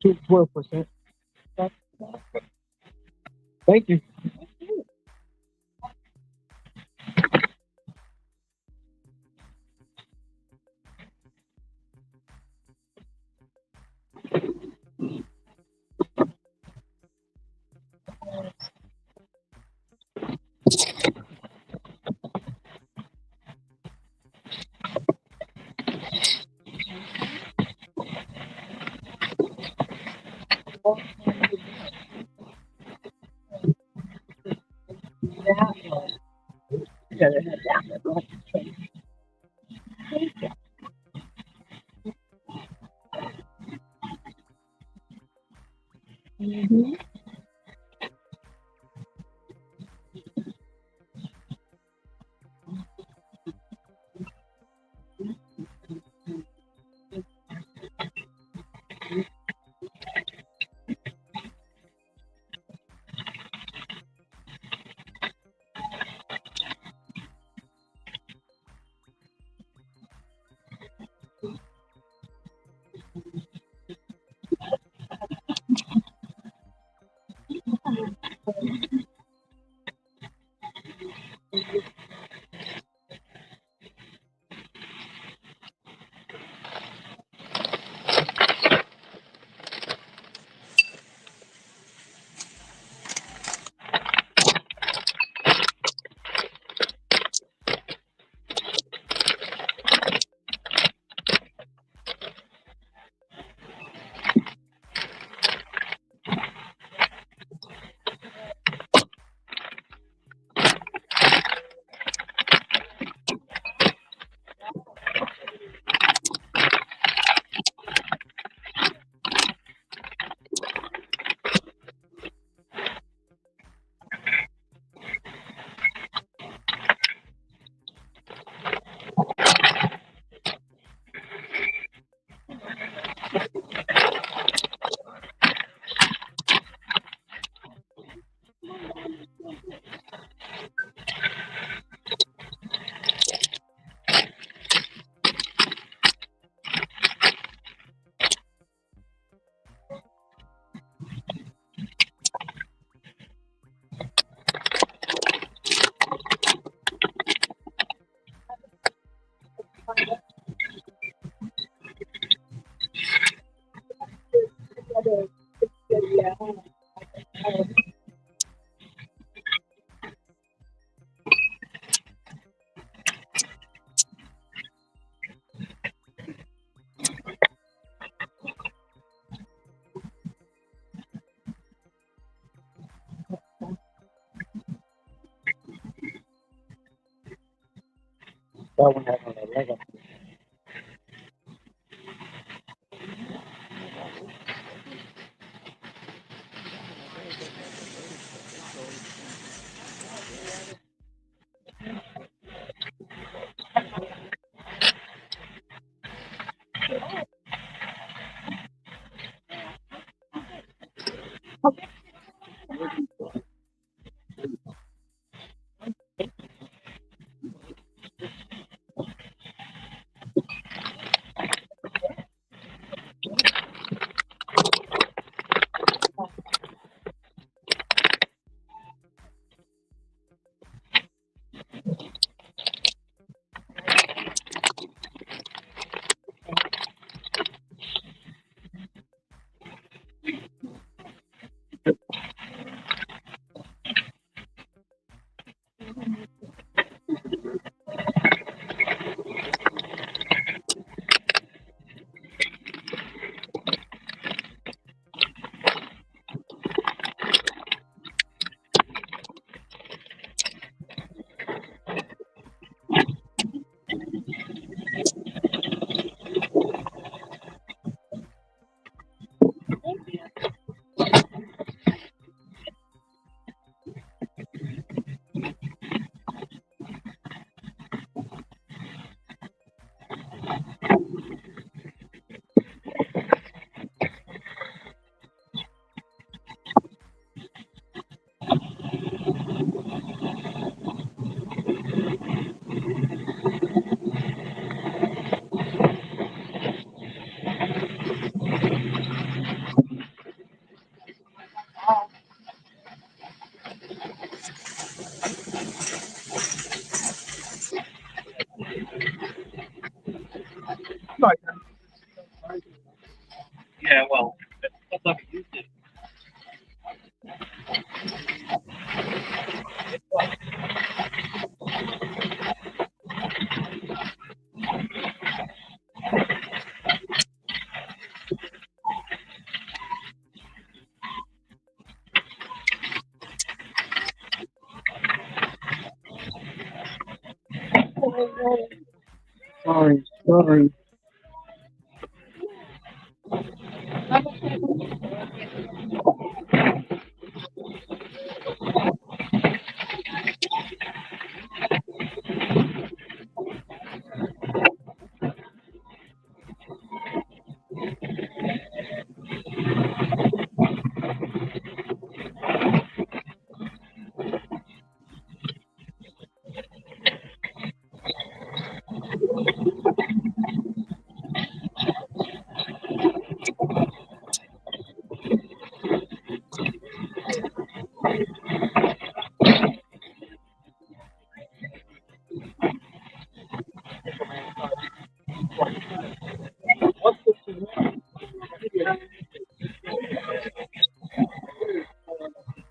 To 12%. Thank you. That one has on the Lego. Yeah, well, that's not used it. Sorry.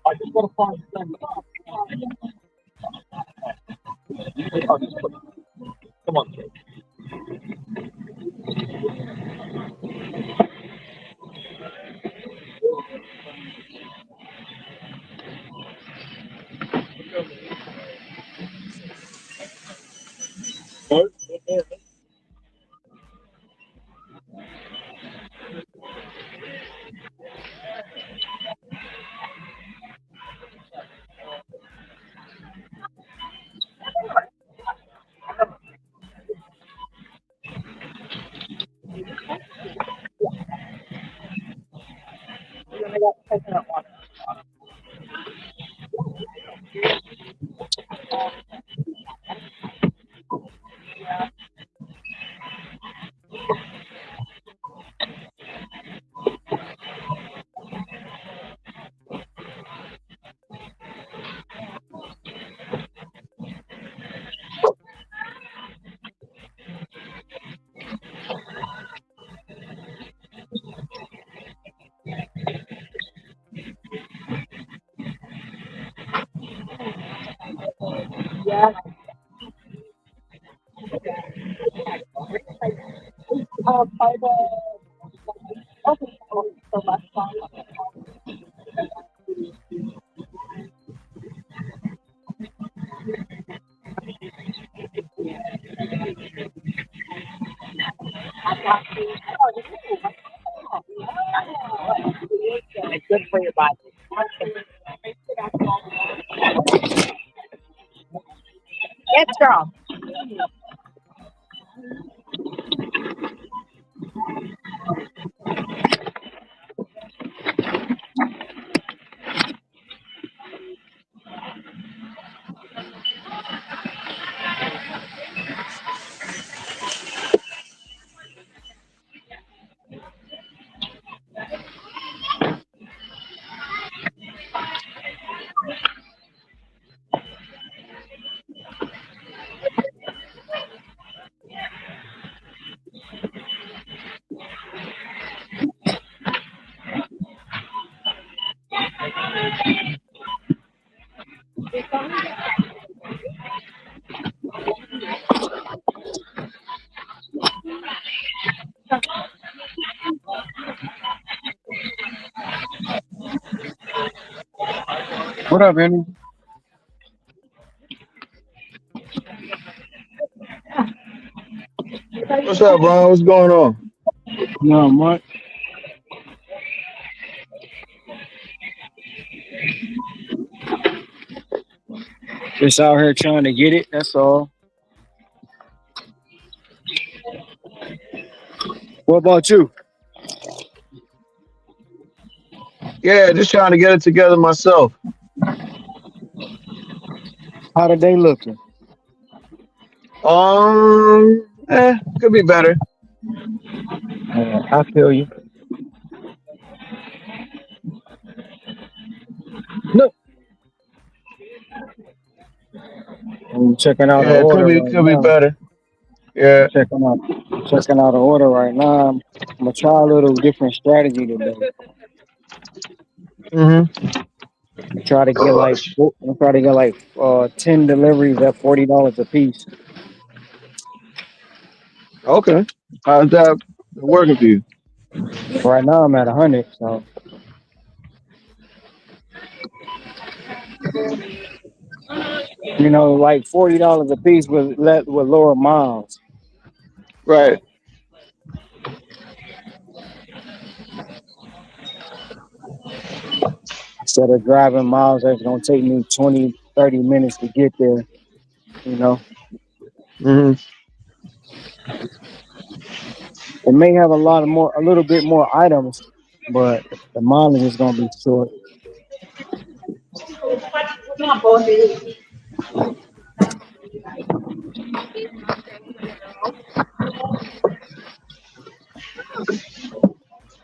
I just want to find the same. Come on, kid. Yeah. By the okay, so last time. It's good for your body. Yes, girl. What up, Andy? What's up, Ron? What's going on? Not much. Just out here trying to get it. That's all. What about you? Yeah, just trying to get it together myself. How the day looking? Could be better. I feel you. Look, I'm checking out an Yeah, order right could be now. better. Yeah. Checking out an order right now. I'm gonna try a little different strategy today. Mm-hmm. I'm try to get like 10 deliveries at $40 a piece. Okay. How's that working for you? Right now I'm at 100. So like $40 a piece with lower miles. Right. Instead of driving miles that's gonna take me 20, 30 minutes to get there. You know, Mm-hmm. it may have a little bit more items, but the mileage is gonna be short.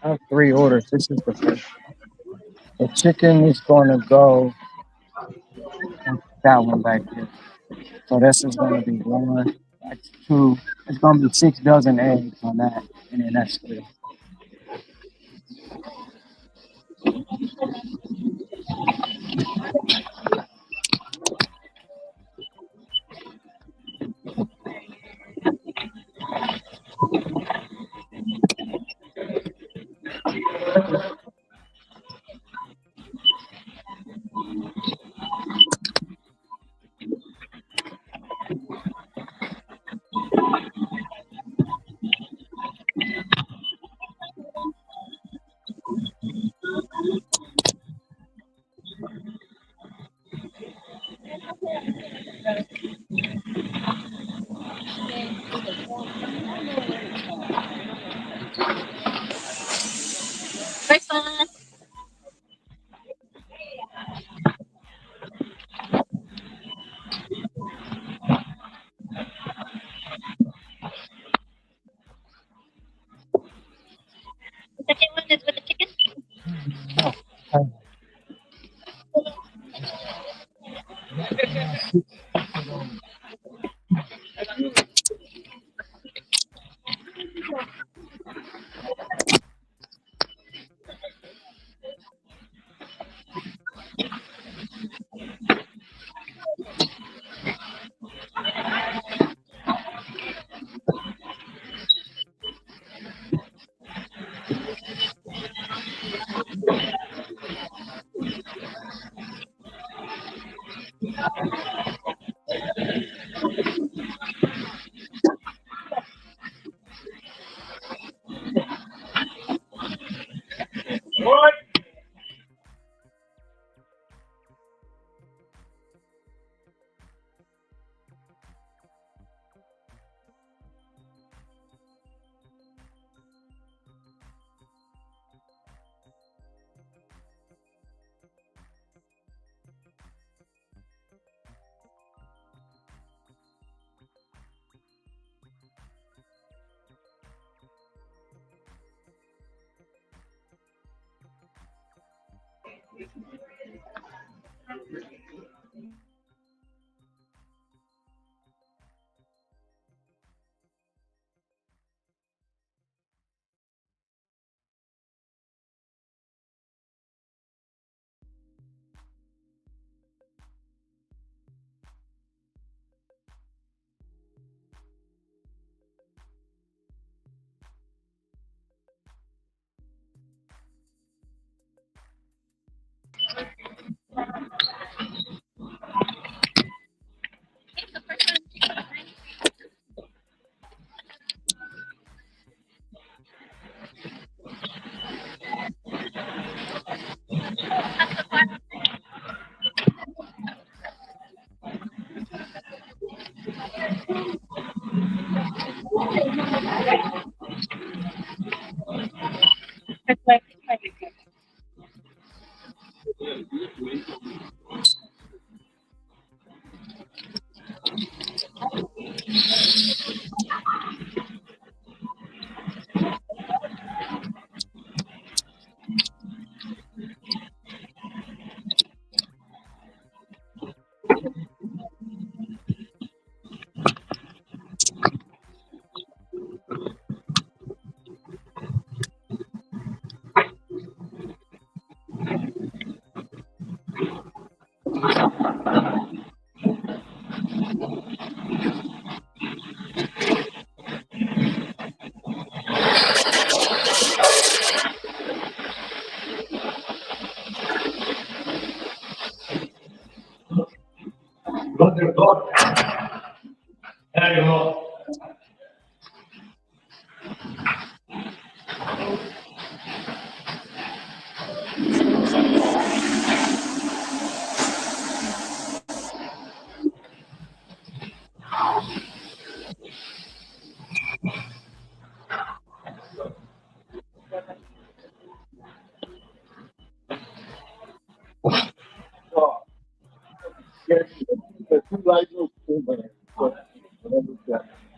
I have 3 orders. This is the first. The chicken is gonna go with that one back here. So this is gonna be one. That's two. It's gonna be 6 dozen eggs on that, and then that's 3.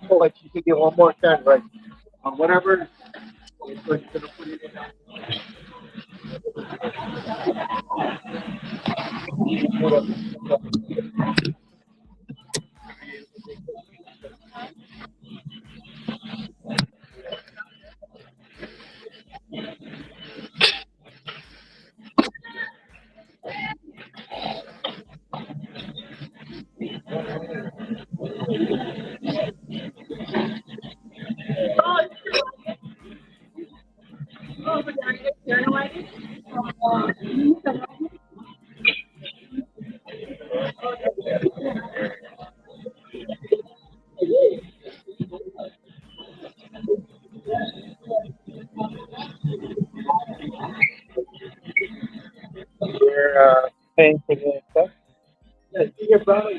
So like you could get one more turn, right? On whatever. So you're gonna put it in. We're paying for the stuff. Yeah, see your brother.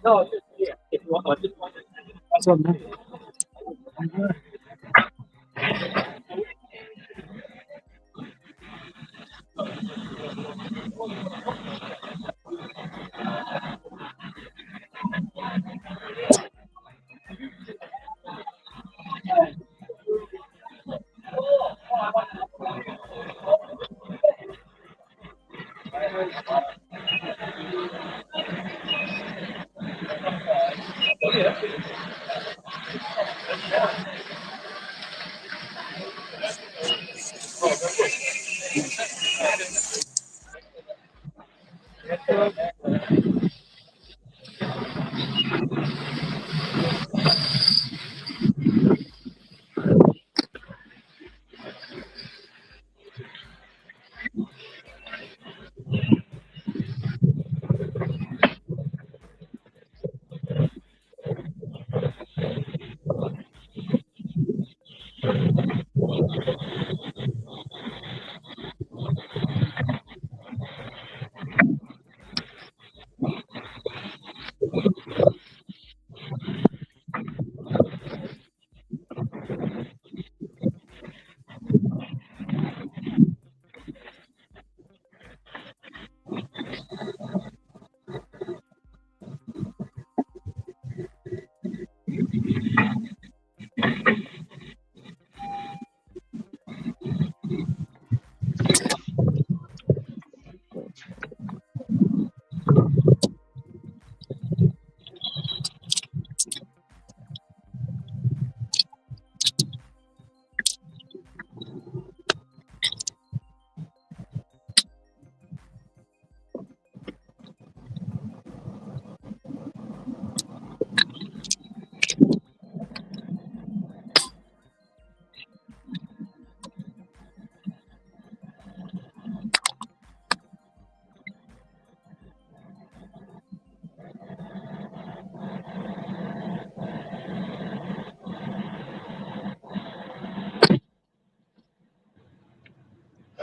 No, just yeah. If you want, just one. That's what I meant.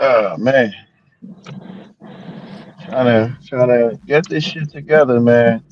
Oh man, trying to get this shit together, man.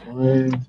Fine.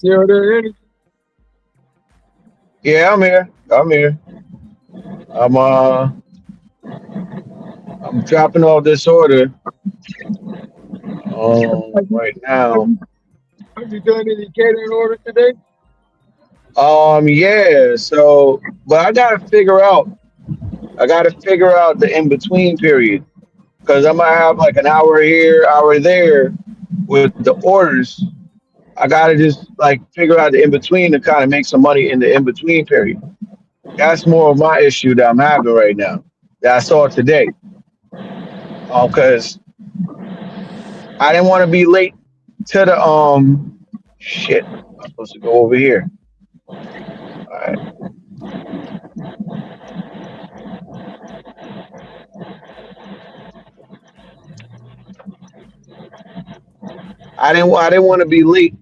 still there, Eddie? Yeah, I'm here. I'm here. I'm I'm dropping off this order Have you, right have now. you, have you done any catering orders today? Yeah. So, but I gotta figure out the in between period because I might have like an hour here, hour there with the orders. I gotta just like figure out the in between to kind of make some money in the in between period. That's more of my issue that I'm having right now that I saw today. Because I didn't want to be late to the shit. I'm supposed to go over here. All right. I didn't want to be late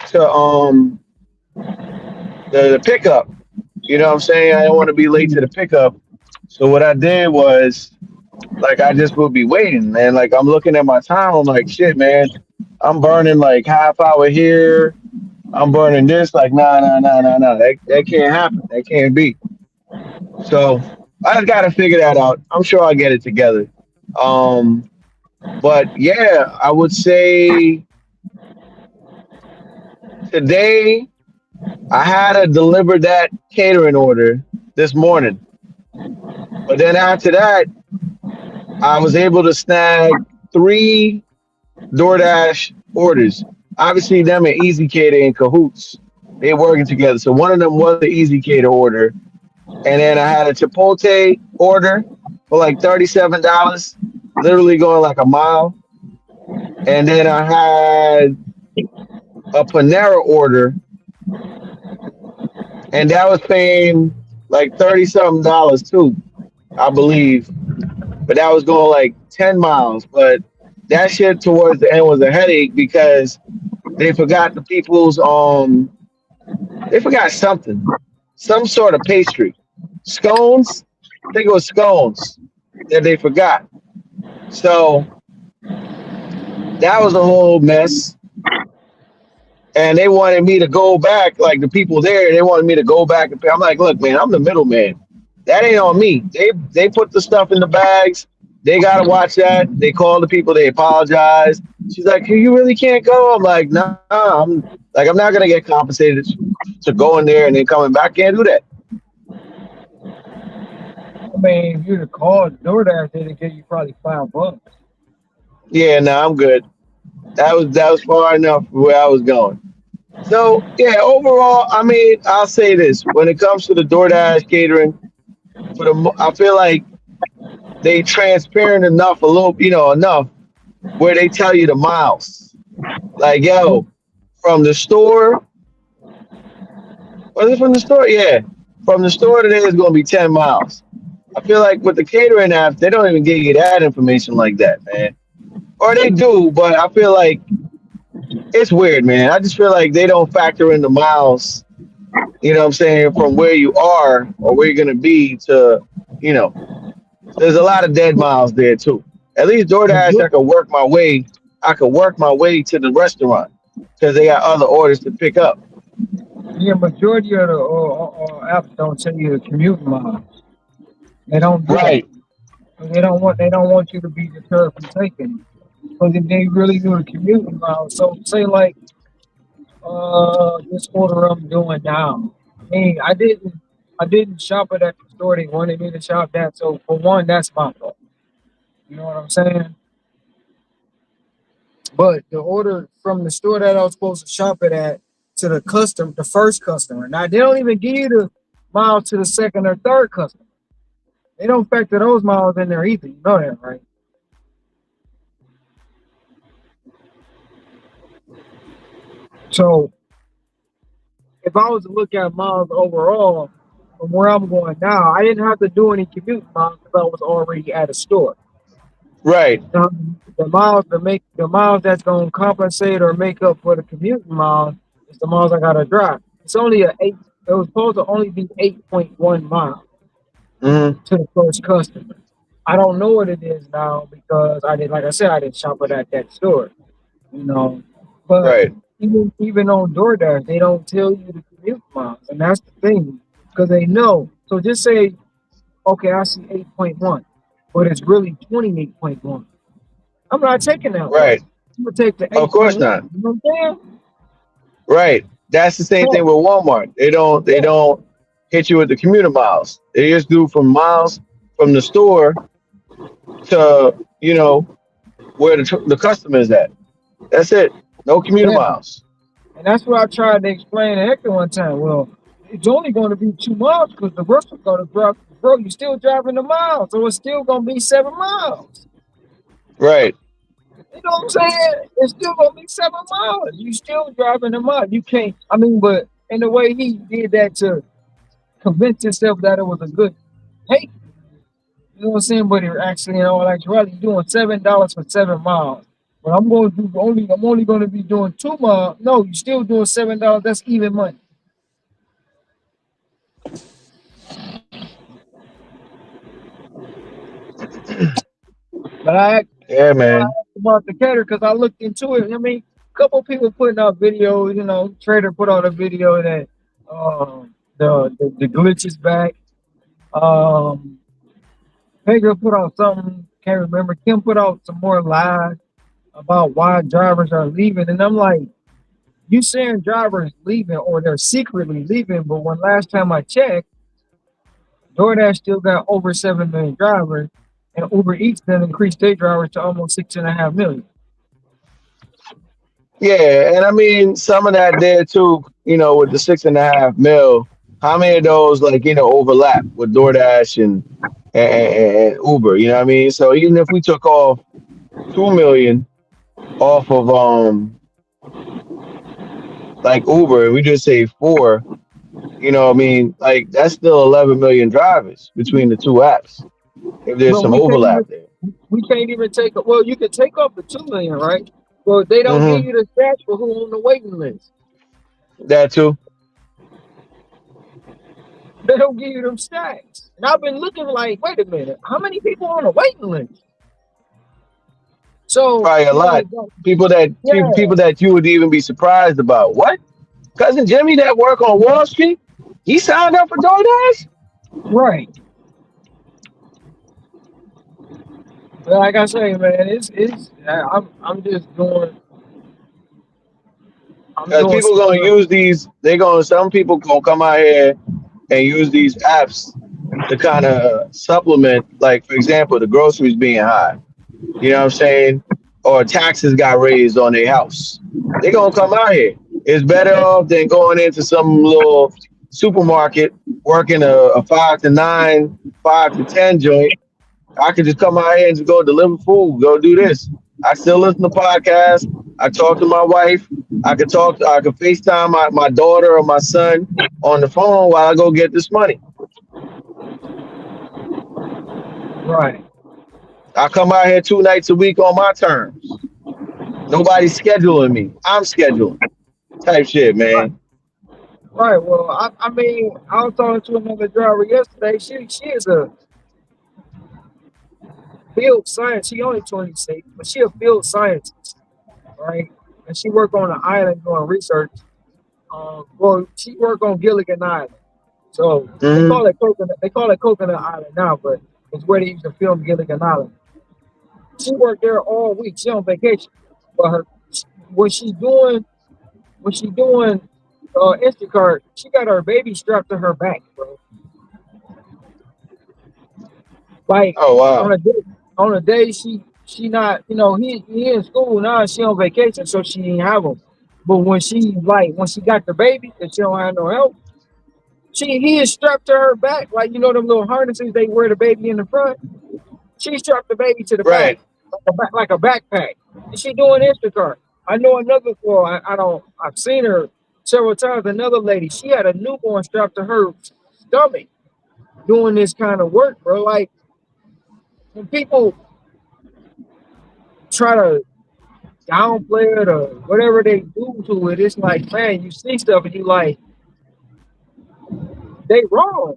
to the pickup. You know what I'm saying? I didn't want to be late to the pickup. So what I did was like I just would be waiting, man. Like I'm looking at my time. I'm like, shit, man. I'm burning like half hour here. I'm burning this. Like, nah, nah, nah, nah, nah. That can't happen. That can't be. So I just got to figure that out. I'm sure I'll get it together. Um, but yeah, I would say today I had to deliver that catering order this morning. But then after that, I was able to snag three DoorDash orders. Obviously, them and Easy Cater in cahoots. They working together. So one of them was the Easy Cater order, and then I had a Chipotle order for like $37, literally going like a mile. And then I had a Panera order, and that was paying like 30 something dollars too, I believe. But that was going like 10 miles. But that shit towards the end was a headache because they forgot the people's they forgot something, some sort of pastry, scones. I think it was scones that they forgot. So that was a whole mess. And they wanted me to go back, like the people there, they wanted me to go back and pay. I'm like, look, man, I'm the middleman. That ain't on me. They put the stuff in the bags. They gotta watch that. They call the people, they apologize. She's like, you really can't go. I'm like, nah, I'm not gonna get compensated to go in there and then coming back. Can't do that. I mean, if you'd have called DoorDash, they'd give you probably $5. Yeah, nah, I'm good. That was far enough for where I was going. So yeah, overall, I mean, I'll say this: when it comes to the DoorDash catering, I feel like they transparent enough, a little, enough where they tell you the miles. Like, yo, from the store, was it from the store? Yeah, from the store today is going to be 10 miles. I feel like with the catering apps, they don't even give you that information like that, man. Or they do, but I feel like it's weird, man. I just feel like they don't factor in the miles, you know what I'm saying, from where you are or where you're going to be to, you know, there's a lot of dead miles there too. At least DoorDash, I could work my way. I could work my way to the restaurant because they got other orders to pick up. Yeah, majority of the apps don't tell you the commute miles. They don't do that. Right. They don't want you to be deterred from taking it. Because if they really do the commute miles, so say like this order I'm doing now. Hey, I didn't shop it at the store they wanted me to shop that. So for one, that's my fault. You know what I'm saying? But the order from the store that I was supposed to shop it at to the first customer. Now they don't even give you the mile to the second or third customer. They don't factor those miles in there either. You know that, right? So if I was to look at miles overall from where I'm going now, I didn't have to do any commute miles because I was already at a store. Right. The miles that's gonna compensate or make up for the commute miles is the miles I gotta drive. It's only a eight. It was supposed to only be 8.1 miles Mm-hmm. to the first customer. I don't know what it is now because like I said, I didn't shop it at that store. You know, but Right. even on DoorDash, they don't tell you the commute miles, and that's the thing because they know. So just say, okay, I see 8.1, but it's really 28.1. I'm not taking that way. Right. I'm gonna take the Of course 8.1. not. You know what I'm Right. That's the same thing saying? with Walmart. They Yeah, don't hit you with the commuter miles. They just do from miles from the store to where the customer is at. That's it. No commuter yeah. miles. And that's what I tried to explain to Hector one time. Well, it's only going to be 2 miles because the rest is going to drop. Bro, you still driving the miles, so it's still going to be 7 miles. Right. You know what I'm saying? It's still going to be 7 miles. You still driving the mile. You can't. I mean, but in the way he did that to convince himself that it was a good hey, you know what I'm saying? But it actually, like you're doing $7 for 7 miles. But I'm only going to be doing 2 miles. No, you're still doing $7. That's even money. But Yeah, man. asked about the cater because I looked into it. I mean, a couple of people putting out videos. Trader put out a video that the glitch is back. Um, Pedro put out something. Can't remember. Kim put out some more lies about why drivers are leaving, and I'm like, you saying drivers leaving or they're secretly leaving, but when last time I checked, DoorDash still got over 7 million drivers, and Uber Eats then increased their drivers to almost 6.5 million. Yeah, and I mean some of that there too. With the 6.5 mil, how many of those overlap with DoorDash and Uber? You know what I mean? So even if we took off 2 million off of like Uber, and we just say four. What I mean? Like that's still 11 million drivers between the two apps. If there's But some we can't overlap even there. take. Well, you can take off the 2 million, right? But they don't give Hmm. you the stats for who on the waiting list. That too. They don't give you them stats. And I've been looking like, wait a minute, how many people on the waiting list? So Probably a lot. People that yeah, people that you would even be surprised about. What? Cousin Jimmy that work on Wall Street? He signed up for DoorDash? right. Like I say, man, I'm just doing I'm Because doing people some gonna stuff. use these. Some people gonna come out here and use these apps to kind of supplement. Like for example, the groceries being high. You know what I'm saying? Or taxes got raised on their house. They gonna come out here. It's better off than going into some little supermarket working a 5 to 9, 5 to 10 joint. I could just come out here and just go deliver food, go do this. I still listen to podcasts. I talk to my wife. I could FaceTime my daughter or my son on the phone while I go get this money. Right. I come out here 2 nights a week on my terms. Nobody's scheduling me. I'm scheduling. Type shit, Right. man. Right. Well, I mean, I was talking to another driver yesterday. She is a field science. She only 26, but she a field scientist, right? And she work on an island doing research. Well, she work on Gilligan Island. So they Hmm. call it Coconut. They call it Coconut Island now, but it's where they used to film Gilligan Island. She worked there all week. She on vacation, but when she doing when she doing Instacart, she got her baby strapped to her back, bro. Like Oh on wow. a day, she not he in school now. She on vacation, so she didn't have him. But when she got the baby and she don't have no help, he is strapped to her back like them little harnesses they wear the baby in the front. She strapped the baby to the back Right. like a backpack, and she doing Instacart. I know another girl. I don't. I've seen her several times. Another lady. She had a newborn strapped to her stomach doing this kind of work, bro. Like when people try to downplay it or whatever they do to it, it's like, man, you see stuff and you like, they wrong.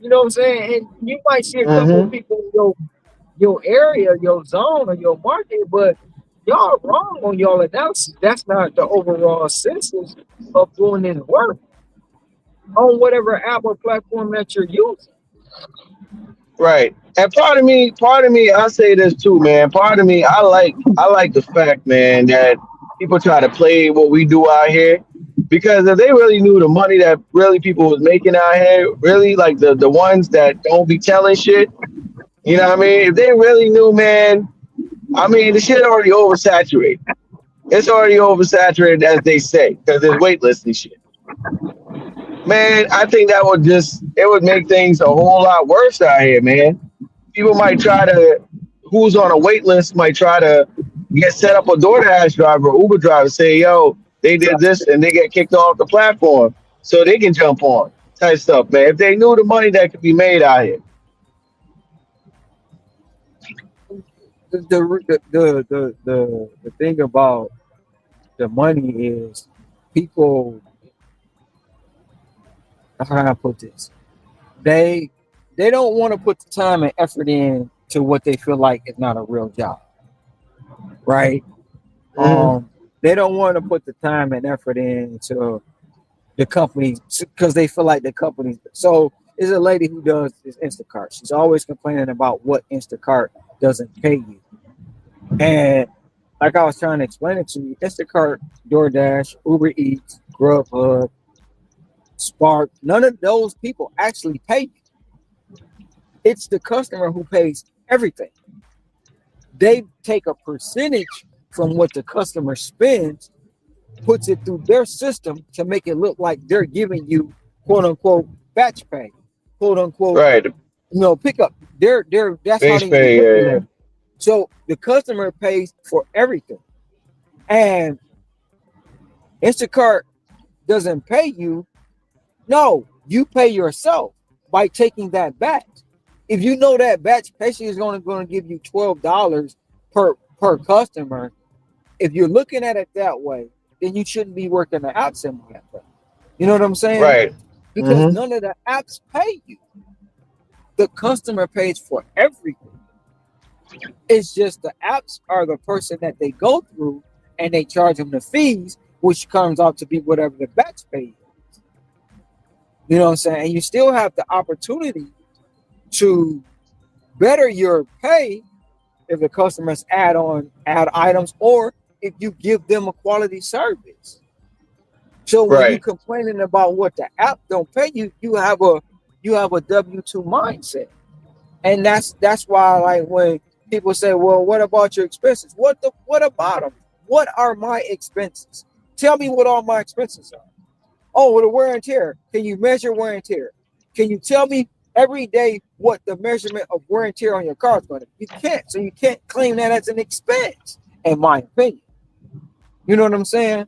You know what I'm saying? And you might see a couple of Hmm. people in your area, your zone, or your market, but y'all wrong on y'all analysis. That's not the overall census of doing this work on whatever app or platform that you're using. Right. And part of me, I say this too, man. Part of me, I like the fact, man, that people try to play what we do out here. Because if they really knew the money that really people was making out here, really like the ones that don't be telling shit, you know what I mean? If they really knew, man, I mean, the shit already oversaturated. It's already oversaturated, as they say, because there's waitlist and shit. Man, I think that would just it would make things a whole lot worse out here, man. People might try to who's on a wait list might try to get set up a DoorDash driver or Uber driver, say, yo, they did this and they get kicked off the platform so they can jump on type stuff, man. If they knew the money that could be made out here. The thing about the money is people, how can I put this? They they don't want to put the time and effort in to what they feel like is not a real job, right? Mhm. They don't want to put the time and effort into the company because they feel like the company. So there's a lady who does this Instacart. She's always complaining about what Instacart doesn't pay you. And like I was trying to explain it to you, Instacart, DoorDash, Uber Eats, Grubhub, Spark, none of those people actually pay you. It's the customer who pays everything. They take a percentage from what the customer spends, puts it through their system to make it look like they're giving you quote unquote batch pay, quote unquote, Right. pickup. They're that's how Base they pay, manipulate yeah. it. So the customer pays for everything. And Instacart doesn't pay you. No, you pay yourself by taking that batch. If you know that batch patient is going to give you $12 per customer, if you're looking at it that way, then you shouldn't be working the apps in that way. You know what I'm saying? Right. Because Hmm. none of the apps pay you. The customer pays for everything. It's just the apps are the person that they go through and they charge them the fees, which comes out to be whatever the batch pay is. You know what I'm saying? And you still have the opportunity to better your pay if the customers add items or if you give them a quality service. So when you Right. complaining about what the app don't pay you, you have a W-2 mindset. And that's why like when people say, well, what about your expenses? What about them? What are my expenses? Tell me what all my expenses are. Oh, well, the wear and tear. Can you measure wear and tear? Can you tell me every day what the measurement of wear and tear on your car is going to be? You can't. So you can't claim that as an expense, in my opinion. You know what I'm saying?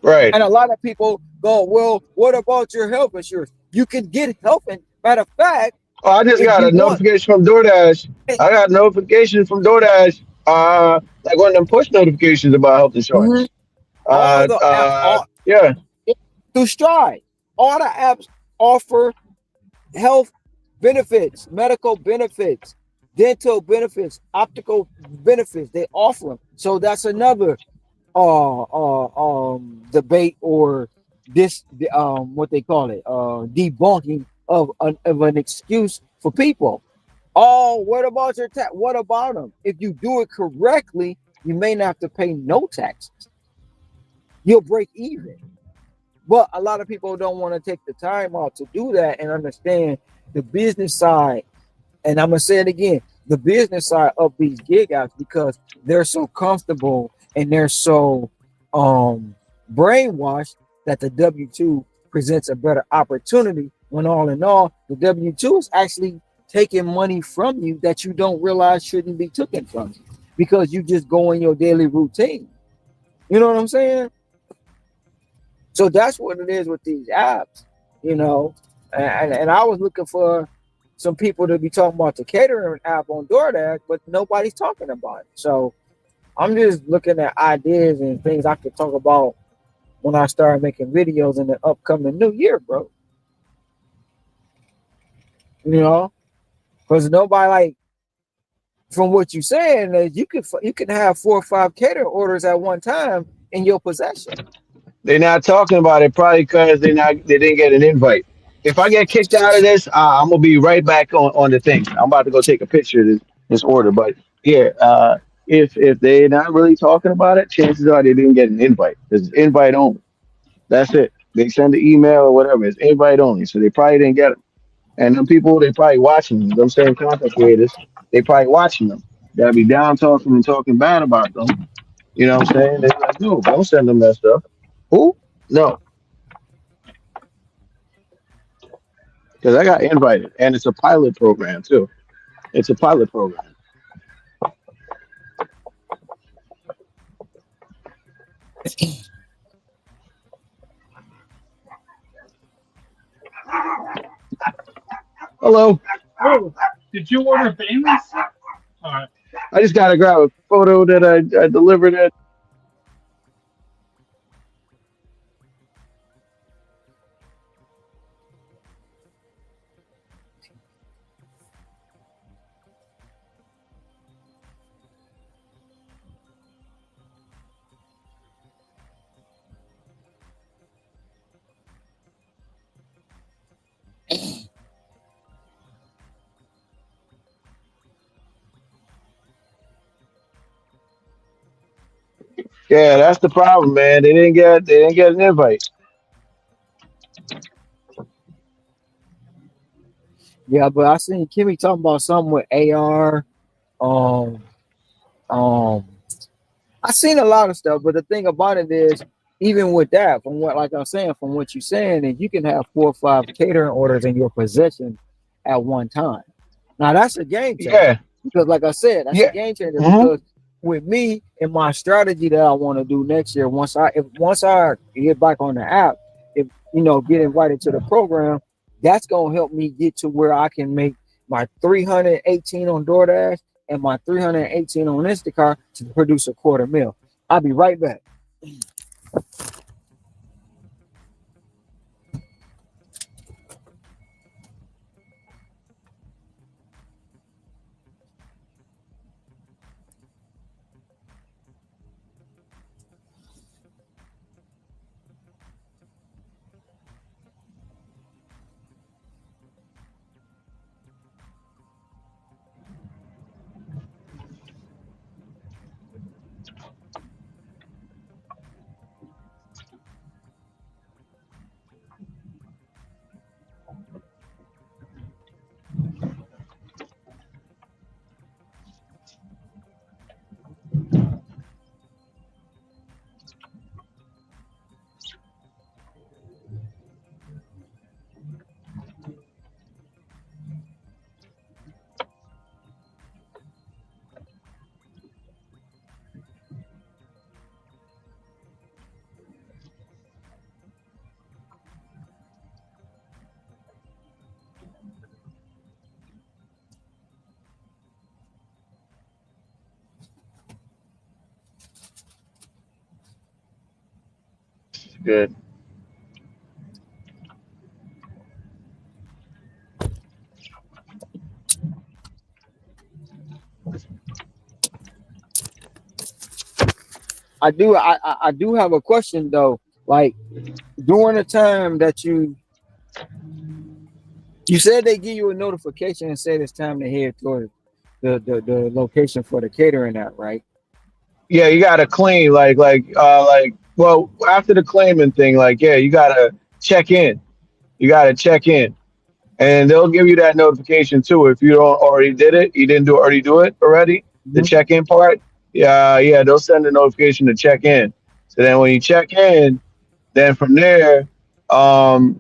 Right. And a lot of people go, well, what about your health insurance? You can get health insurance. Matter of fact, Oh, I just if got you a want, notification from DoorDash. I got a notification from DoorDash. Like one of them push notifications about health mhm, insurance. all the apps, Yeah. through Stride, all the apps offer health benefits, medical benefits, dental benefits, optical benefits. They offer them. So that's another debate or this what they call it debunking of an excuse for people. Oh, what about your tax? What about them? If you do it correctly, you may not have to pay no taxes. You'll break even. But a lot of people don't want to take the time out to do that and understand the business side. And I'm gonna say it again, the business side of these gig apps because they're so comfortable and they're so brainwashed that the W2 presents a better opportunity when all in all, the W2 is actually taking money from you that you don't realize shouldn't be taken from you because you just go in your daily routine. You know what I'm saying? So that's what it is with these apps, you know. And I was looking for some people to be talking about the catering app on DoorDash, but nobody's talking about it. So I'm just looking at ideas and things I could talk about when I start making videos in the upcoming new year, bro. You know, because nobody like from what you're saying, you can have 4 or 5 catering orders at one time in your possession. They're not talking about it probably because they didn't get an invite. If I get kicked out of this, I'm gonna be right back on the thing. I'm about to go take a picture of this order. But yeah, if they're not really talking about it, chances are they didn't get an invite. It's invite only. That's it. They send an email or whatever. It's invite only. So they probably didn't get it. And them people, they probably watching them. Them same content creators, they probably watching them. They'll be down talking and talking bad about them. You know what I'm saying? They're like, no, don't send them that stuff. Who? No, because I got invited, and it's a pilot program too. It's a pilot program. Hello. Oh, did you order Bailey's? All right. I just gotta grab a photo that I delivered it. Yeah, that's the problem, man. They didn't get an invite. Yeah, but I seen Kimmy talking about something with AR. Um, um, I seen a lot of stuff, but the thing about it is, even with that, from what like I'm saying, from what you're saying, is you can have 4 or 5 catering orders in your possession at one time. Now that's a game changer Yeah, because, like I said, that's a yeah. game changer Hmm. because with me and my strategy that I want to do next year, once I get back on the app, if get invited to the program, that's gonna help me get to where I can make my 318 on DoorDash and my 318 on Instacart to produce a quarter mil. I'll be right back. Good. I do have a question though. Like during the time that you said they give you a notification and said it's time to head toward the location for the catering app, right? Yeah, you gotta claim like well after the claiming thing, like yeah, you gotta check in. You gotta check in. And they'll give you that notification too if you don't already did it. You didn't already do it already. The Mhm. check in part. Yeah, yeah, they'll send a notification to check in. So then when you check in, then from there,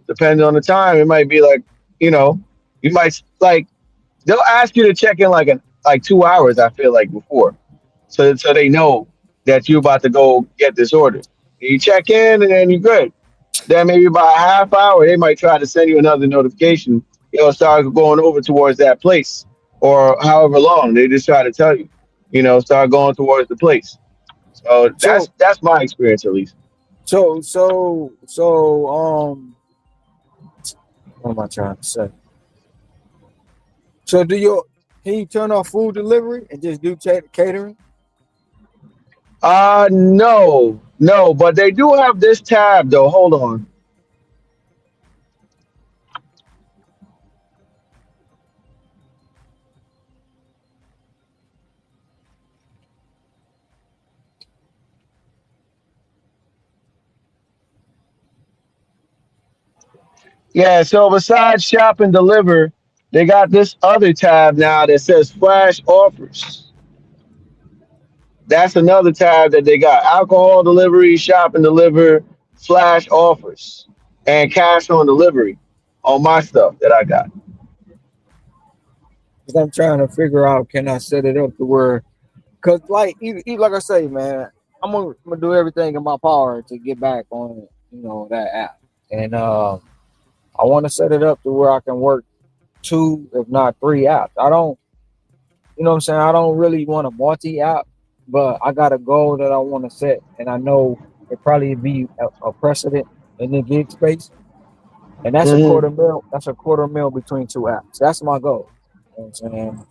depending on the time, it might be like, you know, you might like they'll ask you to check in like 2 hours. I feel like before, so they know that you're about to go get this order. You check in and then you're good. Then maybe about a half hour, they might try to send you another notification. Start going over towards that place, or however long they just try to tell you. Start going towards the place. So So that's my experience at least. so what am I trying to say? So do you Can you turn off food delivery and just do catering? No, but they do have this tab though. Hold on. Yeah, so besides shop and deliver, they got this other tab now that says flash offers. That's another tab that they got. Alcohol delivery, shop and deliver, flash offers, and cash on delivery on my stuff that I got. Because I'm trying to figure out, can I set it up to where, because like like I say, man, I'm gonna do everything in my power to get back on that app, and I want to set it up to where I can work two, if not three apps. I don't, what I'm saying, I don't really want a multi app, but I got a goal that I want to set, and I know it probably be a precedent in the gig space, and that's a Hmm. quarter mil. That's a quarter mil between two apps. That's my goal. You know what I'm saying?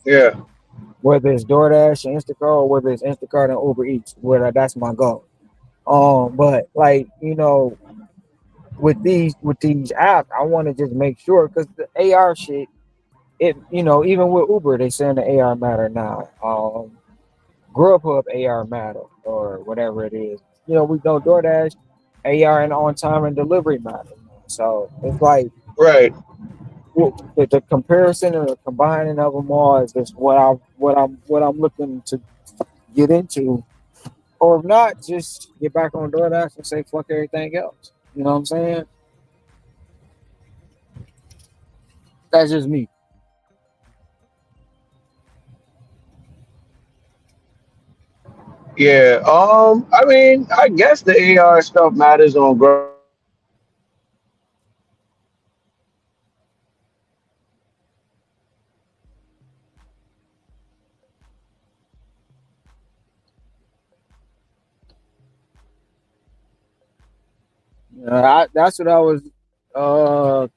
Yeah. Whether it's DoorDash and Instacart, or whether it's Instacart and Uber Eats, whether that's my goal. But like with these apps, I want to just make sure because the AR shit, even with Uber, they saying the AR matter now. Grubhub AR matter or whatever it is. We know DoorDash AR and on time and delivery matter. So it's like Right. the comparison and the combining of them all is just what I'm looking to get into, or if not, just get back on DoorDash and say fuck everything else. You know what I'm saying? That's just me. Yeah. I mean, I guess the AR stuff matters on Grubhub. I mean, I know they got That's what I was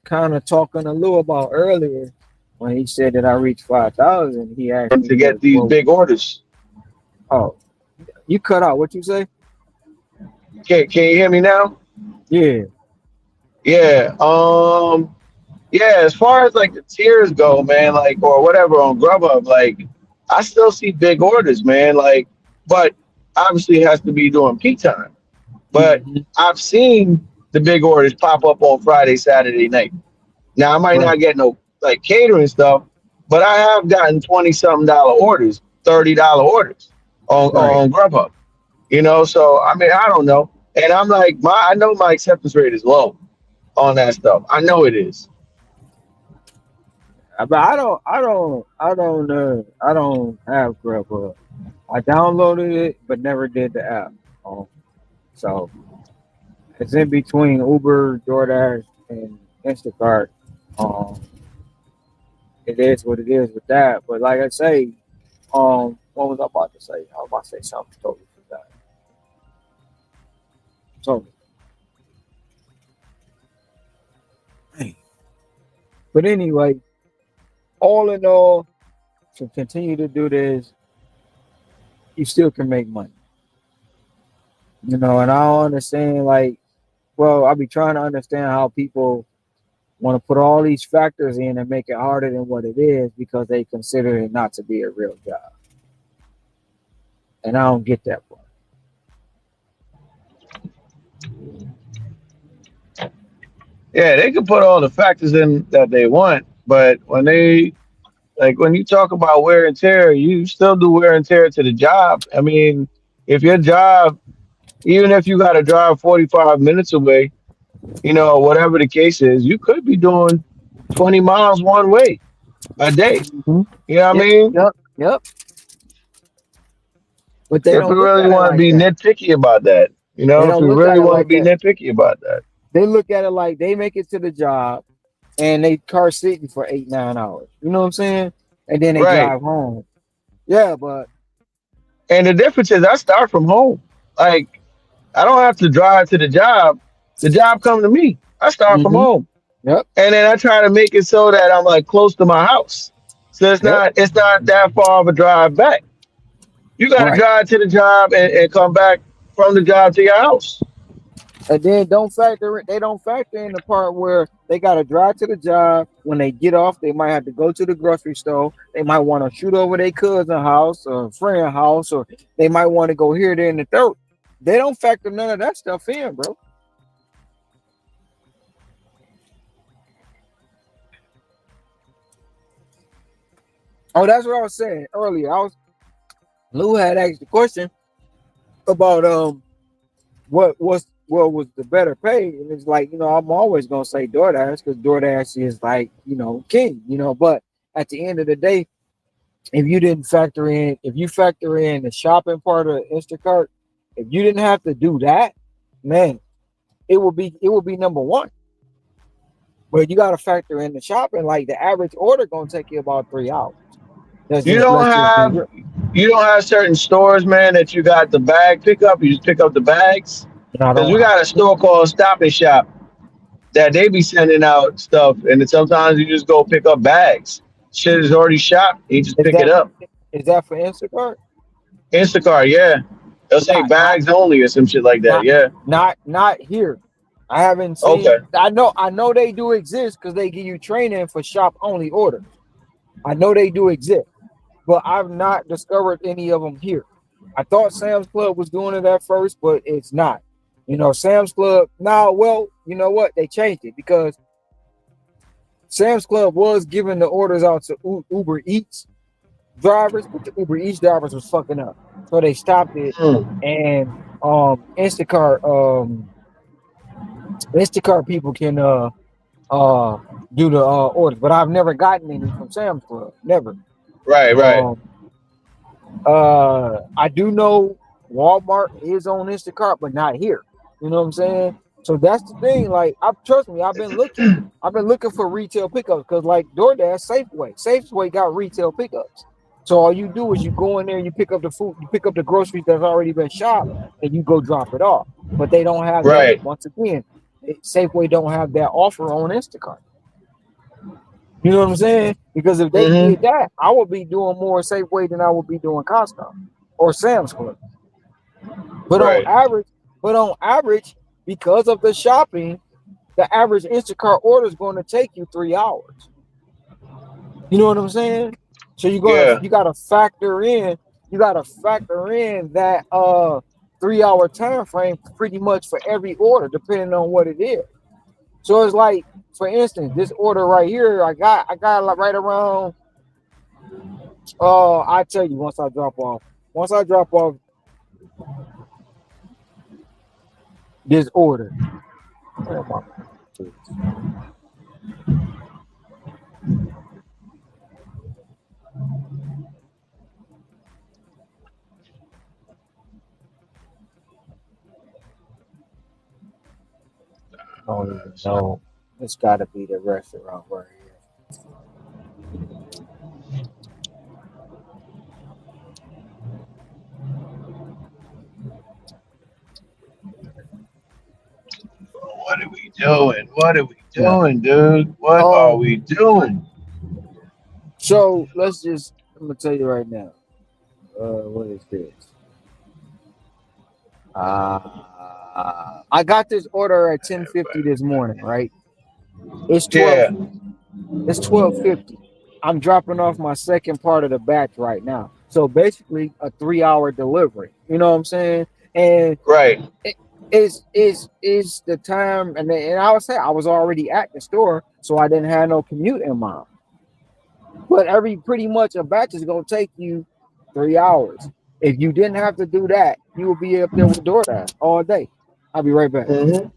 kind of talking a little about earlier when he said that I reached 5,000. He asked me to get what, these well, big orders. oh, you cut out. What you say? Can you hear me now? Yeah. Yeah. Yeah, as far as like the tiers go, man, like or whatever on Grubhub, like I still see big orders, man. Like, but obviously it has to be during peak time. But Hmm. I've seen the big orders pop up on Friday, Saturday night. Now I might Right. not get no like catering stuff, but I have gotten 20 something dollar orders, $30 orders Right. on Grubhub. So I mean I don't know. And I'm like I know my acceptance rate is low on that stuff. I know it is. But I don't have Grubhub. I downloaded it, but never did the app. Um, so it's in between Uber, DoorDash, and Instacart. Um, it is what it is with that. But like I say, what was I about to say? I was about to say something totally forgot. Totally. But anyway, all in all, to continue to do this, you still can make money. And I don't understand, like, well, I be trying to understand how people want to put all these factors in and make it harder than what it is because they consider it not to be a real job. And I don't get that part. Yeah, they can put all the factors in that they want, but when you talk about wear and tear, you still do wear and tear to the job. I mean, if your job, even if you got to drive 45 minutes away, whatever the case is, you could be doing 20 miles one way a day. Mm-hmm. You know what I Yep, mean? yep, yep. But they If we don't look really at it want to like be that. nitpicky about that, They if we don't look really at it want to like be that. nitpicky about that. They look at it like they make it to the job and they car sitting for 8, 9 hours. You know what I'm saying? And then they Right. drive home. Yeah, but And the difference is I start from home. Like, I don't have to drive to the job. The job come to me. I start from mm-hmm. home. Yep. And then I try to make it so that I'm like close to my house. So it's Yep. not that far of a drive back. You got to Right. drive to the job and come back from the job to your house. And then they don't factor in the part where they gotta drive to the job. When they get off, they might have to go to the grocery store. They might want to shoot over their cousin house or friend house, or they might want to go here, there, and the third. They don't factor none of that stuff in, bro. Oh, that's what I was saying earlier. Lou had asked the question about what was the better pay, and it's like, I'm always gonna say DoorDash, because DoorDash is like, king, but at the end of the day, if you factor in the shopping part of Instacart, if you didn't have to do that, man, it would be number one. But you got to factor in the shopping. Like, the average order gonna take you about 3 hours. You don't Let's just be have real. you don't have certain stores, man, that you got the bag pickup. You just pick up the bags. And I Because don't we have. got a store called Stop and Shop that they be sending out stuff, and then sometimes you just go pick up bags. Shit is already shopped. You just Is pick it that up. is that for Instacart? Instacart, yeah. They'll say Not bags only or some shit like that. not Yeah. not here. I haven't seen. Okay. I know they do exist because they give you training for shop only orders. I know they do exist, but I've not discovered any of them here. I thought Sam's Club was doing it at first, but it's not. Sam's Club now. Well, you know what? They changed it because Sam's Club was giving the orders out to Uber Eats drivers, but the Uber Eats drivers was fucking up, so they stopped it. Mm. And Instacart people can uh do the orders, but I've never gotten any from Sam's Club. Never. Right, right. Um I do know Walmart is on Instacart, but not here. You know what I'm saying? So that's the thing. Like, trust me, I've been looking. I've been looking for retail pickups because, like, DoorDash, Safeway got retail pickups. So all you do is you go in there and you pick up the food, you pick up the groceries that's already been shopped, and you go drop it off. But they don't have that. Right. Once again, Safeway don't have that offer on Instacart. You know what I'm saying? Because if they did Mm-hmm. that, I would be doing more Safeway than I would be doing Costco or Sam's Club. But on Right. average, because of the shopping, the average Instacart order is going to take you 3 hours. You know what I'm saying? So you Yeah. gotta factor in that 3 hour time frame pretty much for every order, depending on what it is. So it's like, for instance, this order right here, I got like right around. I tell you, once I drop off this order. I don't even know. It's got to be the restaurant right here. What are we doing? What are we Yeah. doing, dude? What are we doing? So I'm gonna tell you right now. What is this? I got this order at 10:50 this morning, right? It's 12. Yeah. It's 12:50. I'm dropping off my second part of the batch right now. So basically a 3 hour delivery. You know what I'm saying? And Right. is the time, and I would say I was already at the store, so I didn't have no commute in mind. But pretty much a batch is gonna take you 3 hours. If you didn't have to do that, you would be up there with DoorDash all day. I'll be right back. Mm-hmm.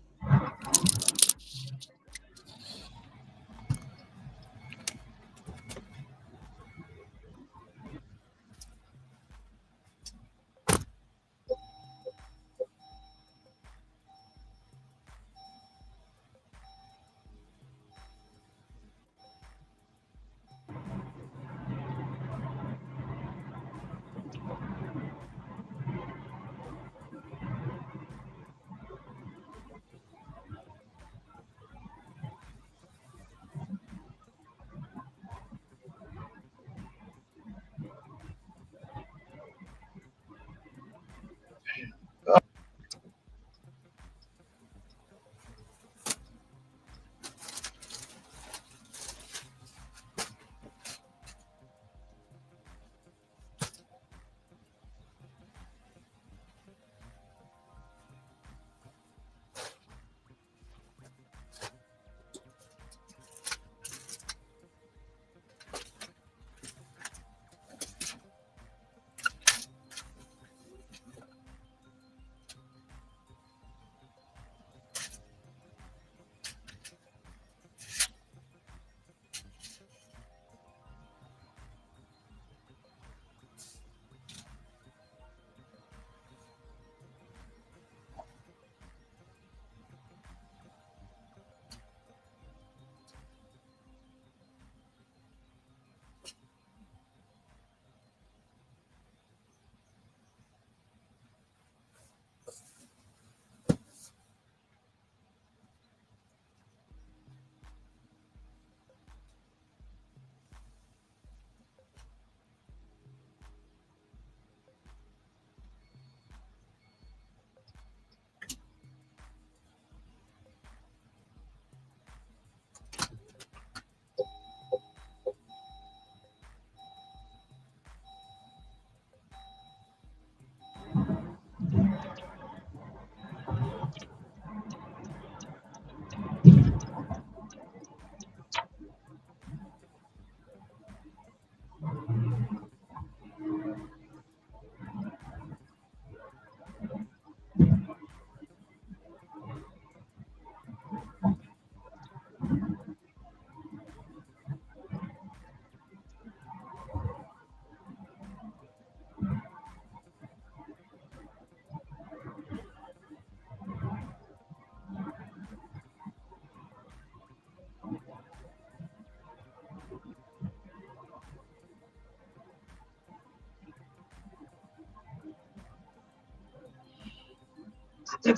So,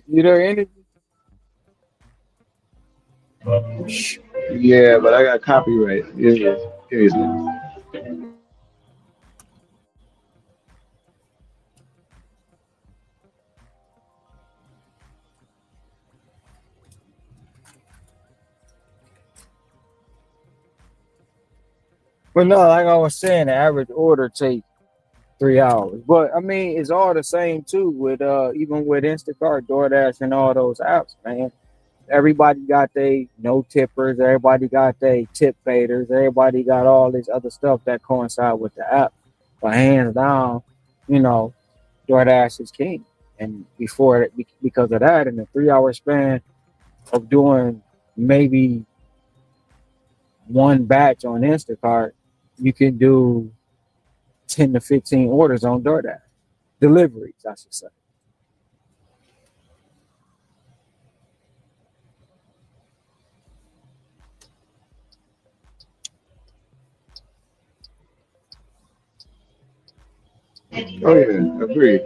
you there, Andy? Yeah, but I got copyright. Yeah, seriously. But no, like I was saying, the average order take 3 hours. But I mean, it's all the same too with even with Instacart, DoorDash, and all those apps, man. Everybody got they no tippers, everybody got they tip faders, everybody got all this other stuff that coincide with the app. But hands down, you know, DoorDash is king. And because of that, in a 3 hour span of doing maybe one batch on Instacart, you can do 10 to 15 orders on DoorDash. Deliveries, I should say. Oh yeah, agreed.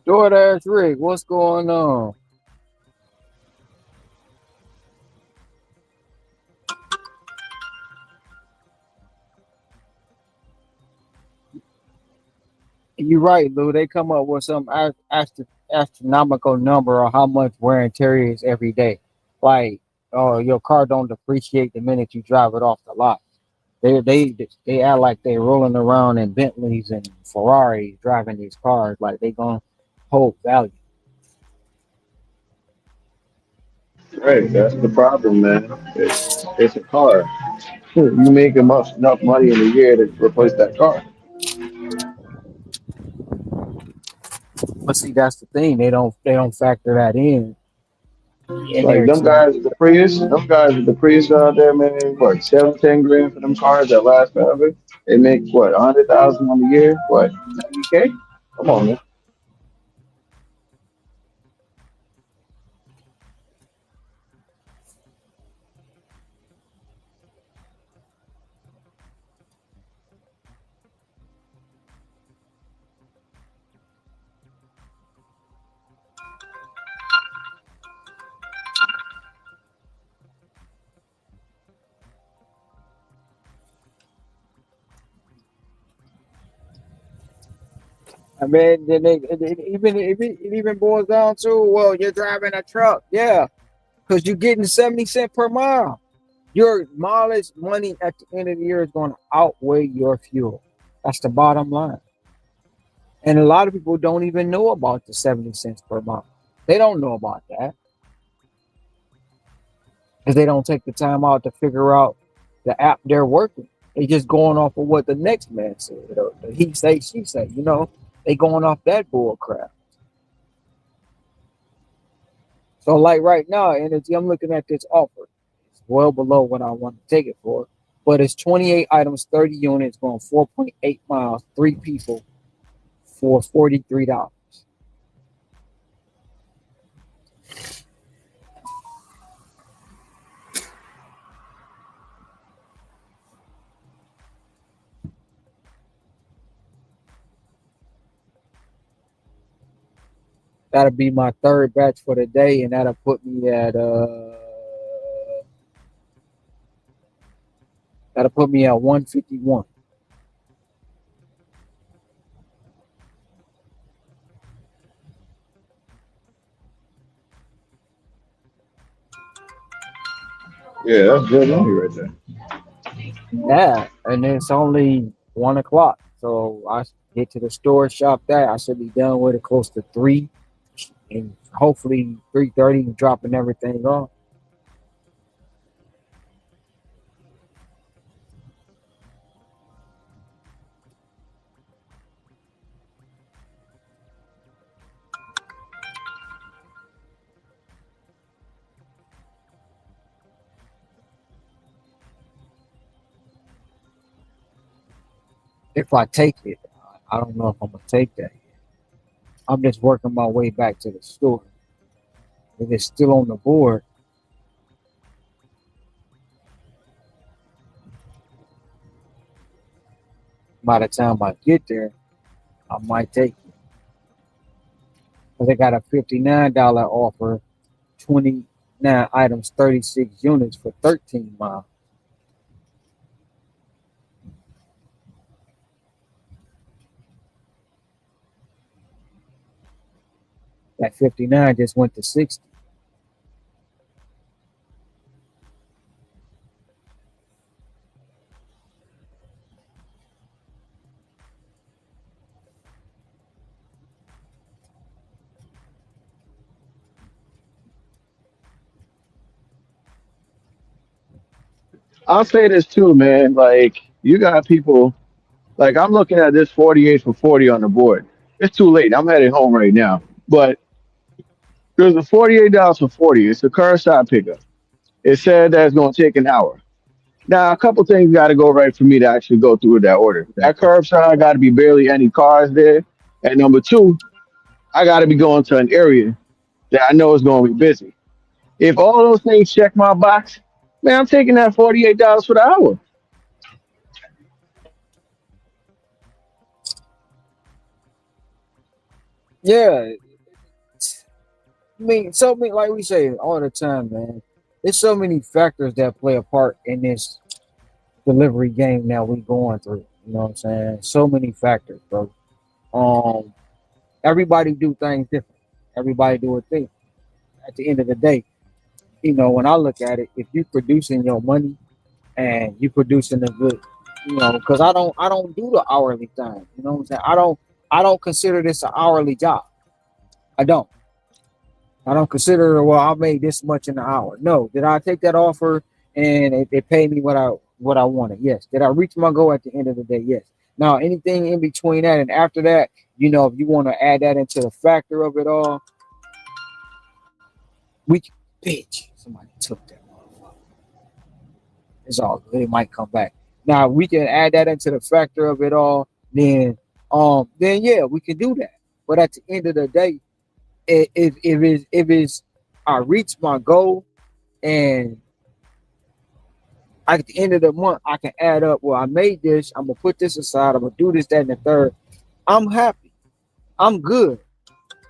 DoorDash Rick, what's going on? You're right, Lou. They come up with some astronomical number on how much wear and tear is every day. Like, oh, your car don't depreciate the minute you drive it off the lot. They act like they rolling around in Bentleys and Ferraris driving these cars like they gonna hold value. Right, that's the problem, man. It's a car. You make enough money in a year to replace that car. But see, that's the thing. They don't factor that in Like there them to guys with the Prius, them guys with the Prius out there, man. What 7, 10 grand for them cars that last forever? They make what 100,000 on the year? What 90K? Come on, man. I mean, it even boils down to, well, you're driving a truck, yeah, because you're getting 70 cents per mile. Your mileage money at the end of the year is going to outweigh your fuel. That's the bottom line. And a lot of people don't even know about the 70 cents per mile. They don't know about that because they don't take the time out to figure out the app they're working. They just going off of what the next man said, or the he say, she say. They going off that bull crap. So like right now, energy, I'm looking at this offer. It's well below what I want to take it for, but it's 28 items, 30 units, going 4.8 miles, three people for $43. That'll be my third batch for the day, and that'll put me at 151. Yeah, that's good money right there. Yeah, and it's only 1 o'clock, so I get to the store, shop that. I should be done with it close to 3, and hopefully 3:30, dropping everything off. If I take it, I don't know if I'm gonna take that. I'm just working my way back to the store. If it's still on the board, by the time I get there, I might take it. Because they got a $59 offer, 29 items, 36 units for 13 miles. That 59 just went to 60. I'll say this too, man. Like you got people. Like I'm looking at this 48 for 40 on the board. It's too late. I'm heading home right now. But there's a $48 for 40. It's a curbside pickup. It said that it's going to take an hour. Now, a couple things got to go right for me to actually go through with that order. That curbside got to be barely any cars there. And number two, I got to be going to an area that I know is going to be busy. If all those things check my box, man, I'm taking that $48 for the hour. Yeah, I mean, so many, like we say all the time, man. There's so many factors that play a part in this delivery game that we going through. You know what I'm saying? So many factors, bro. Um, everybody do things different. Everybody do a thing. At the end of the day, when I look at it, if you producing your money and you producing a good, because I don't do the hourly thing. You know what I'm saying? I don't consider this an hourly job. I don't. I don't consider, well, I made this much in an hour. No, did I take that offer and it paid me what I wanted? Yes. Did I reach my goal at the end of the day? Yes. Now, anything in between that and after that, if you want to add that into the factor of it all, we bitch. Somebody took that motherfucker. It's all good. It might come back. Now we can add that into the factor of it all. Then yeah, we can do that. But at the end of the day, if it's I reach my goal and at the end of the month I can add up. Well, I made this. I'm gonna put this aside. I'm gonna do this, that, and the third. I'm happy. I'm good.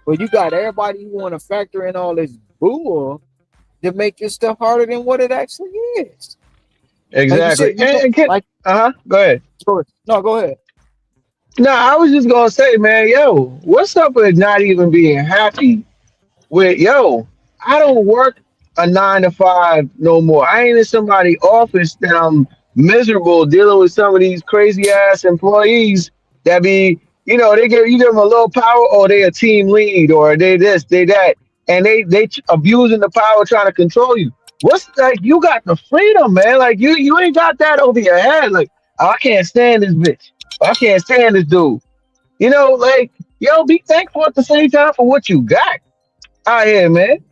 But you got everybody who want to factor in all this bull to make this stuff harder than what it actually is. Like you Exactly. said, you can like Go ahead. no, go ahead. No, I was just gonna say, man, yo, what's up with not even being happy with yo? I don't work a 9 to 5 no more. I ain't in somebody's office that I'm miserable dealing with some of these crazy ass employees that be, you give them a little power, or they a team lead, or they this, they that, and they abusing the power trying to control you. What's like you got the freedom, man? Like you ain't got that over your head. Like, oh, I can't stand this bitch. I can't stand this dude. Like, yo, be thankful at the same time for what you got out here, man.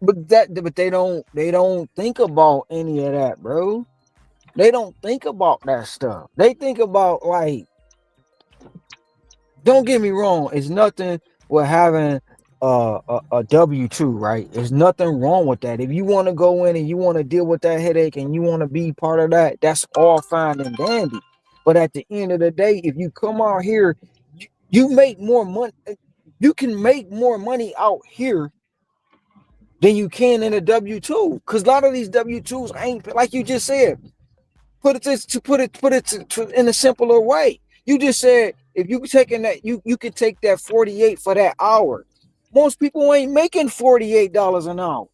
But they don't think about any of that, bro. They don't think about that stuff. They think about like, don't get me wrong, it's nothing with having a W-2, right? There's nothing wrong with that. If you want to go in and you want to deal with that headache and you want to be part of that, that's all fine and dandy. But at the end of the day, if you come out here, you make more money. You can make more money out here than you can in a W-2. Because a lot of these W-2s ain't, like you just said, put it in a simpler way. You just said if you taking that, you could take that 48 for that hour. Most people ain't making $48 an hour.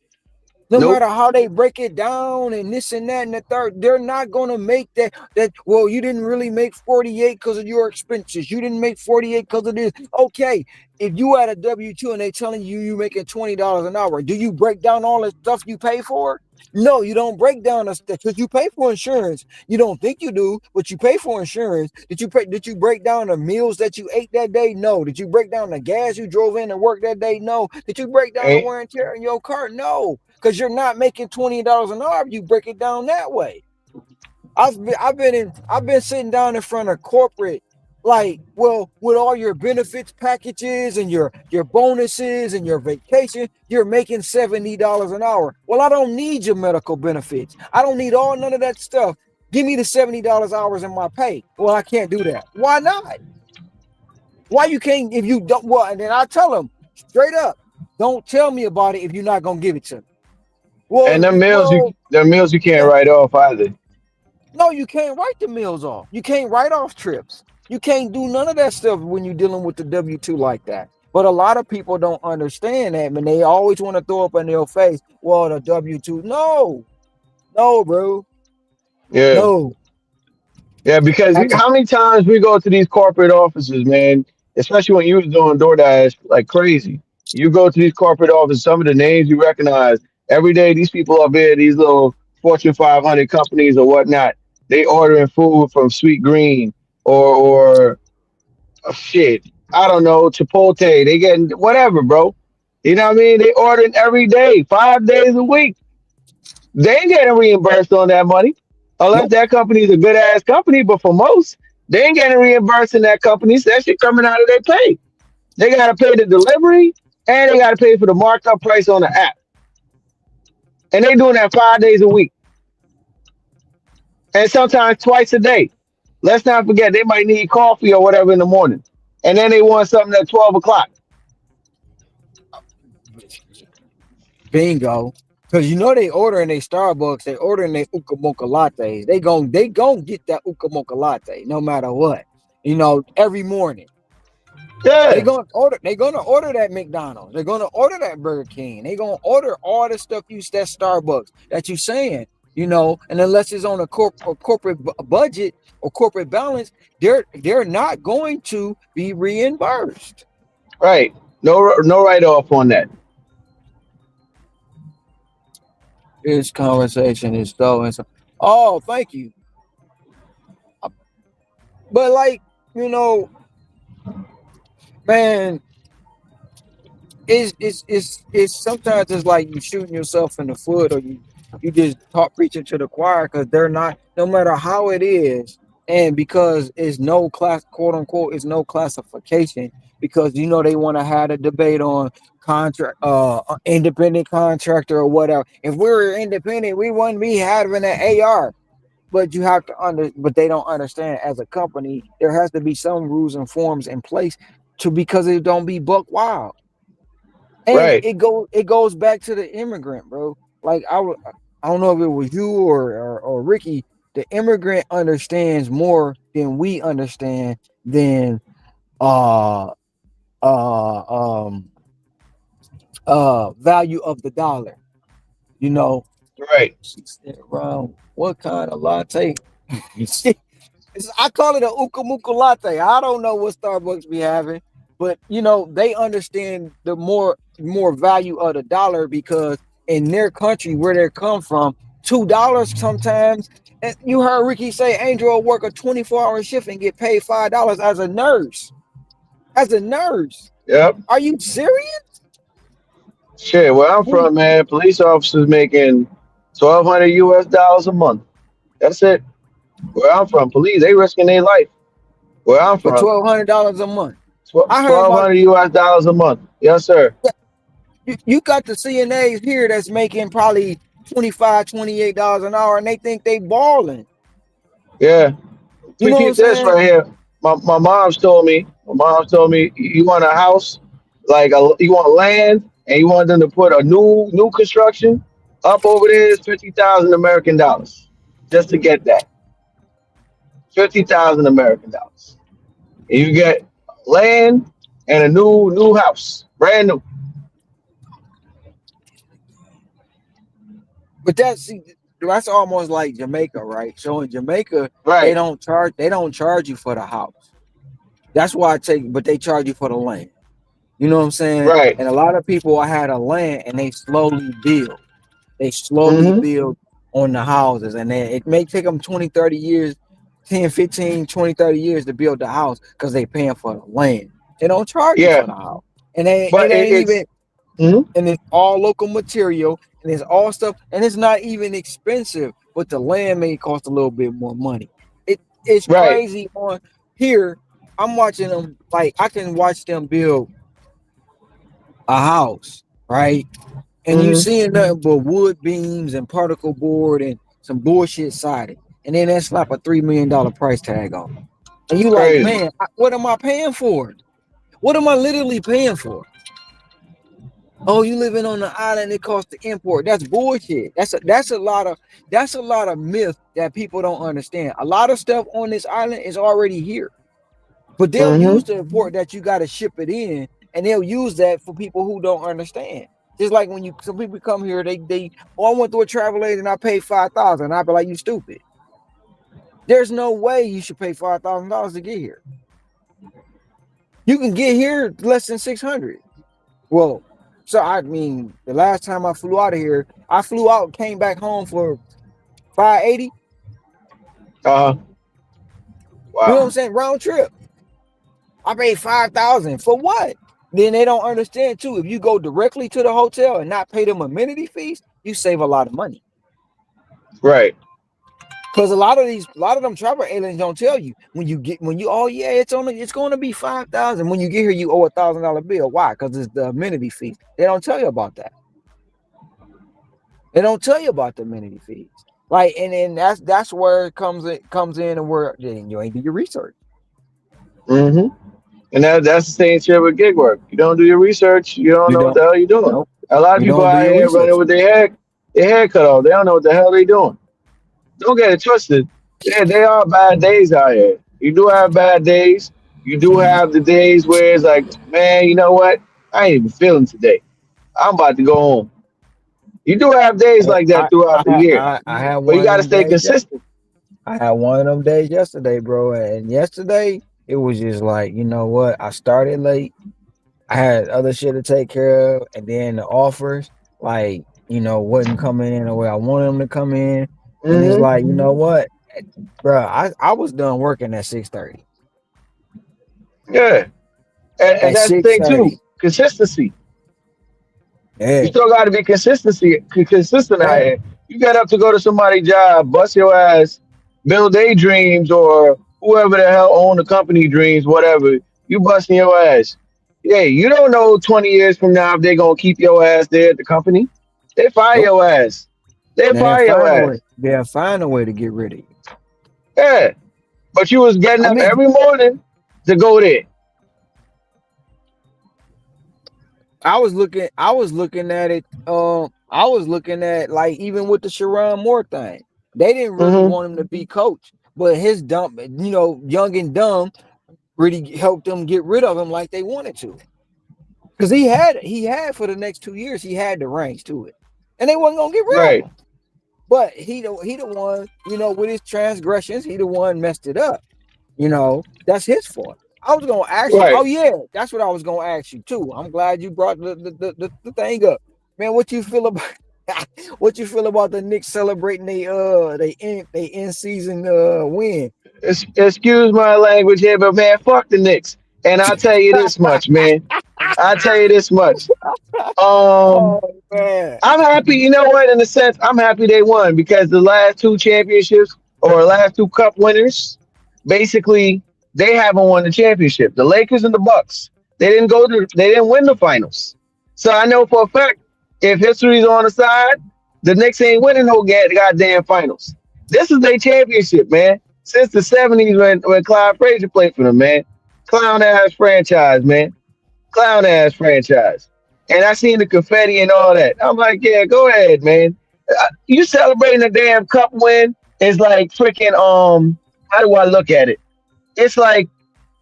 No Nope. matter how they break it down and this and that and the third, they're not gonna make that. Well, you didn't really make 48 because of your expenses. You didn't make 48 because of this. Okay, if you had a W-2 and they telling you making $20 an hour, do you break down all the stuff you pay for? No, you don't break down the stuff because you pay for insurance. You don't think you do, but you pay for insurance. Did you break down the meals that you ate that day? No. Did you break down the gas you drove in to work that day? No. Did you break down the Ain't wear and tear in your car? No, because you're not making $20 an hour. You break it down that way. I've been sitting down in front of corporate, like, well, with all your benefits packages and your bonuses and your vacation, you're making $70 an hour. Well, I don't need your medical benefits. I don't need none of that stuff. Give me the $70 hours in my pay. Well, I can't do that. Why not? Why you can't if you don't? Well, and then I tell them straight up, don't tell me about it if you're not gonna give it to me. and Well, the meals you can't write off either. no, you can't write the meals off. You can't write off trips. You can't do none of that stuff when you're dealing with the W-2 like that. But a lot of people don't understand that, man. They always want to throw up in their face, well, the W-2. No, bro. Yeah. No. Yeah, because how many times we go to these corporate offices, man, especially when you was doing DoorDash like crazy. You go to these corporate offices, some of the names you recognize. Every day these people up here, these little Fortune 500 companies or whatnot, they ordering food from Sweet Green or shit, I don't know, Chipotle. They getting whatever, bro. You know what I mean? They ordering every day, 5 days a week. They ain't getting reimbursed on that money unless Nope. that company is a good ass company. But for most, they ain't getting reimbursed in that company. So that shit coming out of their pay. They got to pay the delivery and they got to pay for the markup price on the app. And they doing that 5 days a week and sometimes twice a day. Let's not forget they might need coffee or whatever in the morning. and then they want something at 12 o'clock. Bingo. Cause you know they ordering they Starbucks, they ordering their Uka Mocha lattes. They gon' get that Uka Mocha latte no matter what. You know, every morning. Yeah, They're gonna order that McDonald's. They're gonna order that Burger King. They're gonna order all the stuff that Starbucks that you saying, you know, and unless it's on a corporate budget or corporate balance, they're not going to be reimbursed. right. No write off on that. This conversation is so. Oh, thank you. But like, you know, man, it's sometimes it's like you shooting yourself in the foot, or you just talk preaching to the choir, because they're not, no matter how it is, and because it's no class, quote unquote, it's no classification, because you know they want to have a debate on contract, independent contractor or whatever. If we were independent, we wouldn't be having an AR. But you have to but they don't understand, as a company, there has to be some rules and forms in place because it don't be buck wild. And Right, it goes back to the immigrant, bro. Like I don't know if it was you or Ricky. The immigrant understands more than we understand than uh value of the dollar. You know, right, she said, "Ron, what kind of latte?" I call it a Uka Muka latte. I don't know what Starbucks be having, but you know they understand the more value of the dollar, because in their country where they come from, $2 sometimes. And you heard Ricky say Angel will work a 24-hour shift and get paid $5 as a nurse. As a nurse, yep. are you serious? Shit, where I'm from, man, police officers making 1,200 US dollars a month. That's it. Where I'm from, police they risking their life. Where I'm For from, $1,200 a month. I heard twelve about hundred US dollars a month. Yes, sir. you got the CNAs here that's making probably $25, $28 an hour, and they think they balling. Yeah. You know what I'm Peep this saying? right here. My mom's told me. My mom's told me you want a house, you want land, and you want them to put a new construction up over there is 50,000 American dollars just to get that 50,000 American dollars. And you get land and a new house, brand new. But that's almost like Jamaica, right? So in Jamaica, Right, they don't charge you for the house. That's why but they charge you for the land. You know what I'm saying? right. And a lot of people had a land and they slowly build. They slowly Mm-hmm. build on the houses, and then it may take them 20, 30 years, 10, 15, 20, 30 years to build the house, because they paying for the land. They don't charge you Yeah, for the house. And it but ain't it's even, mhm. and it's all local material, and it's all stuff, and it's not even expensive, but the land may cost a little bit more money. It's Right. crazy on here. I'm watching them, like I can watch them build a house, right? And you Hmm. seeing nothing but wood beams and particle board and some bullshit siding. And then they slap a $3 million price tag on. And you like, Crazy. man, what am I paying for? What am I literally paying for? Oh, you living on the island, it costs to import. That's bullshit. That's a lot of myth that people don't understand. A lot of stuff on this island is already here. But they'll use Hmm. the report that you got to ship it in, and they'll use that for people who don't understand. Just like when some people come here, I went through a travel agent and I paid 5,000. I'd be like, you stupid. There's no way you should pay $5,000 to get here. You can get here less than 600. Well, so I mean, the last time I flew out of here, I flew out, came back home for 580. Uh, You know what I'm wow. saying? Round trip. I paid 5,000 for what? Then they don't understand too. If you go directly to the hotel and not pay them amenity fees, you save a lot of money. Right. Because a lot of them travel aliens don't tell you oh yeah, it's going to be 5,000. When you get here, you owe $1,000 bill. Why? Because it's the amenity fees. They don't tell you about that. They don't tell you about the amenity fees. Like, and then that's where it comes in, and where then you ain't do your research. Hmm. And that's the same shit with gig work. You don't do your research, you don't You know what don't. the hell you're doing. Nope. A lot of You people don't do out your here running research. with their hair cut off. They don't know what the hell they doing. Don't get it twisted. Yeah, they are bad days out here. You do have bad days. You do have the days where it's like, man, you know what? I ain't even feeling today. I'm about to go home. You do have days Hey, like that throughout the year, I had but you one of got to them stay days. consistent. I had one of them days yesterday, bro. And yesterday it was just like, you know what? I started late. I had other shit to take care of, and then the offers, like, wasn't coming in the way I wanted them to come in. And it's Hmm. like, you know what, bro? I was done working at 6:30. Yeah, and At that's the six thing too. thirty, Consistency. You yeah, still got to be consistent out yeah. here. You get up to go to somebody's job, bust your ass, build their dreams, or whoever the hell own the company dreams, whatever. You busting your ass. Yeah, you don't know 20 years from now if they're gonna keep your ass there at the company. They fire Nope. your ass. They They'll fire your find a way. ass. They'll find a way to get rid of you. Yeah, but you was getting I up mean, every morning to go there. I was looking at it. I was looking at, like, even with the Sharon Moore thing. They didn't really Hmm. want him to be coach, but his dumb, young and dumb, really helped them get rid of him like they wanted to. Because he had for the next 2 years, he had the ranks to it, and they wasn't gonna get rid of Right, him. But he the one, with his transgressions, he the one messed it up. That's his fault. I was gonna ask you. right. Oh yeah, that's what I was gonna ask you too. I'm glad you brought the thing up, man. What you feel about what you feel about the Knicks celebrating they in season win? Excuse my language here, but man, fuck the Knicks. And I'll tell you this much, man. I'll tell you this much. Oh Um, man, I'm happy. You know what? In a sense, I'm happy they won because the last two championships or last two cup winners, basically, they haven't won the championship. The Lakers and the Bucks. They didn't win the finals. So I know for a fact, if history's on the side, the Knicks ain't winning no goddamn finals. This is their championship, man. Since the '70s when Clyde Frazier played for them, man. Clown ass franchise, man. Clown ass franchise. And I seen the confetti and all that. I'm like, yeah, go ahead, man. You celebrating a damn cup win is like freaking how do I look at it? It's like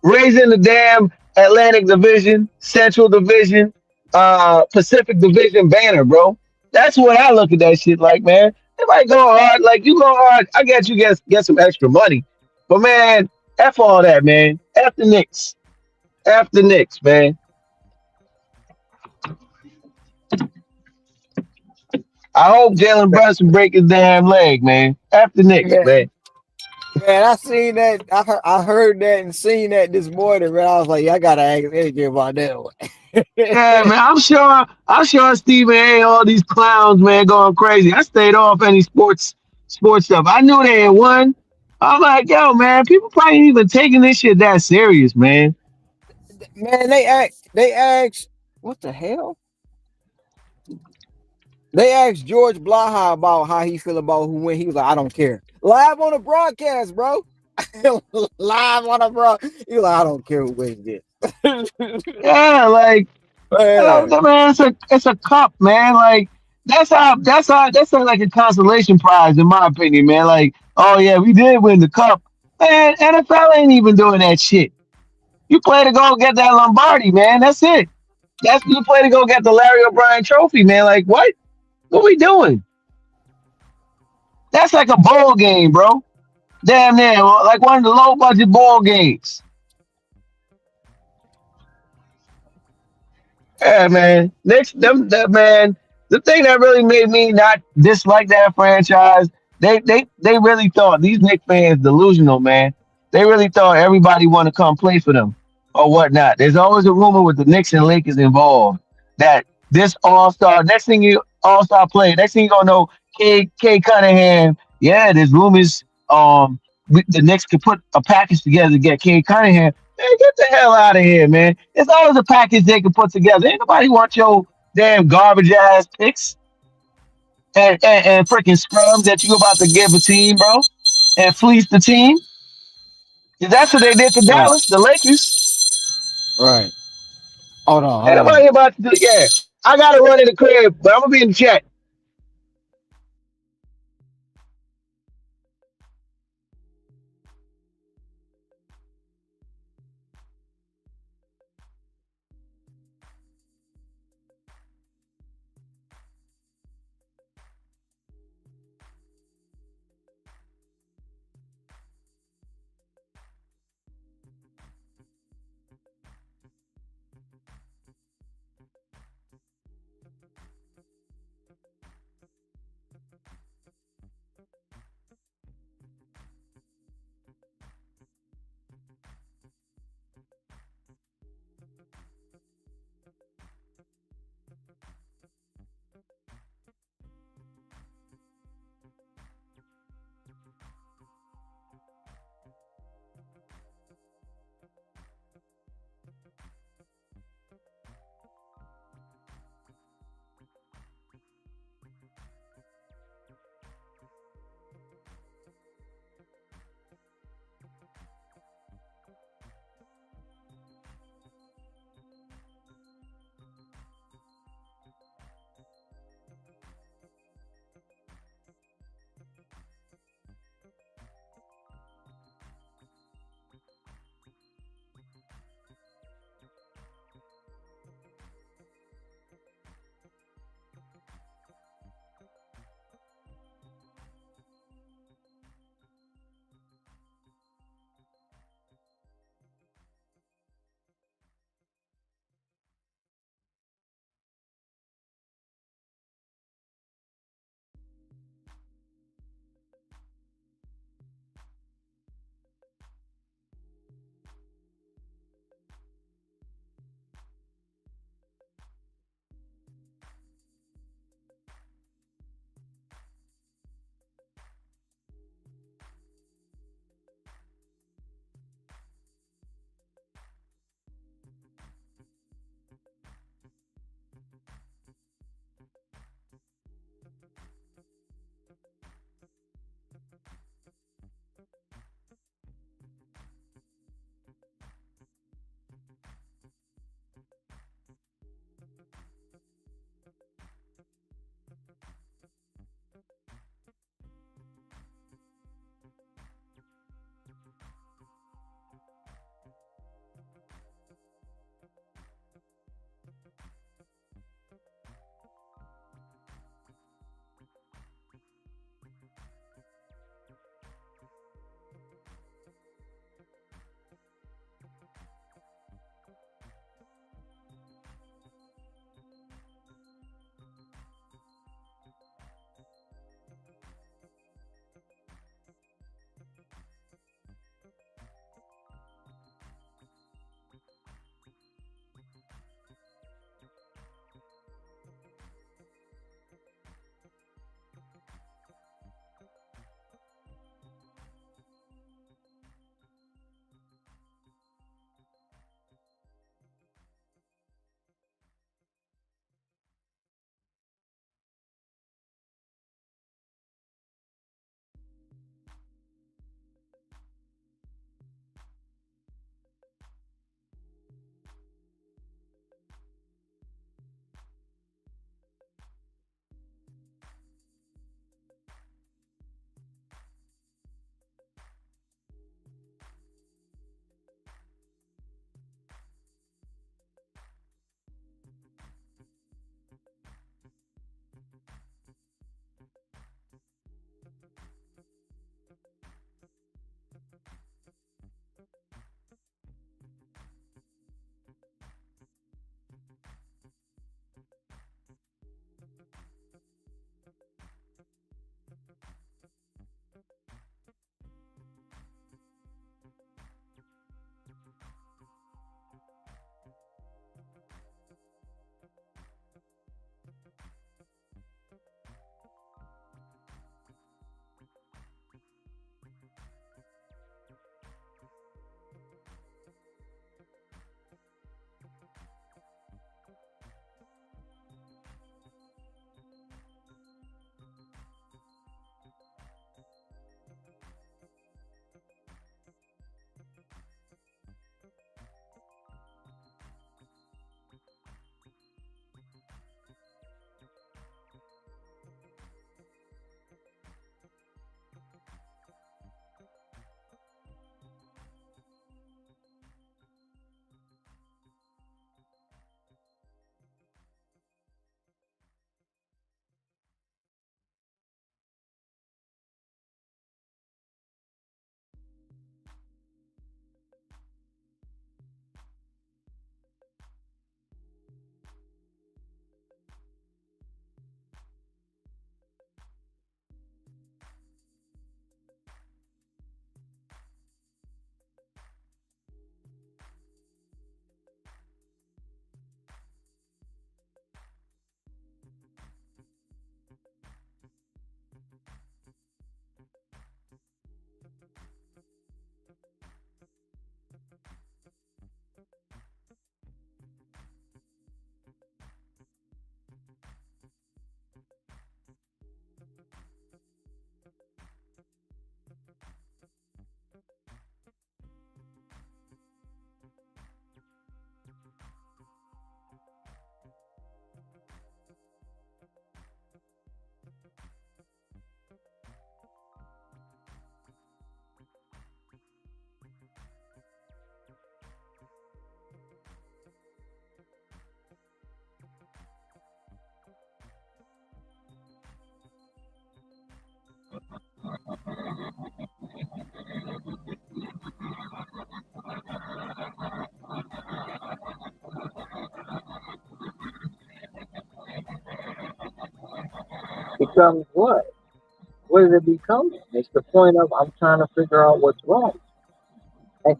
raising the damn Atlantic Division, Central Division, Pacific Division banner, bro. That's what I look at that shit like, man. If I go hard, like you go hard, I get you get some extra money. But man, F all that, man. F the Knicks. F the Knicks, man. I hope Jalen Brunson break his damn leg, man. F the Knicks, man, man. man, I seen that. I heard that and seen that this morning, man. I was like, yeah, I gotta ask AJ about that one. Yeah, man. I'm sure Stephen A. All these clowns, man, going crazy. I stayed off any sports stuff. I knew they had won. I'm like, yo, man, people probably ain't even taking this shit that serious, man. Man, they asked what the hell? They asked George Blaha about how he feel about who win. He was like, I don't care. Live on the broadcast, bro. Live on the broad. He was like, I don't care who wins this. Yeah, like, Man. man, it's a cup, man. Like that's like a consolation prize in my opinion, man. Like, oh yeah, we did win the cup. Man, NFL ain't even doing that shit. You play to go get that Lombardi, man. That's it. That's you play to go get the Larry O'Brien trophy, man. Like what? What we doing? That's like a bowl game, bro. Damn near like one of the low budget bowl games. Yeah, man. Next, them that man. The thing that really made me not dislike that franchise, they really thought these Knicks fans delusional, man. They really thought everybody want to come play for them or whatnot. There's always a rumor with the Knicks and Lakers involved that this All Star, next thing you All Star play, next thing you gonna know, K Cunningham. Yeah, there's rumors. The Knicks could put a package together to get K Cunningham. Man, get the hell out of here, man. There's always a package they can put together. Ain't nobody want your damn garbage ass picks and freaking scrubs that you about to give a team, bro, and fleece the team. That's what they did to Right. Dallas, the Lakers. Right. Hold on, And hold I'm out on. here about to do, yeah. I gotta run in the crib, but I'm gonna be in the chat. becomes what? What does it become? It's the point of I'm trying to figure out what's wrong. And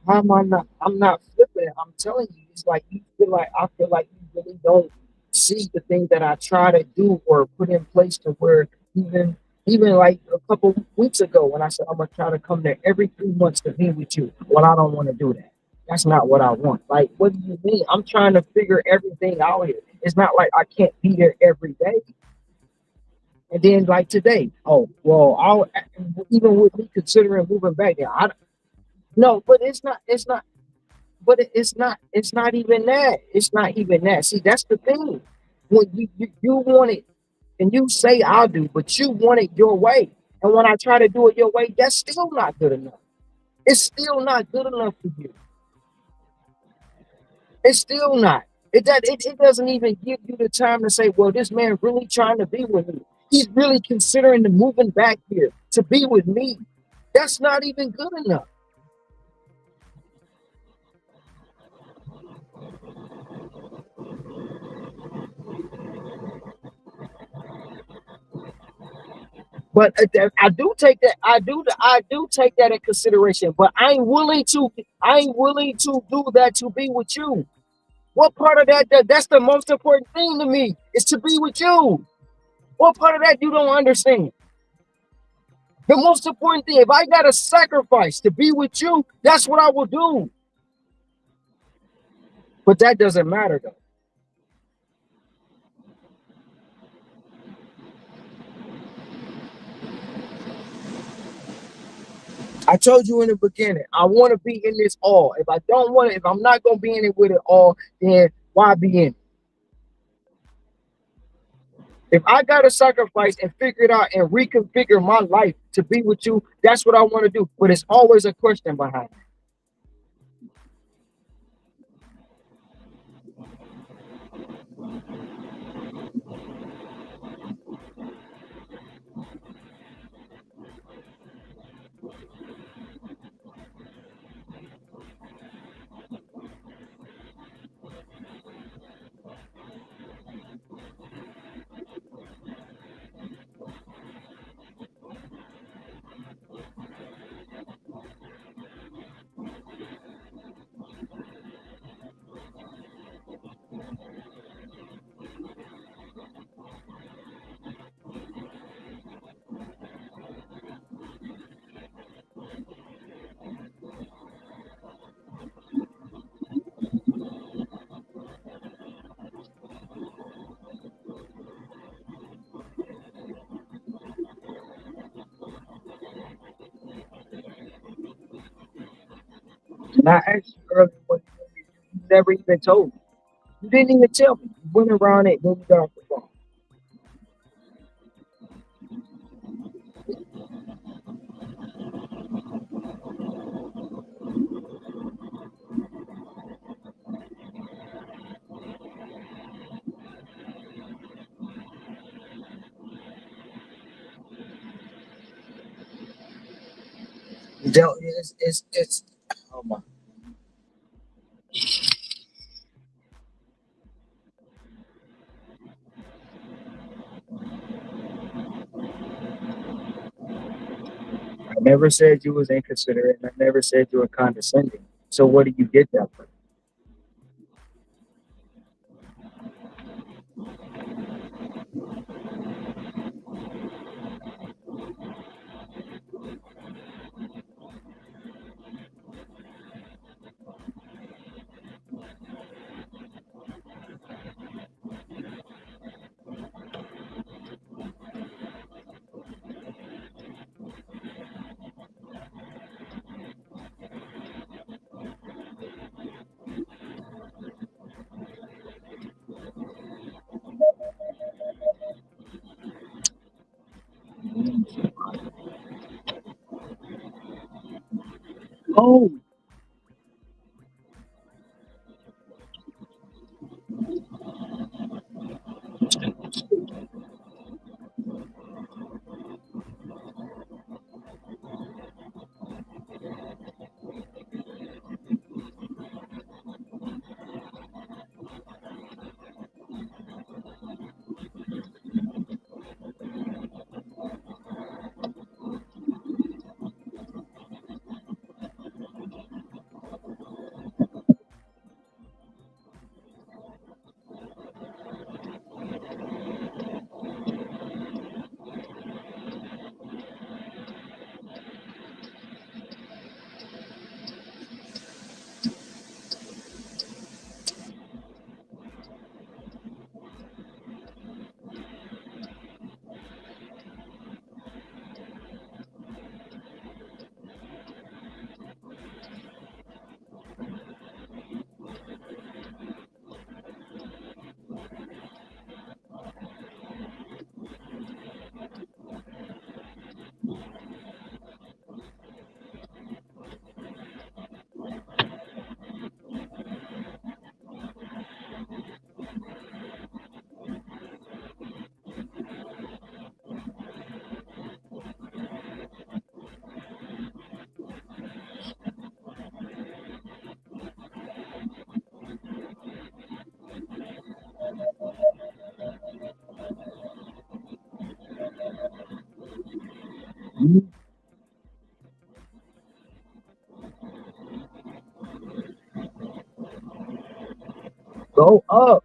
how am I not? I'm not flipping. I'm telling you, it's like you feel like I feel like you really don't see the thing that I try to do or put in place to where even like a couple weeks ago when I said I'm gonna try to come there every 3 months to be with you. Well, I don't want to do that. That's not what I want. Like, what do you mean? I'm trying to figure everything out here. It's not like I can't be there every day. And then like today, oh well, I'll even with me considering moving back there. I no, but it's not. It's not. But it's not. It's not even that. It's not even that. See, that's the thing. When you want it, and you say I'll do, but you want it your way. And when I try to do it your way, that's still not good enough. It's still not good enough for you. It's still not. It doesn't even give you the time to say, well, this man really trying to be with me. He's really considering the moving back here to be with me. That's not even good enough. But I do take that. I do take that in consideration. But I ain't willing to. I ain't willing to do that to be with you. What part of that's the most important thing to me is to be with you. What part of that you don't understand? The most important thing, if I got to sacrifice to be with you, that's what I will do. But that doesn't matter though. I told you in the beginning, I want to be in this all. If I don't want it, if I'm not gonna be in it with it all, then why be in it? If I gotta sacrifice and figure it out and reconfigure my life to be with you, that's what I want to do. But it's always a question behind it. And I asked you earlier what you never even told me. You didn't even tell me. You went around it when we got off the phone. It's oh my. I never said you was inconsiderate, and I never said you were condescending. So where do you get that from? Oh, Go up.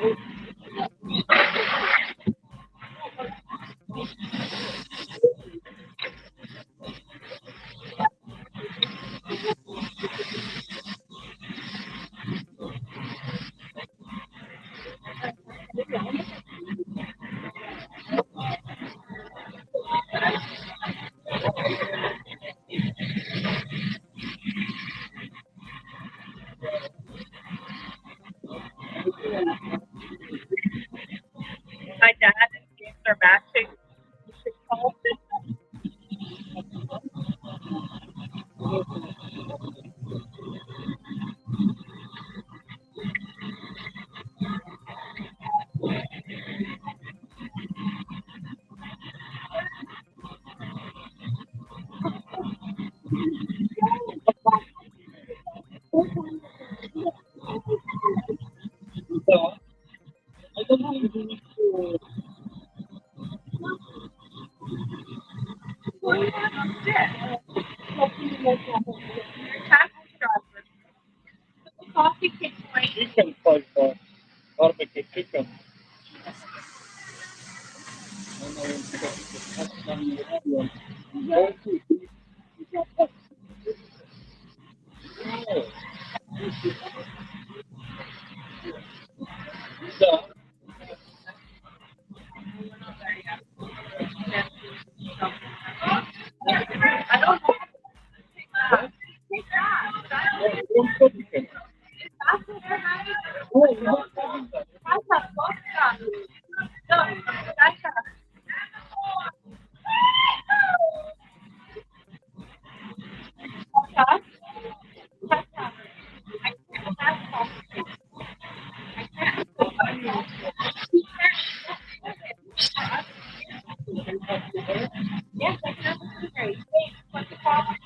My dad and James are matching. You should call this. Coffee cake point. Chicken flavor. Barbecue chicken. I don't know. Yes, I can understand. What's the problem?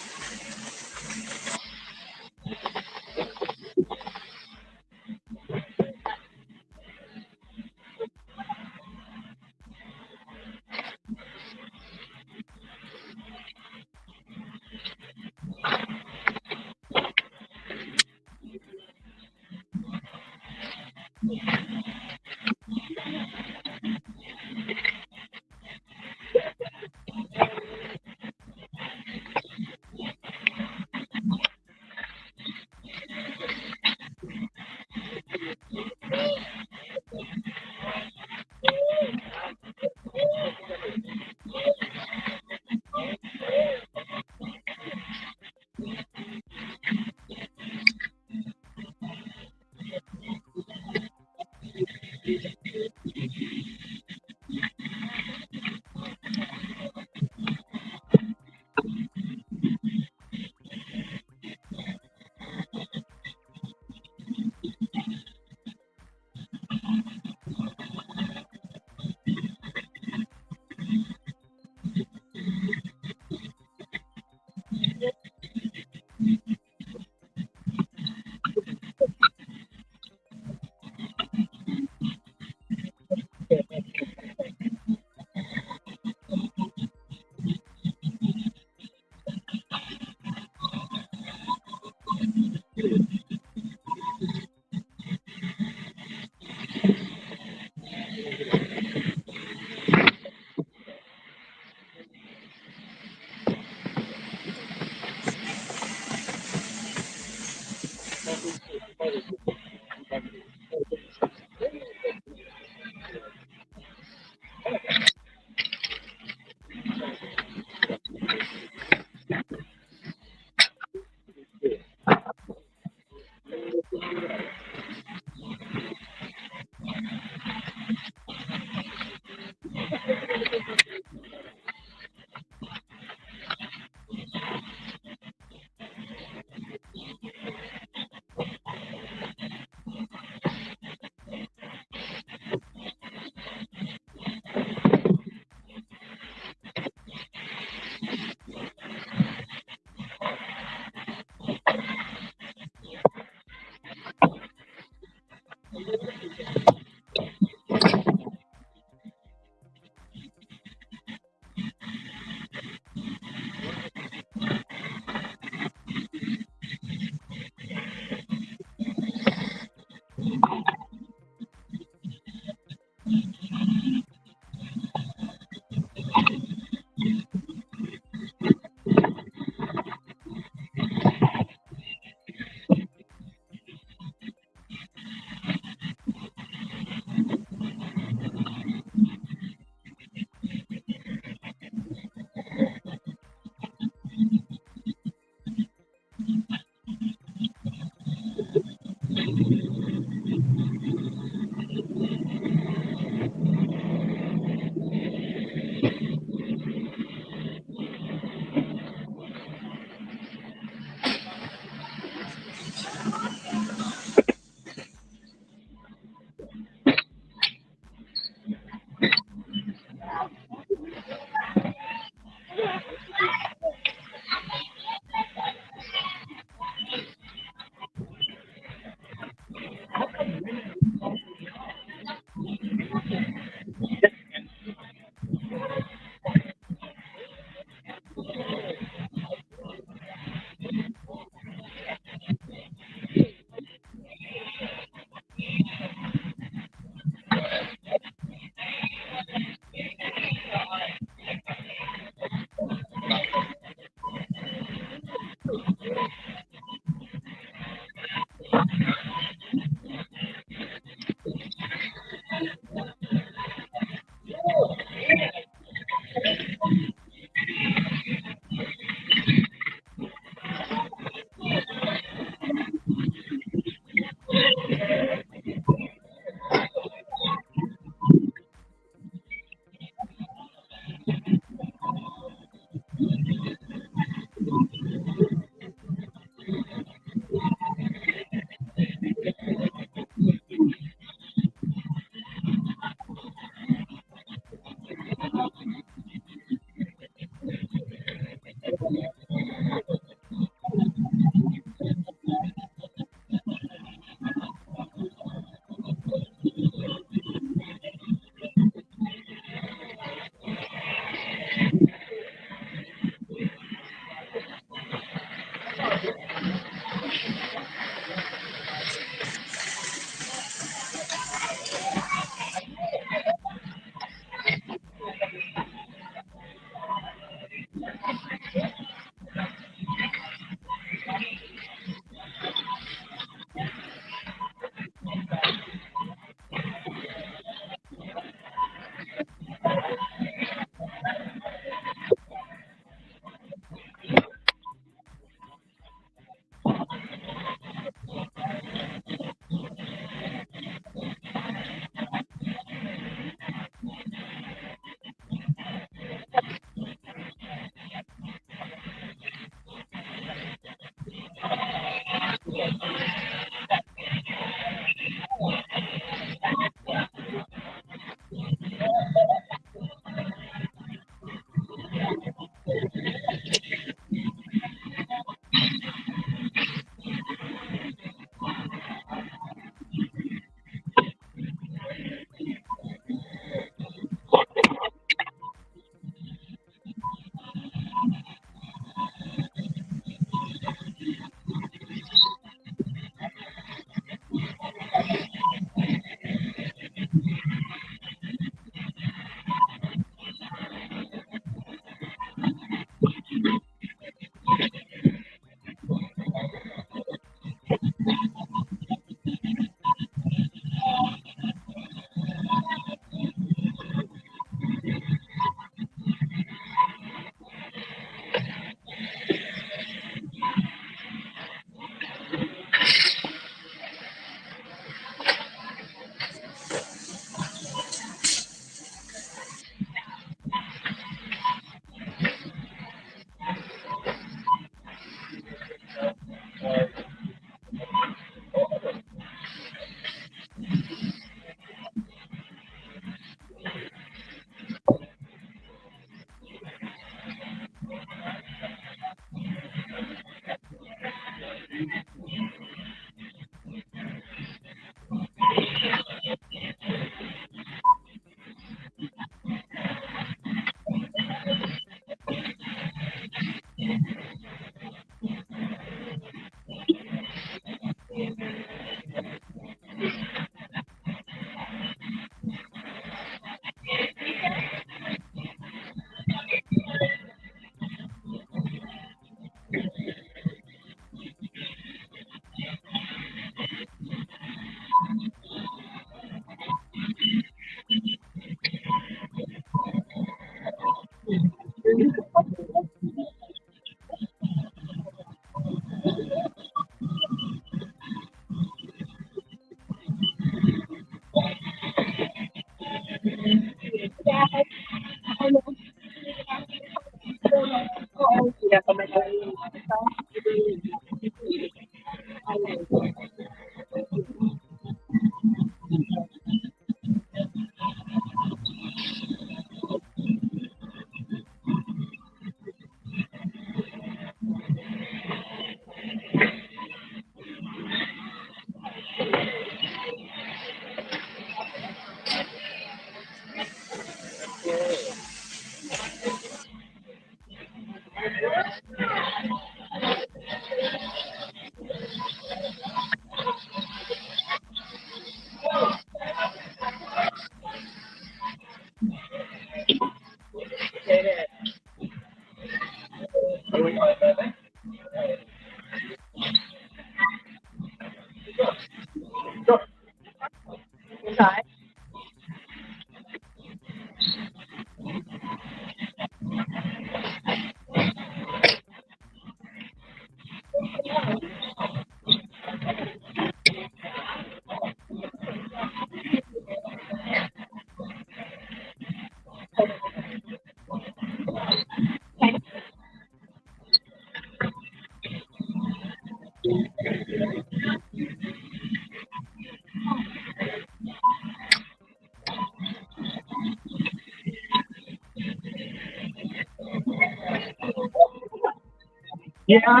Yeah.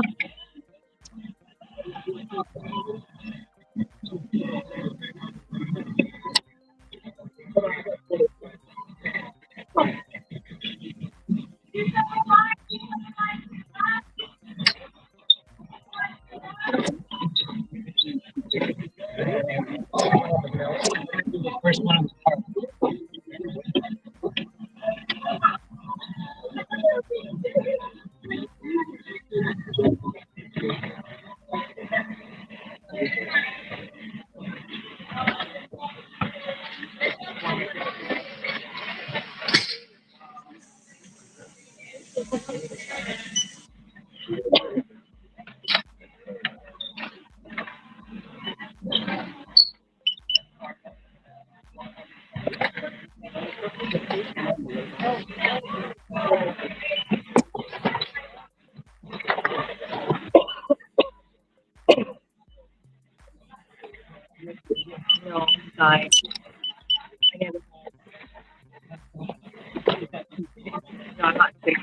First one. No, sorry. No, I'm not sick.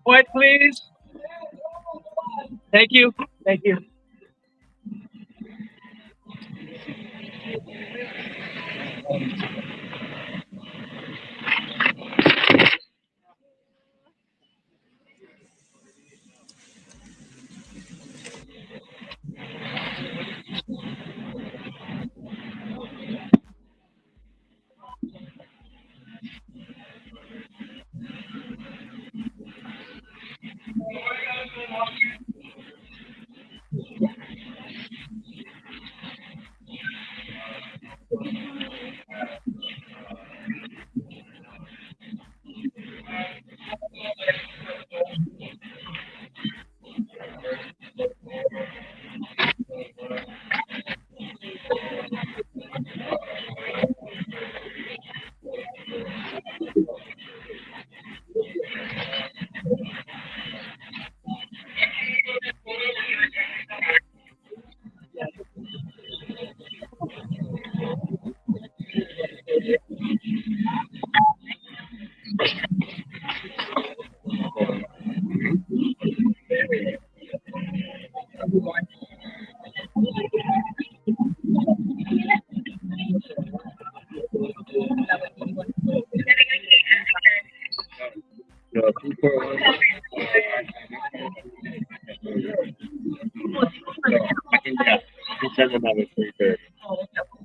What, please? Thank you. Thank you.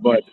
But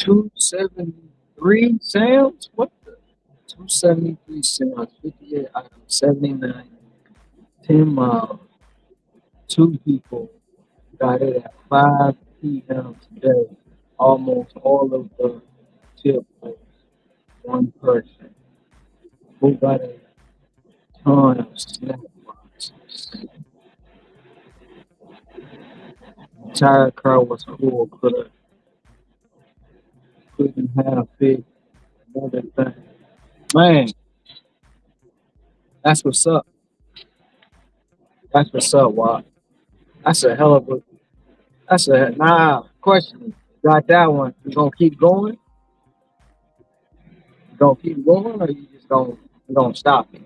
273 sales? What the? 273 sales, 58 items, 79, 10 miles. Two people got it at 5 p.m. today. Almost all of the tip was one person who got a ton of snack boxes. The entire crowd was full, couldn't have fit another thing. Man, that's what's up. That's what's up, Wop. That's a hell of a. That's a question. Got that one. You gonna keep going? You gonna keep going, or you just gonna stop it?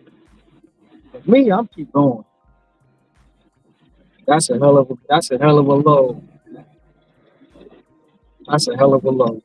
For me, I'm keep going. That's a hell of a. That's a hell of a load. That's a hell of a load.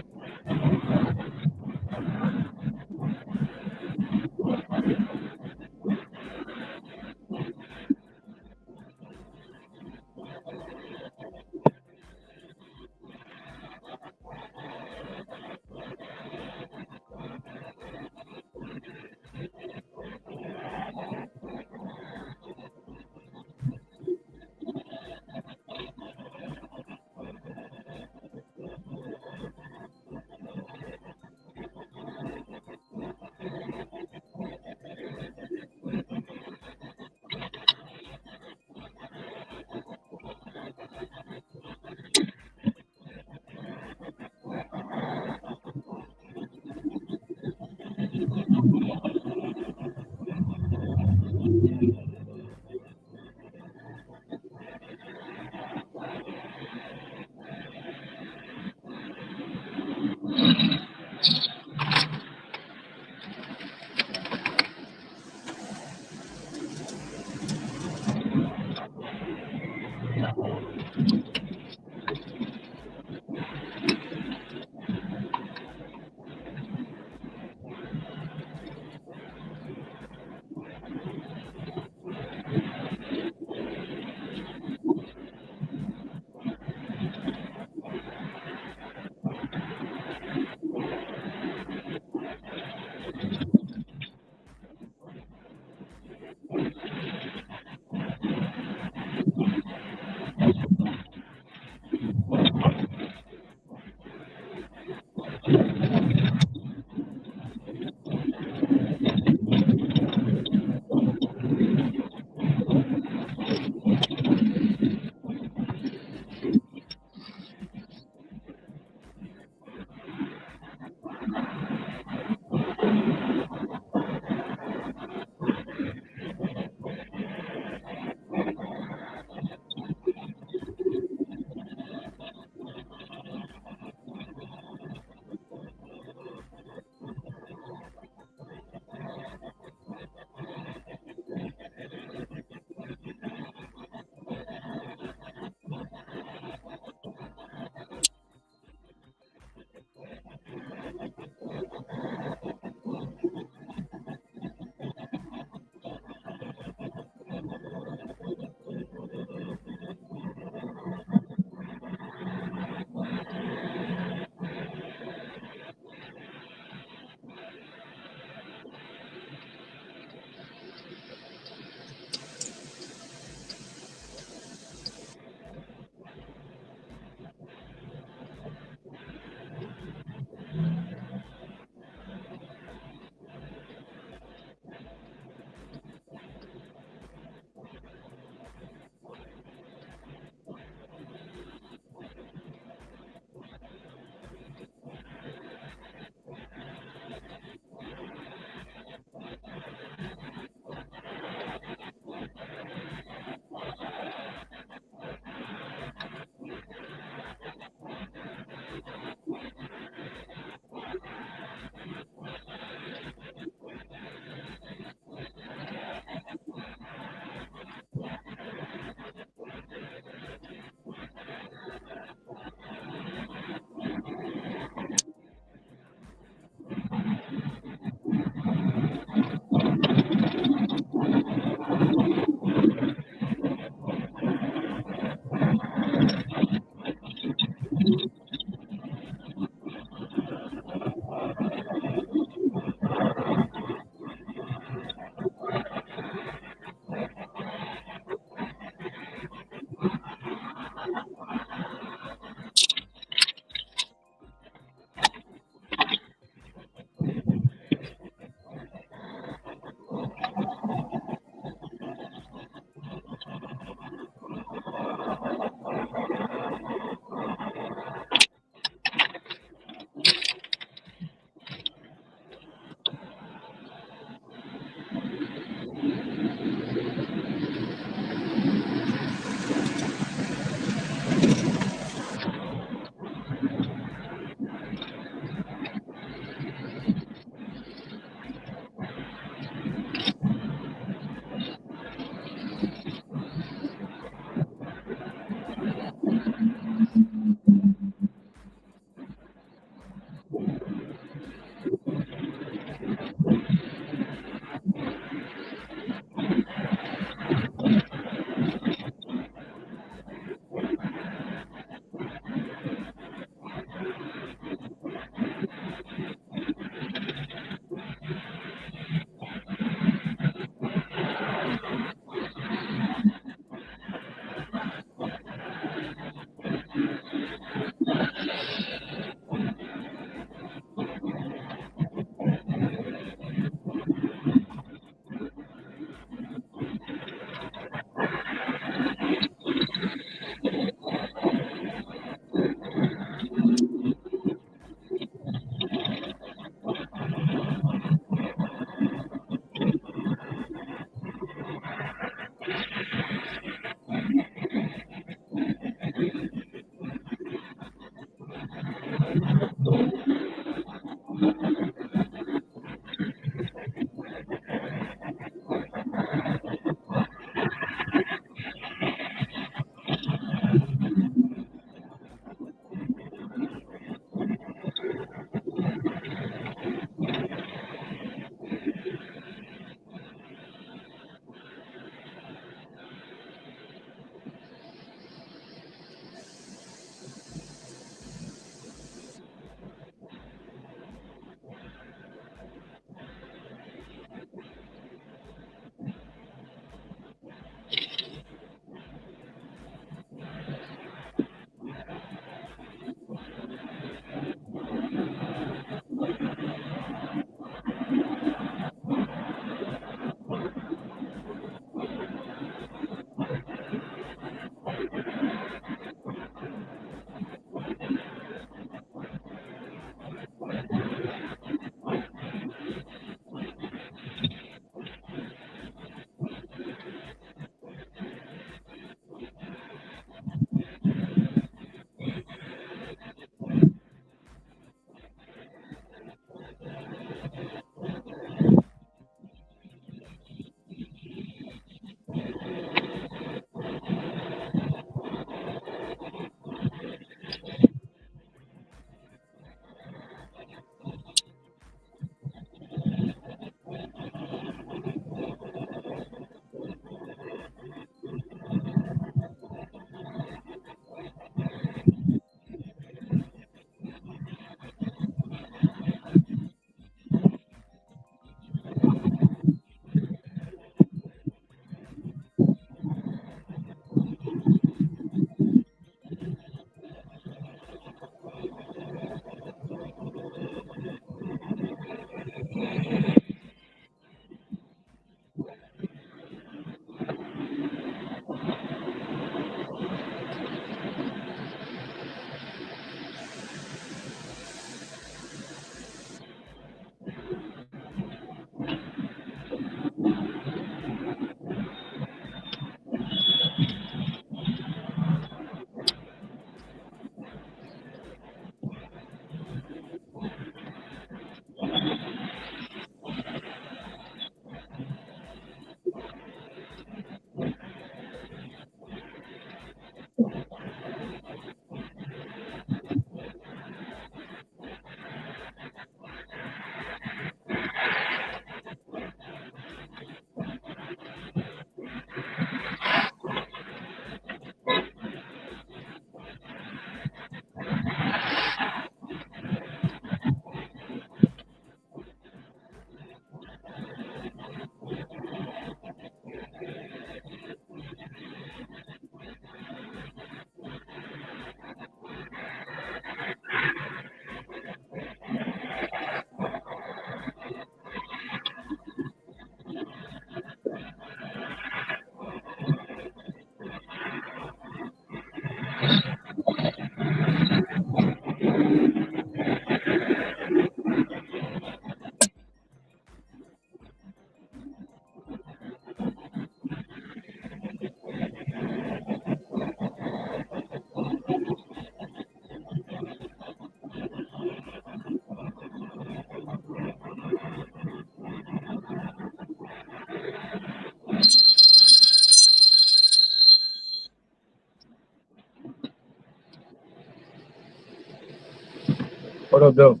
What up, though?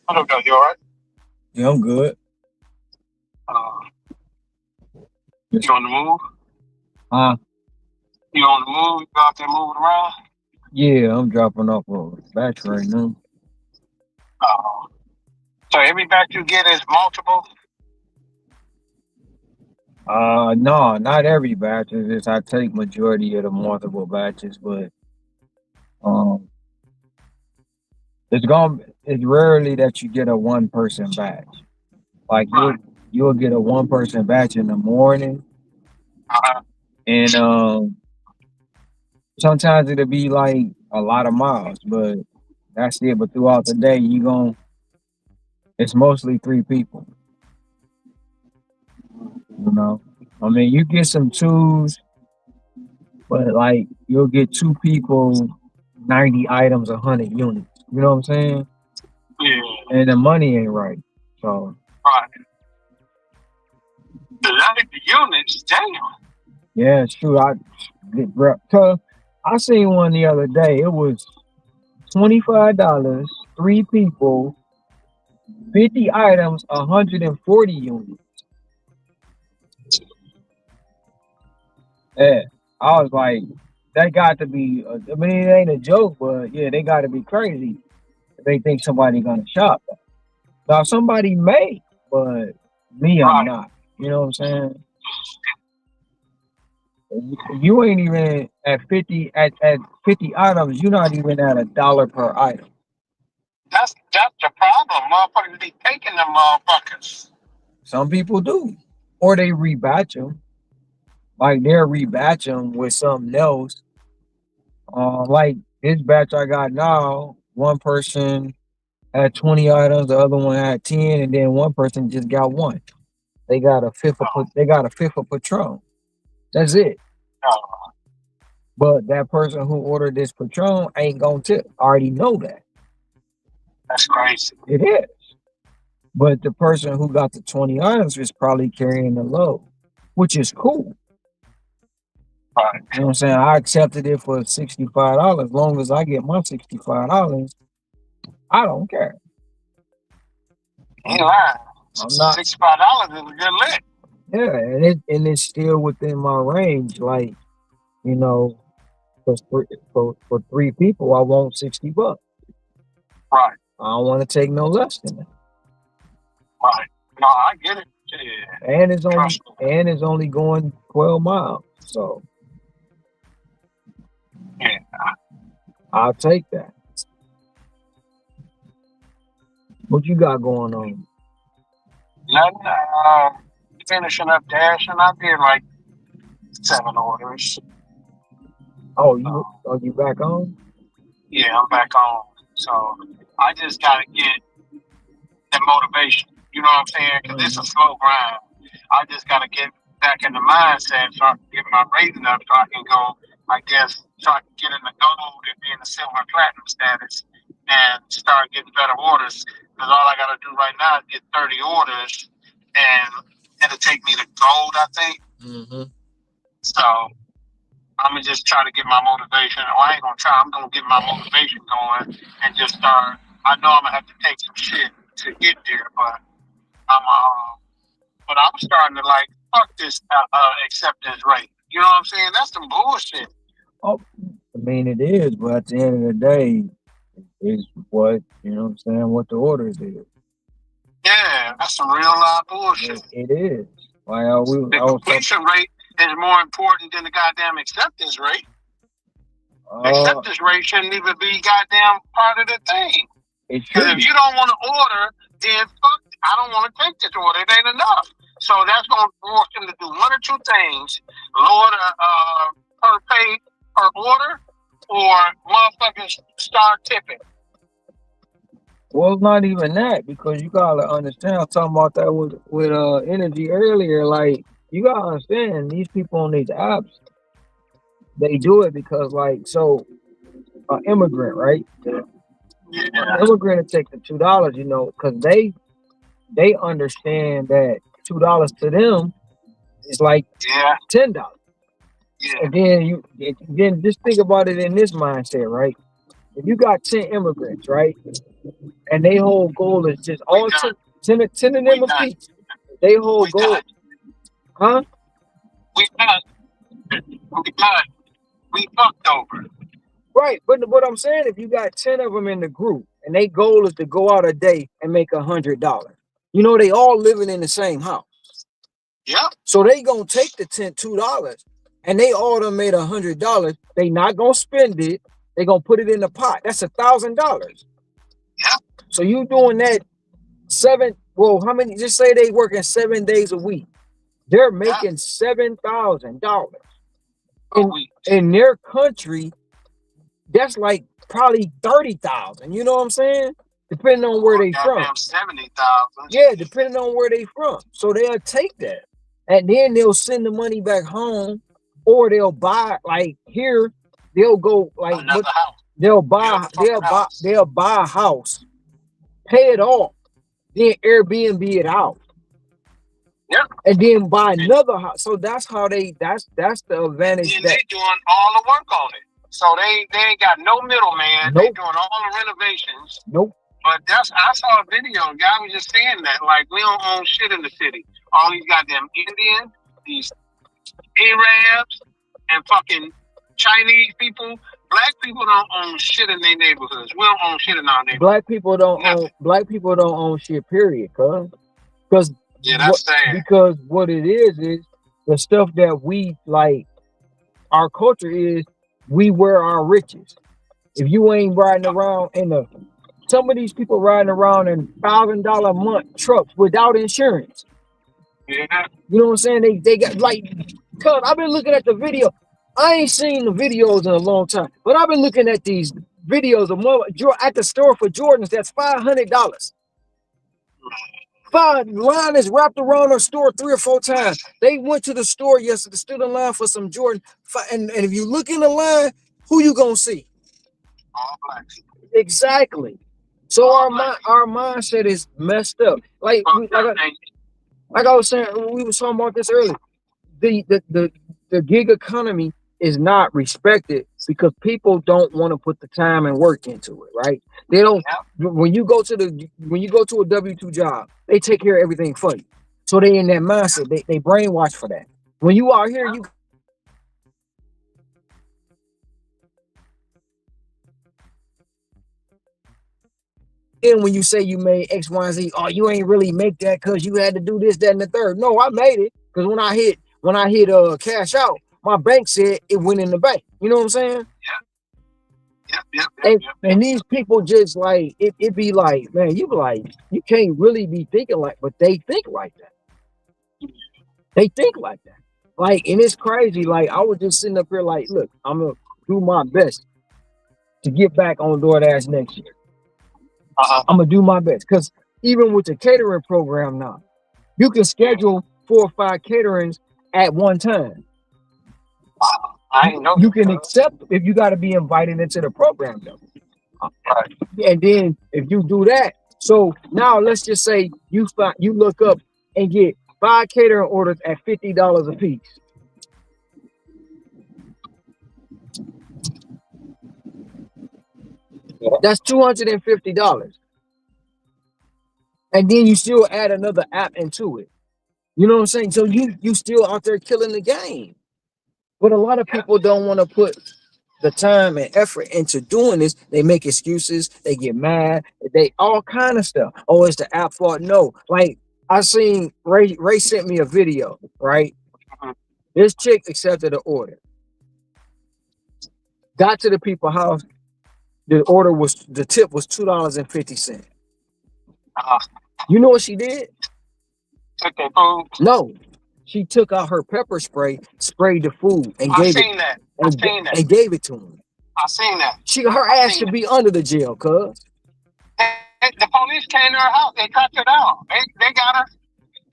What up, though? You all right? Yeah, I'm good. Uh, you on the move? Huh? You on the move? You out there moving around? Yeah, I'm dropping off a batch right now. So every batch you get is multiple? No, not every batch. It's just I take majority of the multiple batches, but um, it's rarely that you get a one person batch. Like you'll get a one person batch in the morning, and sometimes it'll be like a lot of miles, but that's it. But throughout the day, it's mostly 3 people. You know, I mean, you get some twos, but like you'll get 2 people, 90 items, 100 units. You know what I'm saying? Yeah. And the money ain't right. So Right. The 90 units, damn. yeah, it's true. I seen one the other day. It was $25, 3 people, 50 items, 140 units. Yeah, I was like, that got to be. I mean, it ain't a joke, but yeah, they got to be crazy if they think somebody gonna shop. Now somebody may, but me, I'm not. You know what I'm saying? You ain't even at 50 items. You're not even at $1 per item. That's the problem. Motherfuckers be taking them motherfuckers. Some people do, or they rebatch them. Like they'll rebatch them with something else. Like this batch I got now, one person had 20 items, the other one had 10, and then one person just got one. They got a fifth of Patron. That's it. But that person who ordered this Patron ain't gonna tip. I already know that. That's crazy. It is. But the person who got the 20 items is probably carrying the load, which is cool. Right. You know what I'm saying? I accepted it for $65. As long as I get my $65, I don't care. You lying. I'm not. $65 is a good lick. Yeah, and it's still within my range. Like, you know, for 3 people, I want $60. Right. I don't want to take no less than that. Right. No, I get it. Yeah. And it's only going 12 miles. So yeah, I'll take that. What you got going on? Nothing. Finishing up dashing. I did like 7 orders. Oh, you back on? Yeah, I'm back on. So I just gotta get that motivation. You know what I'm saying? Because it's a slow grind. I just gotta get back in the mindset so I can get my rating up so I can go, I guess, so I can get in the gold and be in the silver platinum status and start getting better orders. Because all I gotta do right now is get 30 orders and it'll take me to gold, I think. Mm-hmm. So I'm gonna just try to get my motivation. Or I ain't gonna try. I'm gonna get my motivation going and just start. I know I'm gonna have to take some shit to get there, but I'm starting to like fuck this acceptance rate. You know what I'm saying? That's some bullshit. Oh, I mean it is, but at the end of the day, is what you know what I'm saying. What the orders is. Yeah, that's some real life bullshit. It is. Like the completion rate is more important than the goddamn acceptance rate. Acceptance rate shouldn't even be goddamn part of the thing. Because if you don't want to order, then fuck, I don't want to take this order. It ain't enough. So that's going to force them to do one or two things: lower the per pay per order, or motherfuckers start tipping. Well, it's not even that, because you gotta understand. I was talking about that with energy earlier. Like you gotta understand, these people on these apps, they do it because immigrant, right? Yeah. Immigrant will take the $2, you know, because they understand that $2 to them is like $10. Yeah. And then just think about it in this mindset, right? if you got 10 immigrants, right, and they whole goal is just all 10 of them apiece, they whole goal, huh? We done. We done. We fucked over. Right, but what I'm saying, if you got 10 of them in the group and their goal is to go out a day and make $100, you know they all living in the same house. Yep. So they gonna take the $2, and they all done made $100. They not gonna spend it. They gonna put it in the pot. That's $1,000. Yep. So you doing that how many? Just say they working 7 days a week. They're making $7,000 in their country. That's like probably 30,000. You know what I'm saying? Depending on where they from. 70,000. Yeah, depending on where they from. So they'll take that, and then they'll send the money back home, or they'll buy like here. They'll go like they'll buy a house, pay it off, then Airbnb it out. Yep. And then buy another house. So that's how that's the advantage. And they doing all the work on it. So they ain't got no middleman. Nope. They doing all the renovations. Nope. But I saw a video. A guy was just saying that, like, we don't own shit in the city. All these goddamn Indians, these Arabs, and fucking Chinese people. Black people don't own shit in their neighborhoods. We don't own shit in our neighborhoods. Black people don't own shit, period, cuz. Yeah, that's sad. Because what it is the stuff that we like, our culture is we wear our riches. If you ain't riding around some of these people riding around in $1,000 a month trucks without insurance. Yeah. You know what I'm saying? They got like, cuz I've been looking at the video. I ain't seen the videos in a long time, but I've been looking at these videos at the store for Jordans. That's $500. Line is wrapped around our store 3 or 4 times. They went to the store yesterday, stood in line for some Jordan. And if you look in the line, who you gonna see? All black people. Exactly. So our mindset is messed up. Like I was saying, we was talking about this earlier. The gig economy is not respected because people don't want to put the time and work into it, right? They don't. When you go to a W2 job, they take care of everything for you. So they in that mindset. They brainwashed for that. When you out here, you then when you say you made X, Y, and Z, oh, you ain't really make that because you had to do this, that, and the third. No, I made it because when I hit cash out, my bank said it went in the bank. You know what I'm saying? Yep. And these people just like it be like, man, you be like, you can't really be thinking like, but they think like that. They think like that. Like, and it's crazy. Like, I was just sitting up here like, look, I'm gonna do my best to get back on DoorDash next year. I'm gonna do my best because even with the catering program now, you can schedule 4 or 5 caterings at one time. I ain't know. You can accept if you got to be invited into the program though. And then if you do that, so now let's just say you look up and get 5 catering orders at $50 a piece. That's $250. And then you still add another app into it. You know what I'm saying? So you still out there killing the game. But a lot of people don't want to put the time and effort into doing this. They make excuses. They get mad. They all kind of stuff. Oh, it's the app fault. No, like I seen Ray sent me a video, right? This chick accepted an order. Got to the people's house. The tip was $2.50. You know what she did? Took their food? No. She took out her pepper spray, sprayed the food, and gave it to him. I seen that. Her ass should be under the jail, cuz. The police came to her house. They cut her down. They got her.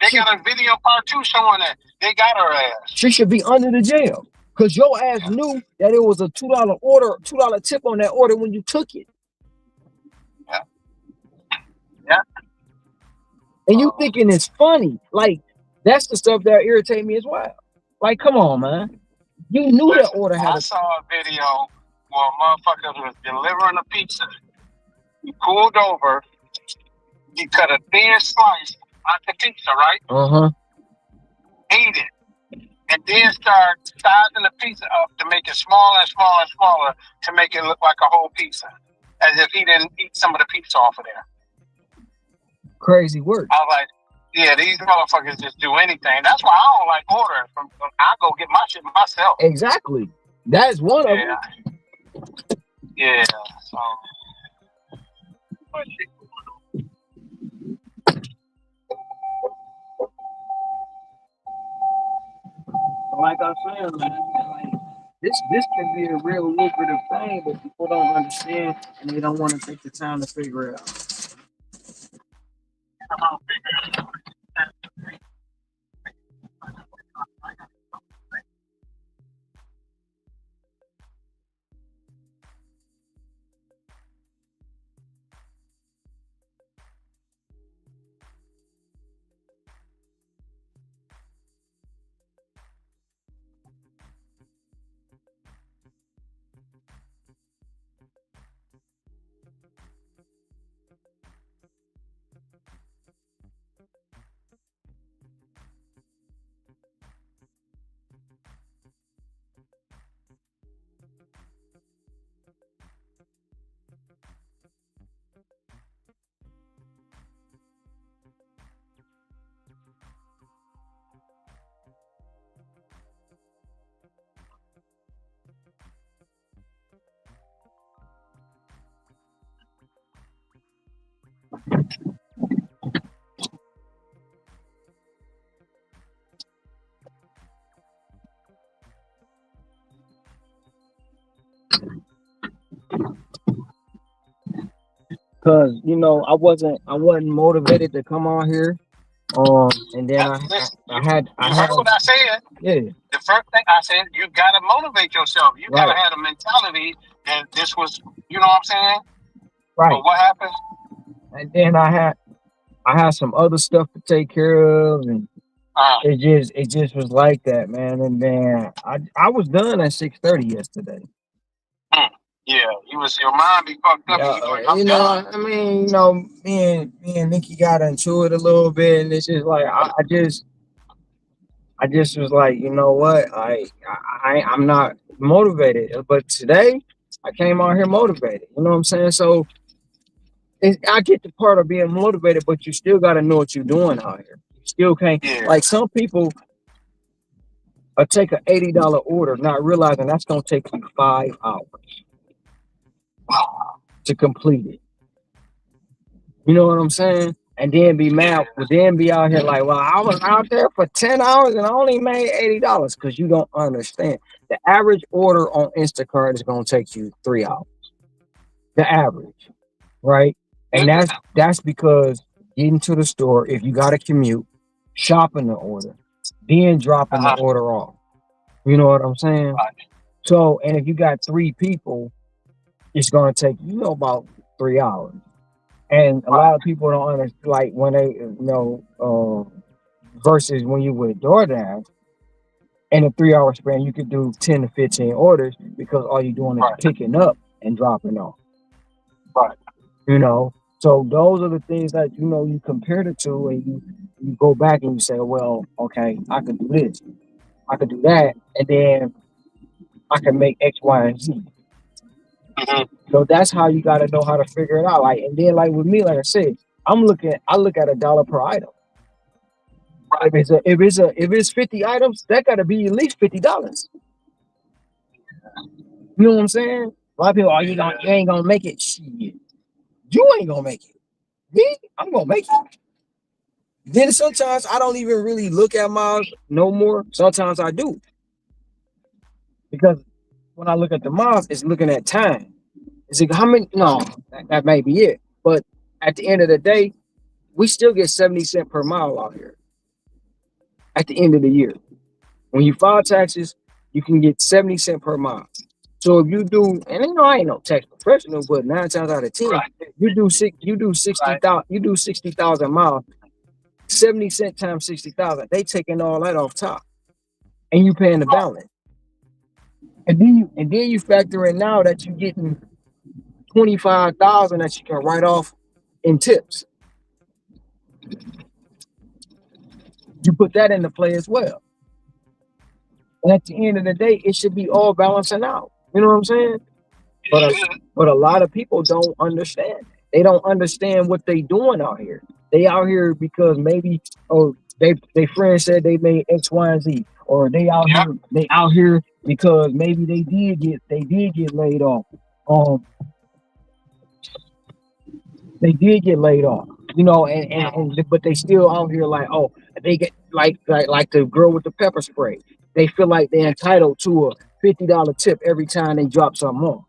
They got a video part 2 showing that they got her ass. She should be under the jail because your ass knew that it was a $2 order, $2 tip on that order when you took it. Yeah. And you thinking it's funny. Like, that's the stuff that irritate me as well. Like, come on, man. You knew that order had I saw a video Well, motherfucker was delivering a pizza. He pulled over. He cut a thin slice out the pizza, right? Ate it. And then start sizing the pizza up to make it smaller and smaller and smaller to make it look like a whole pizza. As if he didn't eat some of the pizza off of there. Crazy work. I was like, yeah, these motherfuckers just do anything. That's why I don't like ordering from. I go get my shit myself. Exactly. That's one of them. Yeah. So. Like I said, man, like, this can be a real lucrative thing, but people don't understand and they don't want to take the time to figure it out. Cause I wasn't motivated to come on here. And then I had what I said. Yeah. The first thing I said, you gotta motivate yourself. You gotta have a mentality that this was, you know what I'm saying? Right. But what happened? And then I had some other stuff to take care of, and it just was like that, man. And then I was done at 6:30 yesterday. Yeah, your mind be fucked up. I mean, me and Nikki got into it a little bit, and it's just like I just was like, you know what, I'm not motivated, but today I came out here motivated. You know what I'm saying? So I get the part of being motivated, but you still got to know what you're doing out here. You still can't like some people. Take an $80 order, not realizing that's gonna take you 5 hours to complete it. You know what I'm saying? And then be mad, then be out here like, well, I was out there for 10 hours and I only made $80 because you don't understand. The average order on Instacart is gonna take you 3 hours. The average, right? And that's because getting to the store, if you gotta commute, shopping the order, then dropping the order off. You know what I'm saying? So, and if you got 3 people, it's gonna take about 3 hours. And a lot of people don't understand, like when they versus when you with DoorDash, in a 3-hour span, you could do 10 to 15 orders because all you're doing is picking up and dropping off. Right. So those are the things that you compare it to, and you go back and you say, well, okay, I can do this, I can do that, and then I can make X, Y, and Z. So that's how you got to know how to figure it out. Like, and then like with me, like I said, I look at $1 per item. If it's 50 items, that got to be at least $50. You know what I'm saying? A lot of people, you ain't gonna make it. Shit, you ain't gonna make it. Me, I'm gonna make it. Then sometimes I don't even really look at miles no more. Sometimes I do, because when I look at the miles, it's looking at time. It's like how many? No, that may be it. But at the end of the day, we still get 70 cents per mile out here. At the end of the year, when you file taxes, you can get 70 cents per mile. So if you do, and I ain't no tax professional, but 9 times out of 10, you do 60,000 miles. 70 cents times 60,000. They taking all that off top, and you paying the balance. And then you factor in now that you're getting 25,000 that you can write off in tips. You put that into play as well. And at the end of the day, it should be all balancing out. You know what I'm saying? But a lot of people don't understand. They don't understand what they doing out here. They out here because maybe they friends said they made X, Y, and Z, or they out here because maybe they did get laid off. They did get laid off, you know, and but they still out here like, oh, they get like the girl with the pepper spray. They feel like they're entitled to a $50 tip every time they drop something off.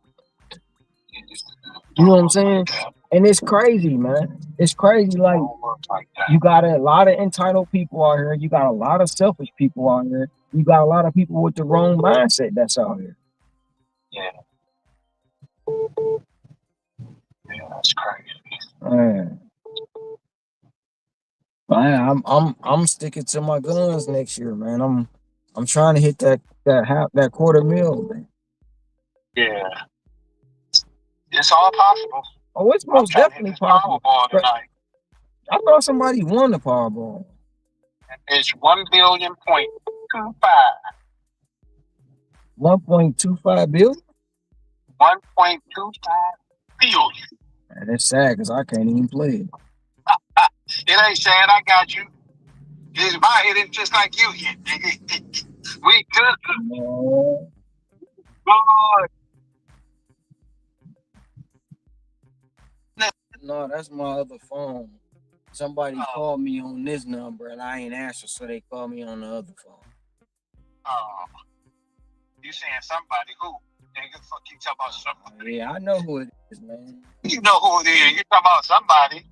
You know what I'm saying? And it's crazy, man. It's crazy. Like, you got a lot of entitled people out here. You got a lot of selfish people out here. You got a lot of people with the wrong mindset that's out here. Yeah. Yeah, that's crazy. Man. I'm sticking to my guns next year, man. I'm trying to hit that $250,000, man. Yeah. It's all possible. Oh, it's most definitely possible. Powerball tonight. I thought somebody won the Powerball. It's 1.25 billion. 1.25 billion? 1.25 billion. Man, that's sad because I can't even play it. It ain't sad. I got you. If I hit it just like you hit, nigga. We good. Lord. No, that's my other phone. Somebody called me on this number and I ain't answer, so they called me on the other phone. Oh. You saying somebody who? Nigga, fuck you talking about somebody. Yeah, I know who it is, man. You know who it is. You talking about somebody.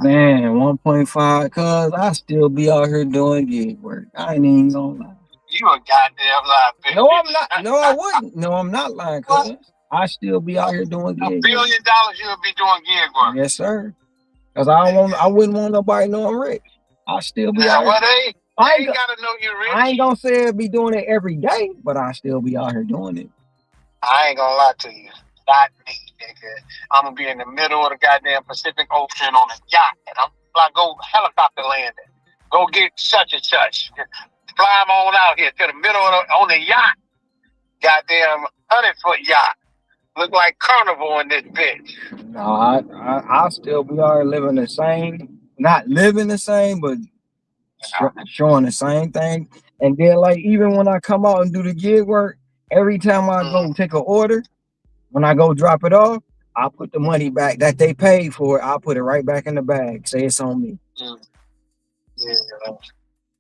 Man, 1.5, cuz I still be out here doing gig work. I ain't even gonna lie. You a goddamn lie, bitch. No, I'm not. No, I wouldn't. No, I'm not lying, cuz I still be out here doing gig $1 billion you'll be doing gig work. Yes, sir. Cause I wouldn't want nobody to know I'm rich. I still be out here. Well, they ain't gotta know you're rich. I ain't gonna say I be doing it every day, but I still be out here doing it. I ain't gonna lie to you. Not me, nigga. I'm gonna be in the middle of the goddamn Pacific Ocean on a yacht, and I'm like, go helicopter landing. Go get such and such. Fly them on out here to the middle of on the yacht. Goddamn 100-foot yacht. Look like Carnival in this bitch. No, I'll still be out here living the same. Not living the same, but showing the same thing. And then, like, even when I come out and do the gig work, every time I go take an order, when I go drop it off, I'll put the money back that they paid for it. I'll put it right back in the bag. Say it's on me. Yeah.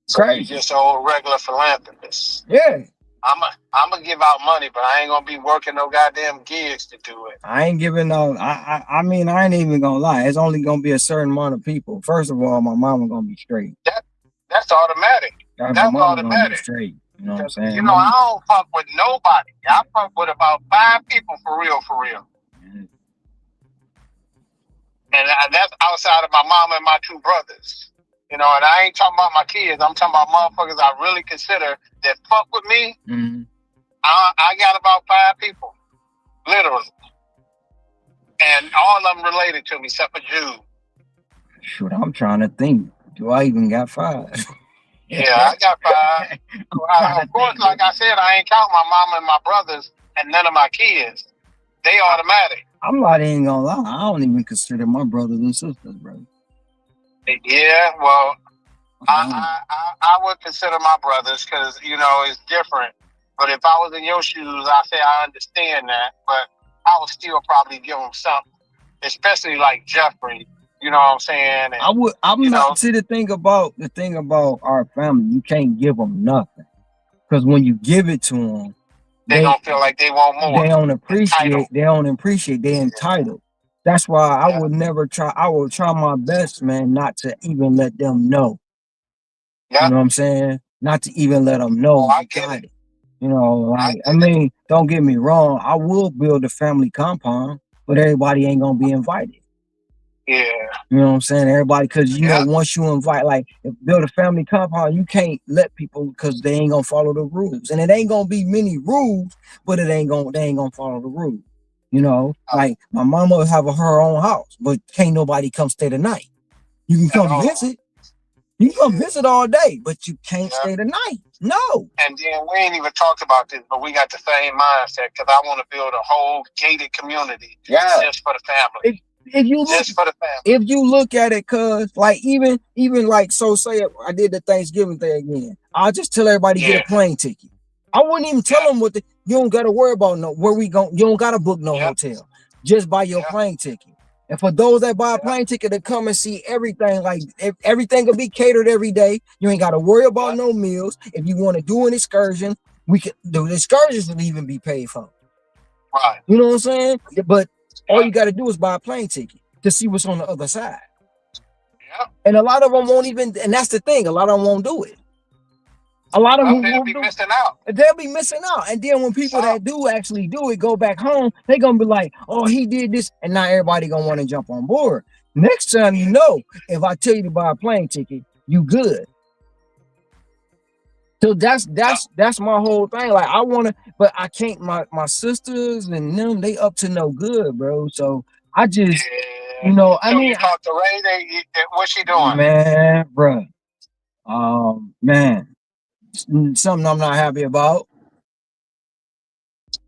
So Crazy. you just old regular philanthropist. Yeah. I'm gonna give out money, but I ain't gonna be working no goddamn gigs to do it. I ain't giving no. I mean, I ain't even gonna lie. It's only gonna be a certain amount of people. First of all, my mama gonna be straight. That's automatic. That's automatic. Straight. You know what I'm saying? You know, I don't fuck with nobody. I fuck with about 5 people for real. Mm-hmm. And that's outside of my mama and my 2 brothers. You know, and I ain't talking about my kids. I'm talking about motherfuckers I really consider that fuck with me. Mm-hmm. I got about 5 people, literally. And all of them related to me, except for Jude. Shoot, I'm trying to think. Do I even got 5? Yeah, I got 5. Of course, like I said, I ain't counting my mama and my brothers and none of my kids. They automatic. I'm not even gonna lie. I don't even consider my brothers and sisters, bro. Yeah, well, I would consider my brothers because, you know, it's different. But if I was in your shoes, I say I understand that. But I would still probably give them something, especially like Jeffrey. You know what I'm saying? And, I'm not. See, the thing about our family, you can't give them nothing, because when you give it to them, they don't feel like they want more. They don't appreciate. They don't appreciate. They're entitled. That's why I would never try. I will try my best, man, not to even let them know. You know what I'm saying? Not to even let them know I got it. You know, like, I mean, don't get me wrong. I will build a family compound, but everybody ain't gonna be invited. Yeah. You know what I'm saying? Everybody, because you know, once you invite, like, build a family compound, you can't let people because they ain't gonna follow the rules, and it ain't gonna be many rules, but they ain't gonna follow the rules. You know, like my mama have her own house, but can't nobody come stay the night. You can come visit. You can come visit all day, but you can't stay the night. No. And then we ain't even talked about this, but we got the same mindset because I want to build a whole gated community just for the family. If you look, just for the family. If you look at it, cuz like even like, so say I did the Thanksgiving thing again, I'll just tell everybody get a plane ticket. I wouldn't even tell them you don't gotta worry about where we go. You don't gotta book no hotel. Just buy your plane ticket. And for those that buy a plane ticket to come and see everything, like everything will be catered every day. You ain't gotta worry about no meals. If you want to do an excursion, the excursions will even be paid for. Right. You know what I'm saying? But all you got to do is buy a plane ticket to see what's on the other side. And a lot of them won't even, and that's the thing, a lot of them won't do it. A lot of them will be missing out. They'll be missing out. And then when people that do actually do it go back home, they're going to be like, oh, he did this. And not everybody going to want to jump on board. Next time, you know, if I tell you to buy a plane ticket, you good. So that's my whole thing. Like I want to, but I can't. My sisters and them, they up to no good, bro. So I just, you know, I mean, you talk to Ray. What's she doing, man, bro? Man, something I'm not happy about.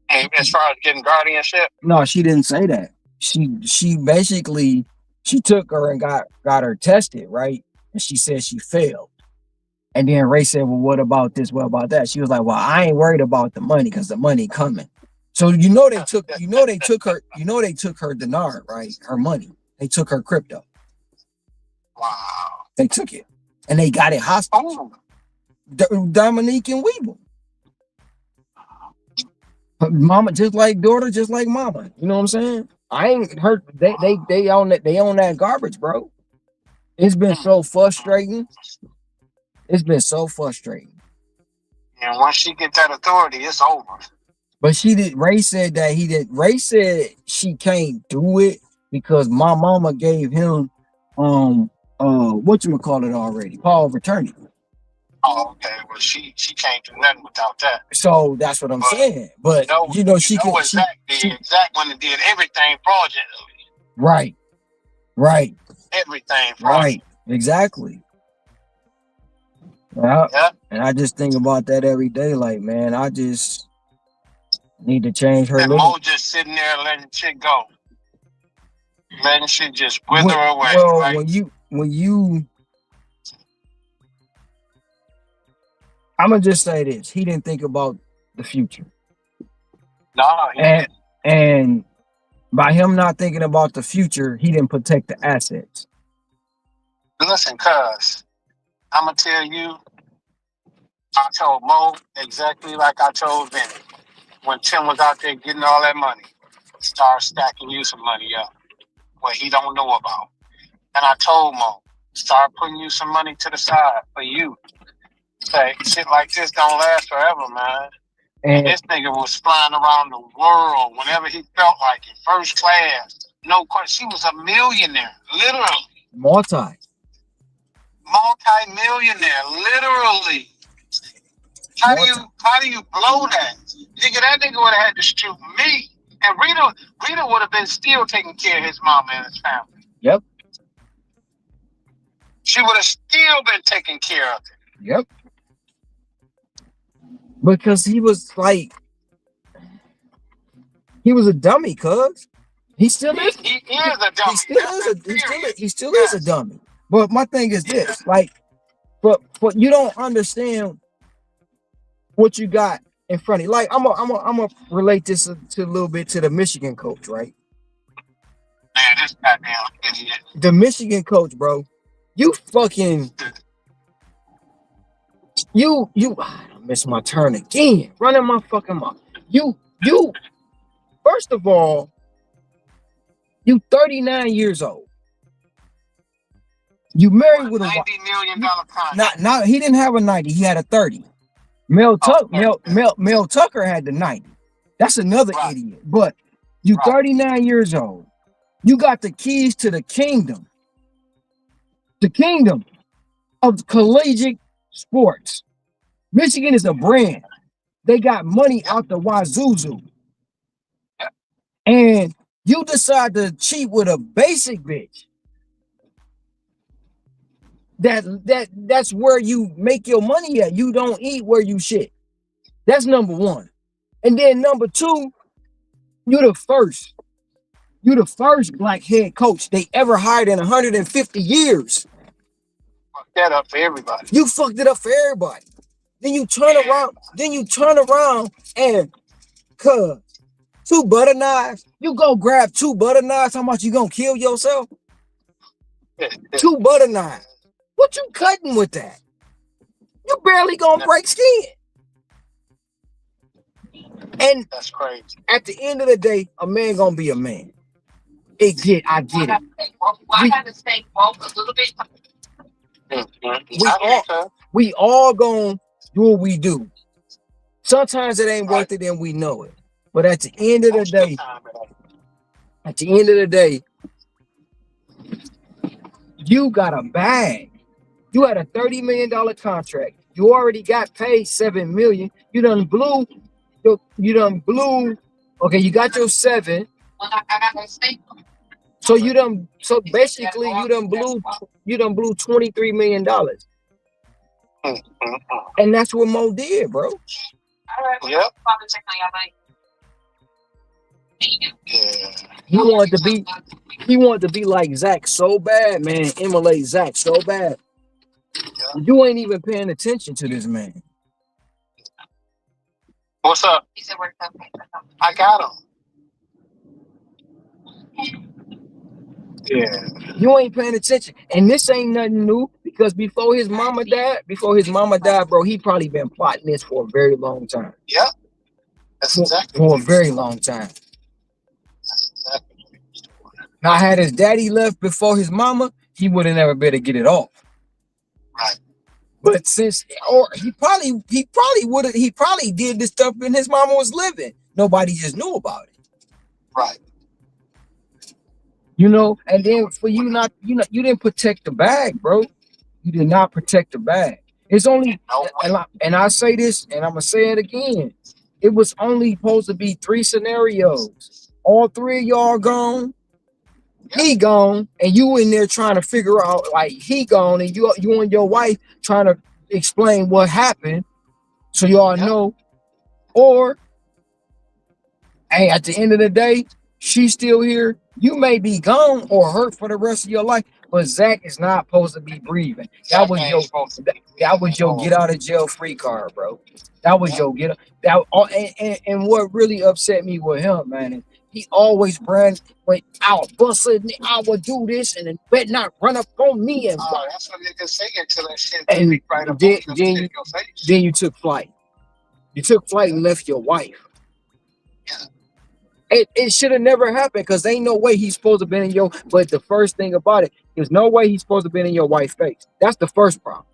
As far as getting guardianship? No, she didn't say that. She basically took her and got her tested, right? And she said she failed. And then Ray said, well, what about this? What about that? She was like, well, I ain't worried about the money because the money coming. So they took her dinar, right? Her money. They took her crypto. Wow. They took it. And they got it hostage. Dominique and Weeble. Mama, just like daughter, just like mama. You know what I'm saying? I ain't hurt. They own that garbage, bro. It's been so frustrating. It's been so frustrating. And once she get that authority, it's over. But Ray said that he did. Ray said she can't do it because my mama gave him whatchamacallit already, power of attorney. Oh, okay. Well, she can't do nothing without that. So that's what I'm saying. But you know she can. Zach one that did everything fraudulently. Right. Everything fraudulent. Right. Exactly. Yeah. And I just think about that every day. Like, man, I just need to change her. And Mo just sitting there letting shit go, letting shit just wither away. Well, right? when you, I'm gonna just say this: he didn't think about the future. No, he didn't. And by him not thinking about the future, he didn't protect the assets. Listen, cuz I'm gonna tell you, I told Mo exactly like I told Vinny when Tim was out there getting all that money. Start stacking you some money up, what he don't know about. And I told Mo, start putting you some money to the side for you. Say, shit like this don't last forever, man. And this nigga was flying around the world whenever he felt like it. First class, no question. She was a millionaire, literally. Multi-millionaire, literally. How do you blow that? Nigga, that nigga would have had to shoot me. And Rita would have been still taking care of his mama and his family. Yep. She would have still been taking care of it. Yep. Because he was like, he was a dummy, cuz. He still is. He is a dummy. He still is a dummy. But my thing is this, like, but you don't understand what you got in front of you. Like, I'm gonna relate this to a little bit to the Michigan coach, right? Man, this goddamn idiot. The Michigan coach, bro. You fucking I missed my turn again. Running my fucking mouth. You first of all, you 39 years old. You married with a $90 million contract. Not he didn't have a 90, he had a 30. Mel Tucker had the 90. That's another idiot. But you 39 years old. You got the keys to the kingdom of collegiate sports. Michigan is a brand. They got money out the wazoo. And you decide to cheat with a basic bitch. That's where you make your money at. You don't eat where you shit. That's number one. And then number two, you're the first black head coach they ever hired in 150 years. Fuck that up for everybody. You fucked it up for everybody. Then you turn around and cuz 2 butter knives. You go grab 2 butter knives. How much you gonna kill yourself? 2 butter knives. What you cutting with that? You barely gonna break skin. And that's crazy. At the end of the day, a man gonna be a man. I get it. We all gonna do what we do. Sometimes it ain't worth it, and we know it. But at the end of the day, you got a bag. You had a $30 million contract. You already got paid $7 million. You done blew. Okay, you got your 7. So basically you done blew $23 million. And that's what Mo did, bro. Yep. He wanted to be like Zach so bad, man. Emulate Zach so bad. You ain't even paying attention to this man. What's up? I got him. Yeah. You ain't paying attention. And this ain't nothing new because before his mama died, bro, he probably been plotting this for a very long time. Yep. That's exactly for a very long time. Now, had his daddy left before his mama, he would have never been able to get it off. Right. But he probably did this stuff when his mama was living. Nobody just knew about it. Right. You know, and then for you you didn't protect the bag, bro. You did not protect the bag. It's only, and I say this, and I'm gonna say it again. It was only supposed to be 3 scenarios. All 3 of y'all gone. He gone, and you in there trying to figure out like he gone, and you and your wife trying to explain what happened, so y'all know. Or, hey, at the end of the day, she's still here. You may be gone or hurt for the rest of your life, but Zach is not supposed to be breathing. That was your get out of jail free card, bro. That was your get out. And what really upset me with him, man, he always went out, busted. I would do this, and it better not run up on me. And that's what niggas say until that shit and right up then you took flight. You took flight and left your wife. It should have never happened because ain't no way he's supposed to have been in your. But the first thing about it, there's no way he's supposed to have been in your wife's face. That's the first problem.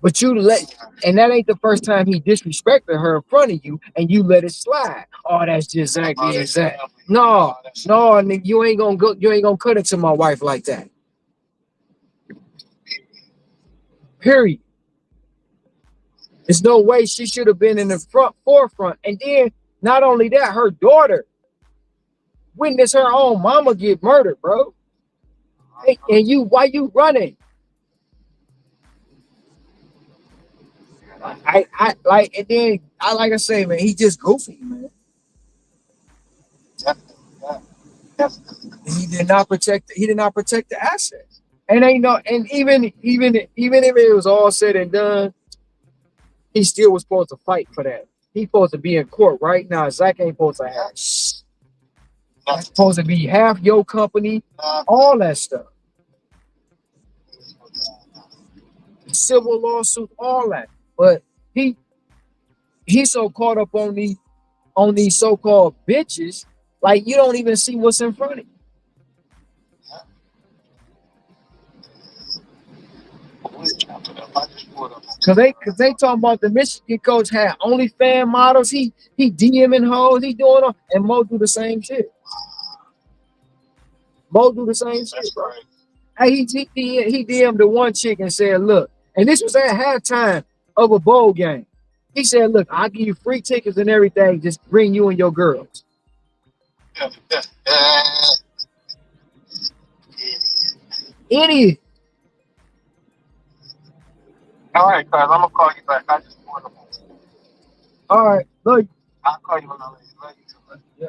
But and that ain't the first time he disrespected her in front of you, and you let it slide. Oh, that's just Zach being Zach. No, nigga, you ain't gonna cut it to my wife like that. Period. There's no way she should have been in the forefront. And then not only that, her daughter witnessed her own mama get murdered, bro. And why you running? Like I say, man, he just goofy, man. He did not protect the asset. And even if it was all said and done, he still was supposed to fight for that. He's supposed to be in court right now. Zach ain't supposed to have shit. That's supposed to be half your company, all that stuff. Civil lawsuit, all that. But he's so caught up on these so-called bitches, like you don't even see what's in front of you. Cause they talking about the Michigan coach had OnlyFans models. He DMing hoes. He doing all, and Mo do the same shit. Both do the same shit, bro. Hey, he DM'd the one chick and said, look, and this was at halftime of a bowl game. He said, look, I'll give you free tickets and everything. Just bring you and your girls. Idiot. All right, guys, I'm gonna call you back. I just want to. All right, look. I'll call you when I leave. Love you too, man. Yeah.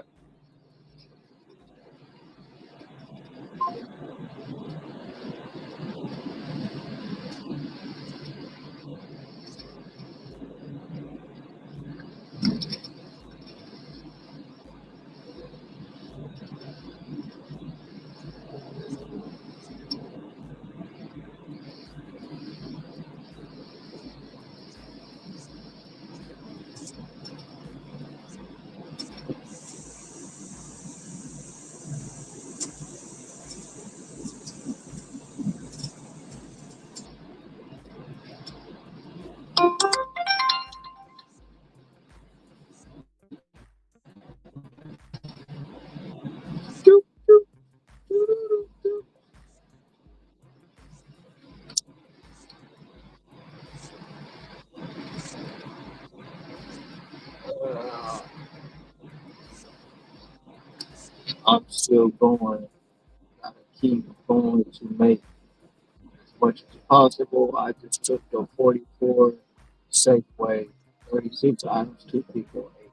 I'm still going. Gotta keep going to make as much as possible. I just took the 44 Safeway, 36 items, 2 people, 8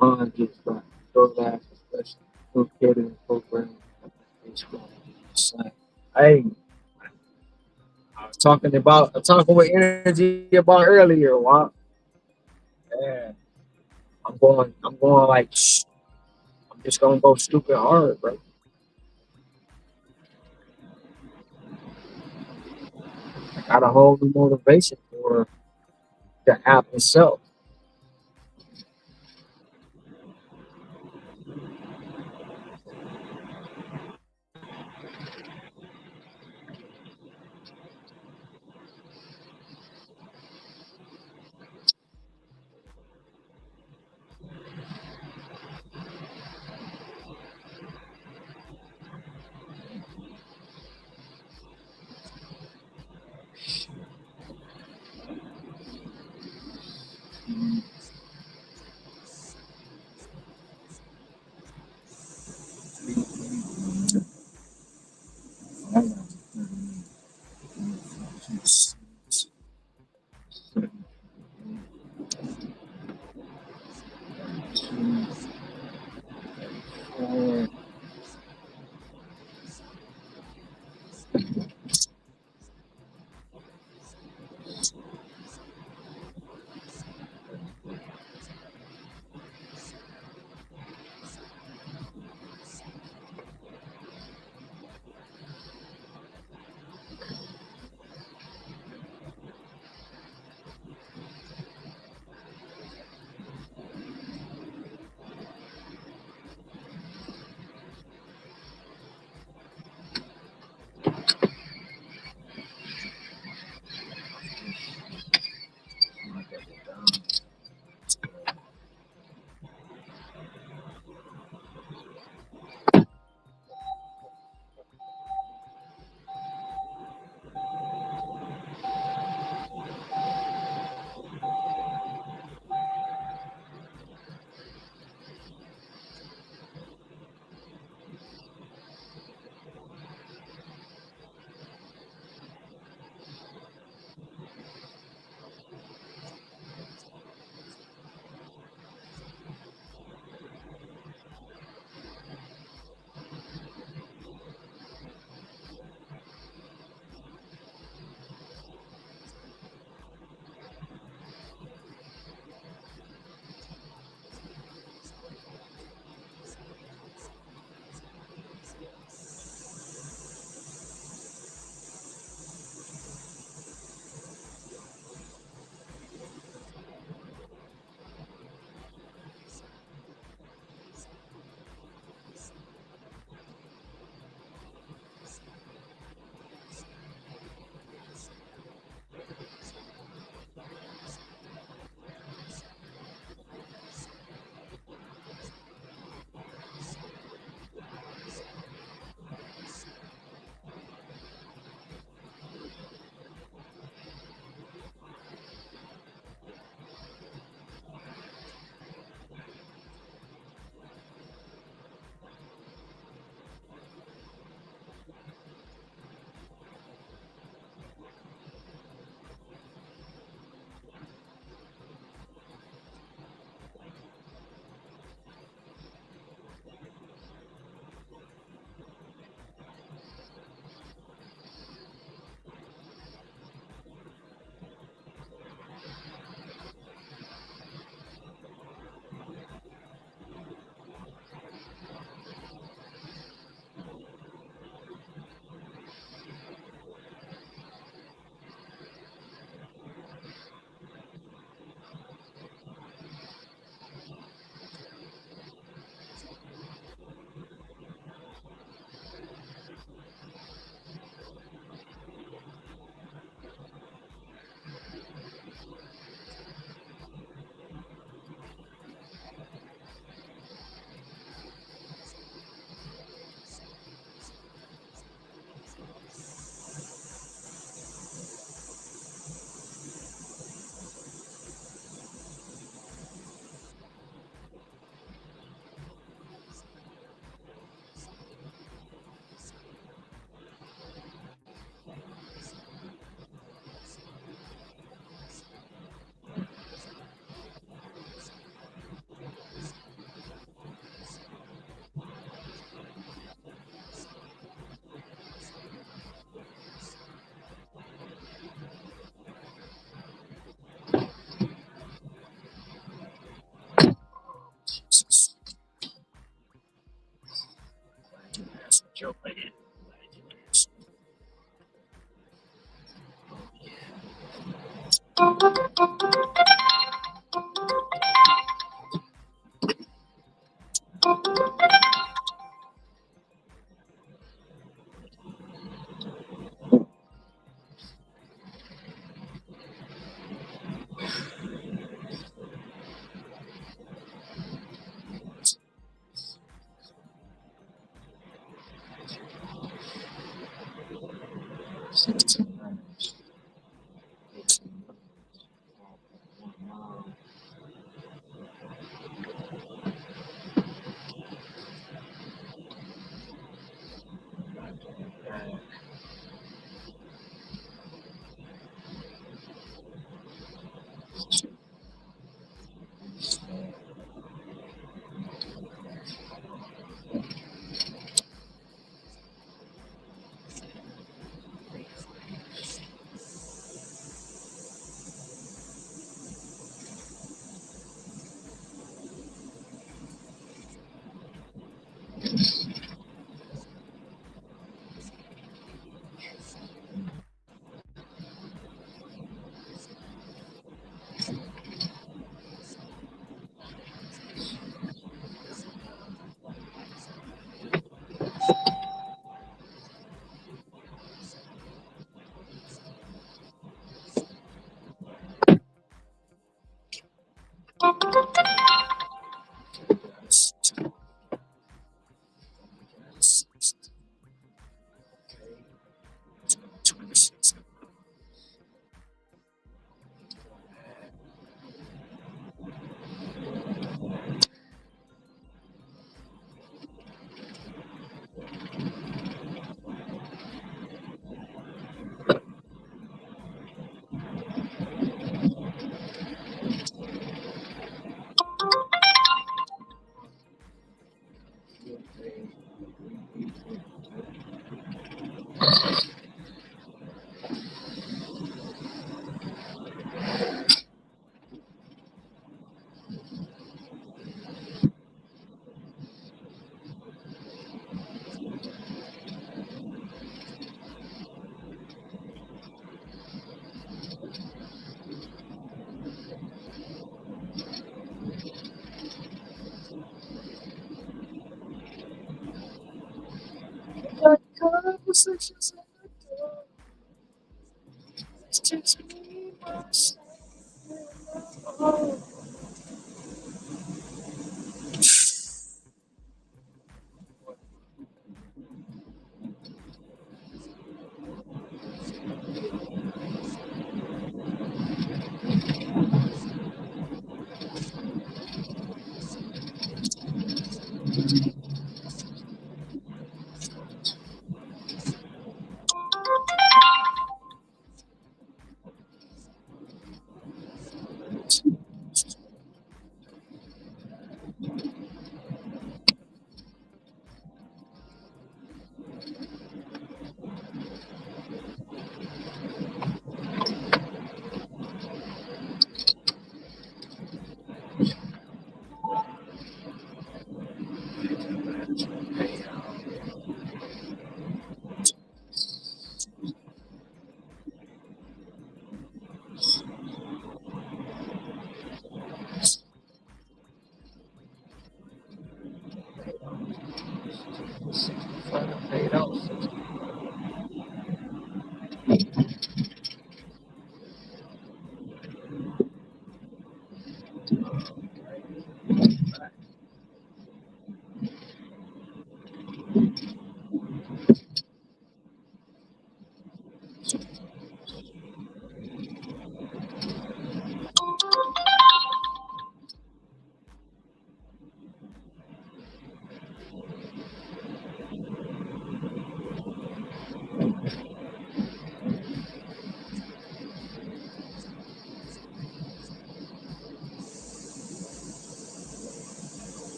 miles. Ron just got DoorDash, especially food catering program. It's going to be insane. Hey, I was talking with energy about earlier. Wow. Yeah, I'm going like, I'm just gonna go stupid hard, bro. I got a whole new motivation for the app itself.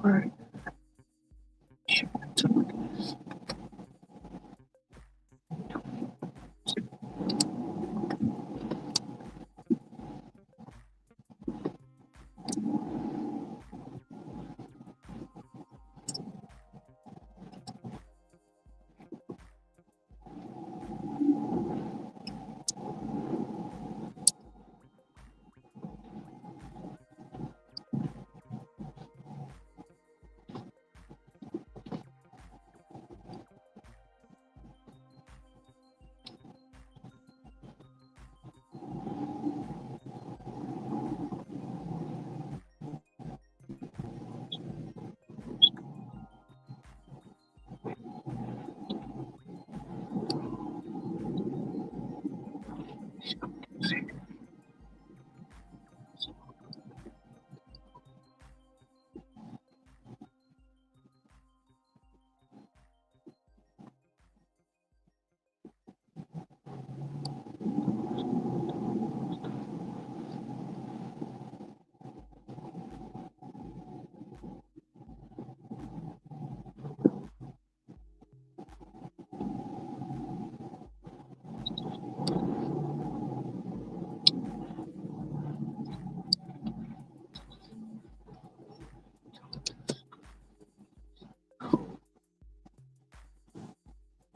Right.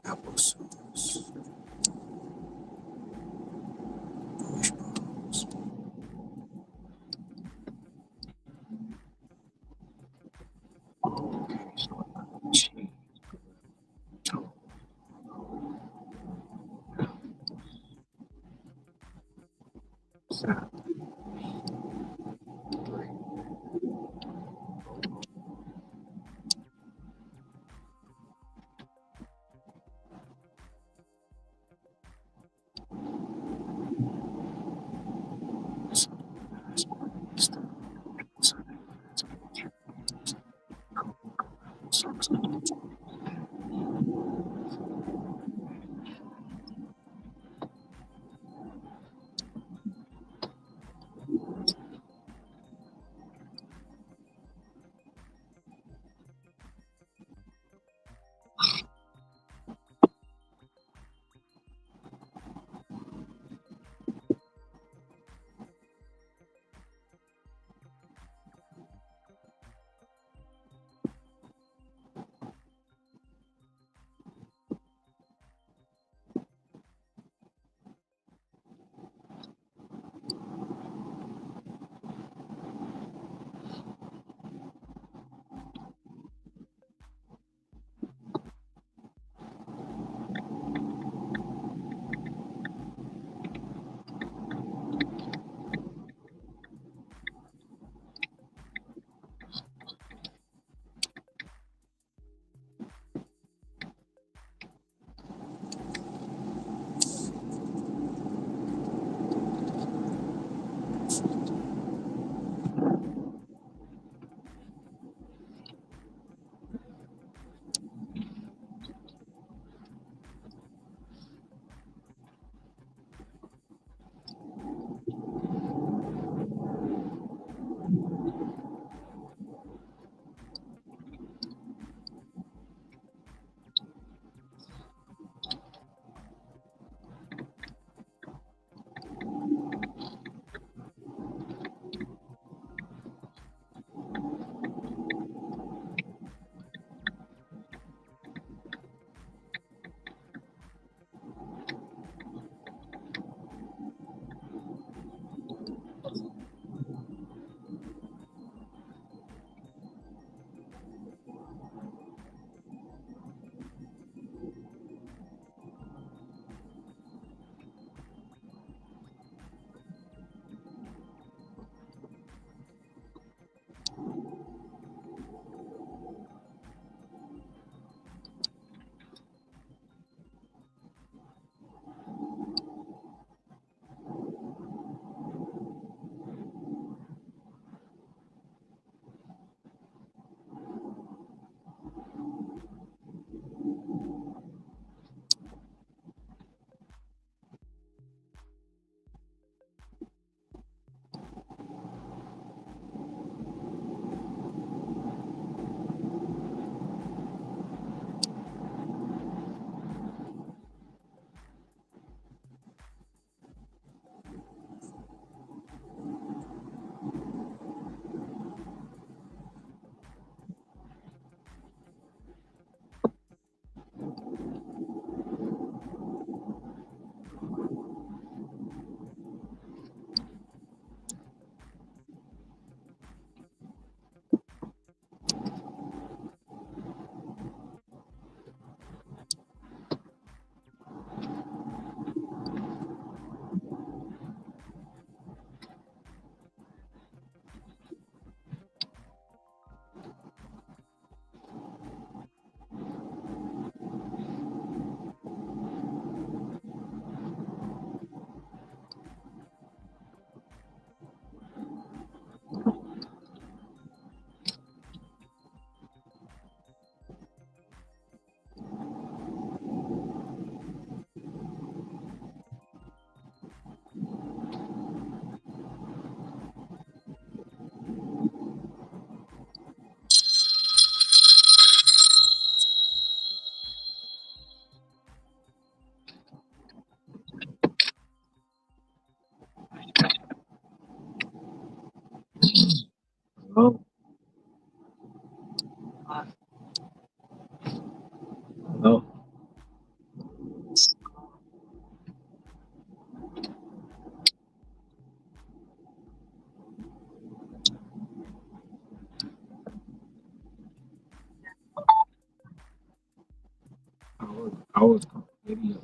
Applesauce. Bush balls. Cheese. Salad. No, no. I was video.